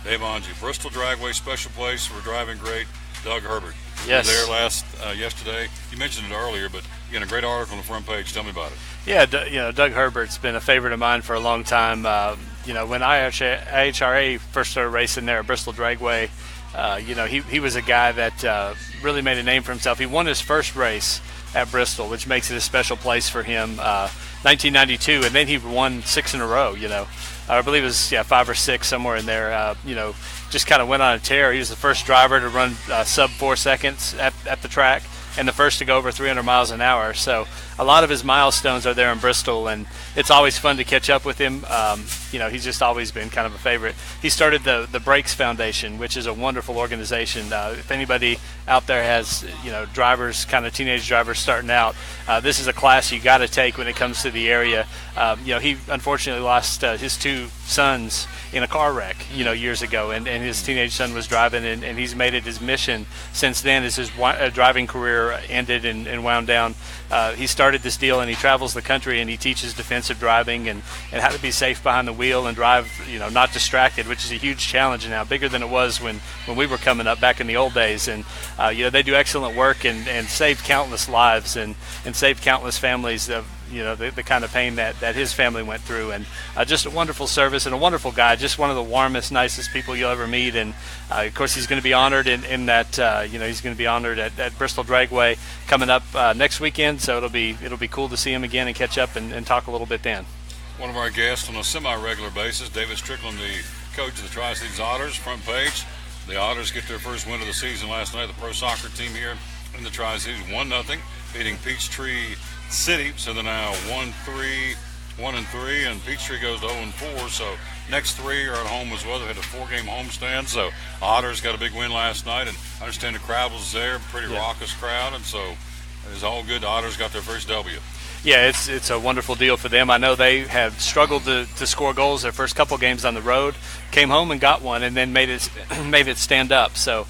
[SPEAKER 1] Dave Onge, Bristol Dragway Special Place for driving great Doug Herbert.
[SPEAKER 18] Yes.
[SPEAKER 1] You were there yesterday. You mentioned it earlier, but again, a great article on the front page. Tell me about it.
[SPEAKER 18] Yeah, Doug Herbert's been a favorite of mine for a long time. When IHRA first started racing there at Bristol Dragway, he was a guy that really made a name for himself. He won his first race at Bristol, which makes it a special place for him, 1992, and then he won 6 in a row, I believe it was 5 or 6, somewhere in there, just kind of went on a tear. He was the first driver to run sub 4 seconds at the track, and the first to go over 300 miles an hour. So a lot of his milestones are there in Bristol, and it's always fun to catch up with him. He's just always been kind of a favorite. He started the Brakes Foundation, which is a wonderful organization. If anybody out there has, drivers, kind of teenage drivers starting out, this is a class you got to take when it comes to the area. He unfortunately lost his 2 sons in a car wreck, years ago, and his teenage son was driving, and he's made it his mission since then as his driving career ended and wound down. He started this deal, and he travels the country, and he teaches defensive driving and how to be safe behind the wheel and drive, not distracted, which is a huge challenge now, bigger than it was when we were coming up back in the old days. And they do excellent work and save countless lives and save countless families of the kind of pain that his family went through. And just a wonderful service and a wonderful guy, just one of the warmest, nicest people you'll ever meet. And of course, he's going to be honored in that he's going to be honored at Bristol Dragway coming up next weekend. So it'll be cool to see him again and catch up and talk a little bit then.
[SPEAKER 1] One of our guests on a semi-regular basis, David Strickland, the coach of the Tri-Cities Otters. Front page, the Otters get their first win of the season last night. The pro soccer team here in the Tri-Cities 1-0, beating Peachtree City. So they're now 1-3, and Peachtree goes to 0-4. So next 3 are at home as well. They had a 4-game homestand. So Otters got a big win last night, and I understand the crowd was there, pretty raucous crowd, and so it was all good. The Otters got their first W.
[SPEAKER 18] Yeah, it's a wonderful deal for them. I know they have struggled to score goals their first couple games on the road. Came home and got one, and then made it stand up. So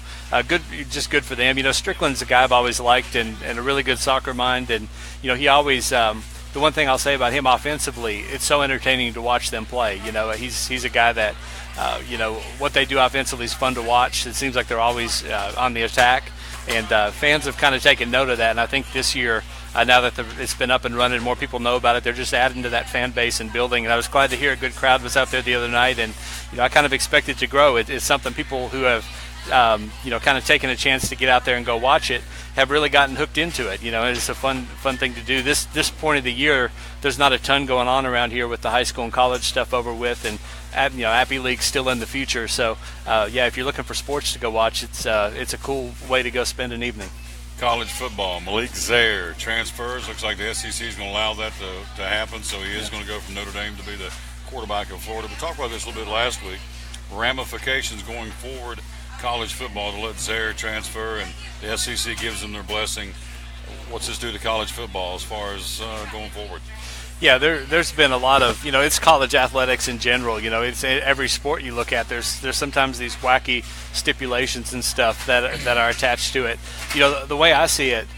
[SPEAKER 18] just good for them. Strickland's a guy I've always liked and a really good soccer mind. And he always the one thing I'll say about him offensively, it's so entertaining to watch them play. He's a guy that what they do offensively is fun to watch. It seems like they're always on the attack. And fans have kind of taken note of that, and I think this year, now that it's been up and running, more people know about it. They're just adding to that fan base and building. And I was glad to hear a good crowd was out there the other night, and I kind of expect it to grow. It's something people who have kind of taken a chance to get out there and go watch it have really gotten hooked into it. It's a fun thing to do. This point of the year, there's not a ton going on around here with the high school and college stuff over with, and Appy League's still in the future. So if you're looking for sports to go watch, it's a cool way to go spend an evening.
[SPEAKER 1] College football, Malik Zaire transfers. Looks like the SEC is going to allow that to happen, so he is going to go from Notre Dame to be the quarterback of Florida. We talked about this a little bit last week. Ramifications going forward, college football, to let Zaire transfer, and the SEC gives them their blessing. What's this do to college football as far as going forward?
[SPEAKER 18] Yeah, there's been a lot of, it's college athletics in general. It's every sport you look at. There's sometimes these wacky stipulations and stuff that are attached to it. The way I see it,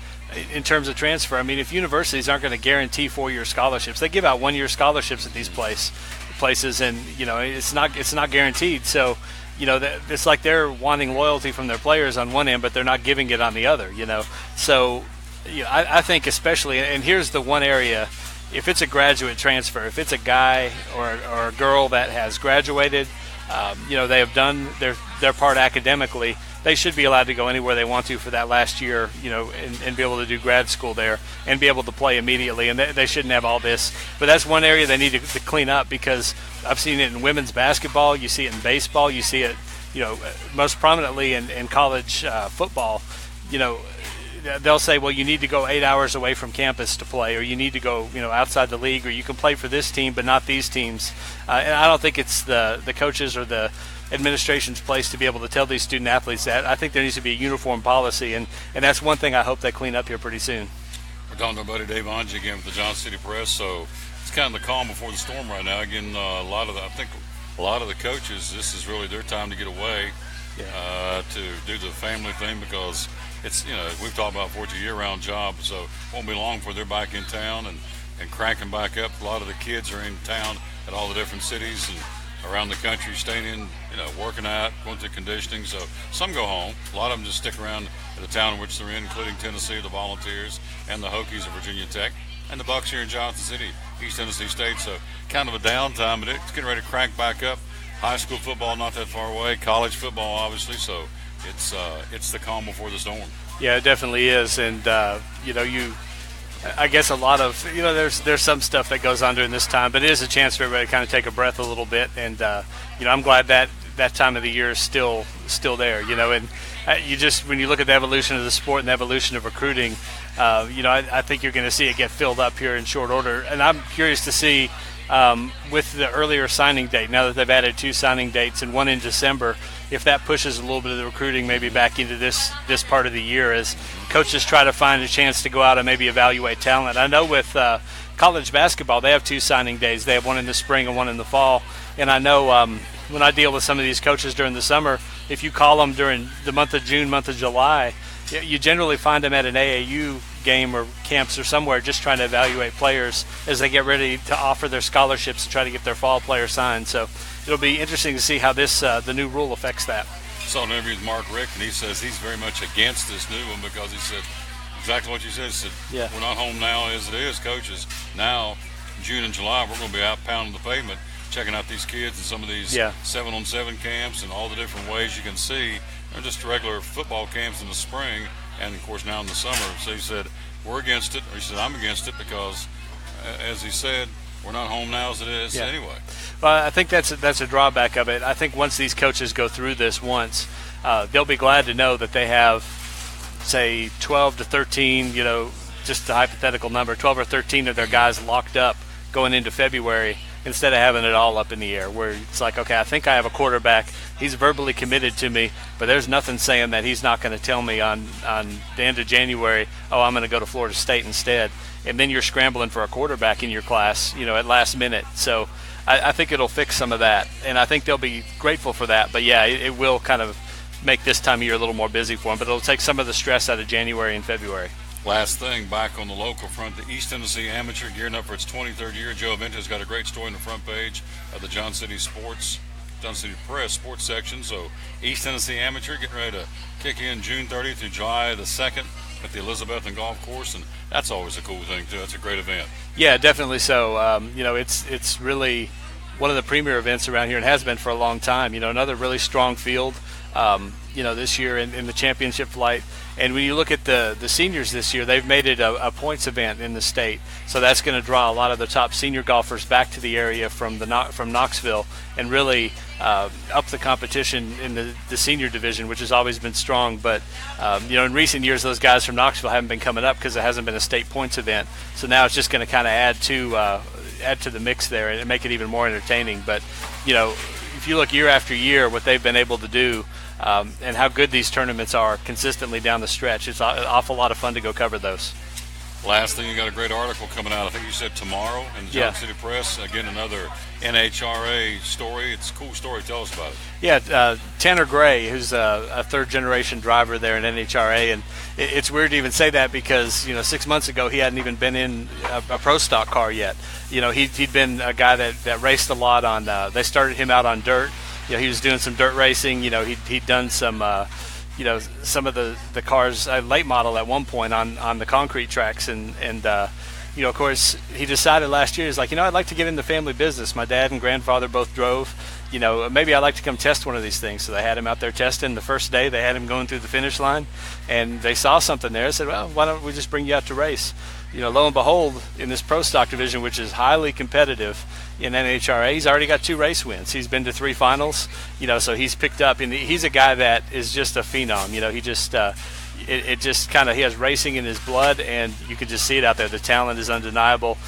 [SPEAKER 18] in terms of transfer, if universities aren't going to guarantee 4-year scholarships, they give out 1-year scholarships at these places, and it's not guaranteed. So it's like they're wanting loyalty from their players on one end, but they're not giving it on the other. So I think especially, and here's the one area. If it's a graduate transfer, if it's a guy or a girl that has graduated, they have done their part academically, they should be allowed to go anywhere they want to for that last year, and be able to do grad school there and be able to play immediately. And they shouldn't have all this. But that's one area they need to clean up, because I've seen it in women's basketball, you see it in baseball, you see it, most prominently in college football. They'll say, well, you need to go 8 hours away from campus to play, or you need to go, outside the league, or you can play for this team but not these teams. And I don't think it's the coaches or the administration's place to be able to tell these student athletes that. I think there needs to be a uniform policy, and that's one thing I hope they clean up here pretty soon.
[SPEAKER 1] We're talking to our buddy Dave Angie again with the Johnson City Press. So it's kind of the calm before the storm right now. Again, I think a lot of the coaches, this is really their time to get away, to do the family thing, because it's, we've talked about before, it's a year-round job, so it won't be long before they're back in town and cranking back up. A lot of the kids are in town at all the different cities and around the country, staying in, working out, going through conditioning. So some go home. A lot of them just stick around the town in which they're in, including Tennessee, the Volunteers, and the Hokies of Virginia Tech, and the Bucks here in Johnson City, East Tennessee State. So kind of a downtime, but it's getting ready to crank back up. High school football not that far away, college football obviously, so it's the calm before the storm.
[SPEAKER 18] Yeah, it definitely is, and I guess a lot of there's some stuff that goes on during this time, but it is a chance for everybody to kind of take a breath a little bit, and I'm glad that time of the year is still there, and you just, when you look at the evolution of the sport and the evolution of recruiting, I think you're going to see it get filled up here in short order, and I'm curious to see. With the earlier signing date, now that they've added 2 signing dates and one in December, if that pushes a little bit of the recruiting maybe back into this part of the year, as coaches try to find a chance to go out and maybe evaluate talent. I know with college basketball, they have 2 signing days. They have one in the spring and one in the fall. And I know when I deal with some of these coaches during the summer, if you call them during the month of June, month of July, you generally find them at an AAU game or camps or somewhere, just trying to evaluate players as they get ready to offer their scholarships and try to get their fall player signed. So it'll be interesting to see how this the new rule affects that.
[SPEAKER 1] Saw an interview with Mark Rick, and he says he's very much against this new one, because he said exactly what you said. He said, we're not home now as it is, coaches. Now, June and July, we're going to be out pounding the pavement, checking out these kids and some of these 7-on-7 camps and all the different ways you can see. They're just regular football camps in the spring, and of course now in the summer. So he said, we're against it, or he said, I'm against it, because as he said, we're not home now as it is anyway.
[SPEAKER 18] Well, I think that's a drawback of it. I think once these coaches go through this once, they'll be glad to know that they have, say, 12 to 13, just a hypothetical number, 12 or 13 of their guys locked up going into February, instead of having it all up in the air, where it's like, okay, I think I have a quarterback. He's verbally committed to me, but there's nothing saying that he's not going to tell me on the end of January, oh, I'm going to go to Florida State instead. And then you're scrambling for a quarterback in your class, at last minute. So I think it'll fix some of that, and I think they'll be grateful for that. But, yeah, it will kind of make this time of year a little more busy for them, but it'll take some of the stress out of January and February.
[SPEAKER 1] Last thing, back on the local front, the East Tennessee Amateur gearing up for its 23rd year. Joe Vente's got a great story on the front page of the Johnson City Sports Johnson City Press sports section. So East Tennessee Amateur getting ready to kick in June 30th through July the 2nd at the Elizabethton Golf Course, and that's always a cool thing too. That's a great event.
[SPEAKER 18] Yeah, definitely so. It's really one of the premier events around here and has been for a long time. Another really strong field, this year in the championship flight. And when you look at the seniors this year, they've made it a points event in the state. So that's going to draw a lot of the top senior golfers back to the area from Knoxville and really up the competition in the senior division, which has always been strong. But, in recent years, those guys from Knoxville haven't been coming up because it hasn't been a state points event. So now it's just going to kind of add to the mix there and make it even more entertaining. But, if you look year after year, what they've been able to do, and how good these tournaments are consistently down the stretch. It's an awful lot of fun to go cover those.
[SPEAKER 1] Last thing, you got a great article coming out, I think you said tomorrow, in the Johnson City Press. Again, another NHRA story. It's a cool story. Tell us about it.
[SPEAKER 18] Yeah, Tanner Gray, who's a third-generation driver there in NHRA, and it's weird to even say that because, 6 months ago he hadn't even been in a pro stock car yet. He'd been a guy that raced a lot on, they started him out on dirt. He was doing some dirt racing. He'd done some, some of the cars, late model at one point on the concrete tracks. And of course, he decided last year, he's like, I'd like to get into family business. My dad and grandfather both drove. Maybe I'd like to come test one of these things. So they had him out there testing. The first day, they had him going through the finish line. And they saw something there. They said, well, why don't we just bring you out to race? Lo and behold, in this pro stock division, which is highly competitive in NHRA, he's already got 2 race wins. He's been to 3 finals, so he's picked up, and he's a guy that is just a phenom. He just, it just kind of, he has racing in his blood, and you can just see it out there. The talent is undeniable.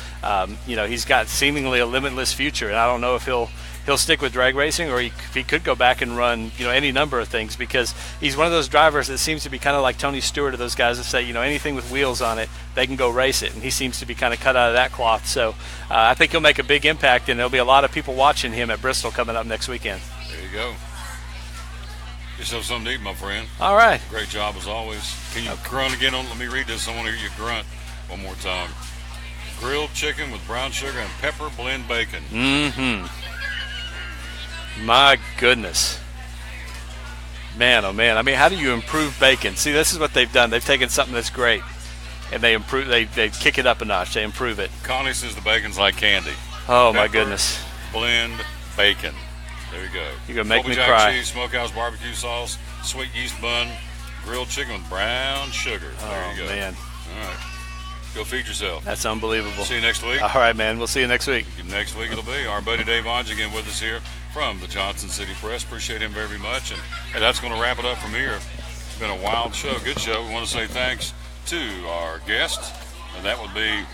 [SPEAKER 18] He's got seemingly a limitless future, and I don't know if he'll stick with drag racing, or if he could go back and run, any number of things, because he's one of those drivers that seems to be kind of like Tony Stewart, of those guys that say, anything with wheels on it, they can go race it, and he seems to be kind of cut out of that cloth. So I think he'll make a big impact, and there'll be a lot of people watching him at Bristol coming up next weekend.
[SPEAKER 1] There you go. Get yourself something to eat, my friend.
[SPEAKER 18] All right.
[SPEAKER 1] Great job as always. Can you grunt again? Let me read this. I want to hear you grunt one more time. Grilled chicken with brown sugar and pepper blend bacon.
[SPEAKER 18] Mm-hmm. My goodness. Man, oh man. I mean, how do you improve bacon? See, this is what they've done. They've taken something that's great, and they kick it up a notch. They improve it.
[SPEAKER 1] Connie says the bacon's like candy.
[SPEAKER 18] Oh, my goodness.
[SPEAKER 1] Blend bacon. There you go.
[SPEAKER 18] You're going to make me
[SPEAKER 1] jack
[SPEAKER 18] cry.
[SPEAKER 1] Cheese, smokehouse barbecue sauce, sweet yeast bun, grilled chicken with brown sugar. There you go.
[SPEAKER 18] Man.
[SPEAKER 1] All right. Go feed yourself.
[SPEAKER 18] That's unbelievable.
[SPEAKER 1] See you next week.
[SPEAKER 18] All right, man. We'll see you next week.
[SPEAKER 1] Next week it'll be our buddy Dave Onge again with us here from the Johnson City Press. Appreciate him very much. And that's going to wrap it up from here. It's been a wild show. Good show. We want to say thanks to our guest. And that would be,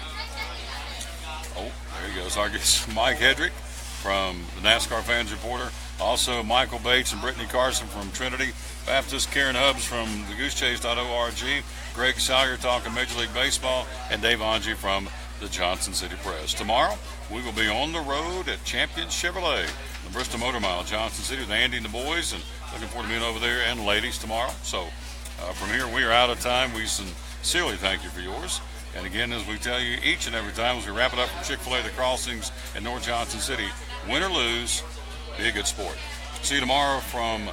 [SPEAKER 1] there he goes, our guest, Mike Hedrick from the NASCAR Fans Reporter. Also, Michael Bates and Brittany Carson from Trinity Baptist, Karen Hubbs from thegoosechace.org, Greg Salyer talking Major League Baseball, and Dave Onge from the Johnson City Press. Tomorrow, we will be on the road at Champion Chevrolet, the Bristol Motor Mile, Johnson City, with Andy and the boys, and looking forward to being over there and ladies tomorrow. So, from here, we are out of time. We sincerely thank you for yours. And again, as we tell you each and every time as we wrap it up from Chick-Fil-A, the Crossings in North Johnson City, win or lose, be a good sport. See you tomorrow from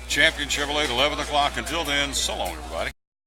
[SPEAKER 1] Champion Chevrolet at 11 o'clock. Until then, so long, everybody.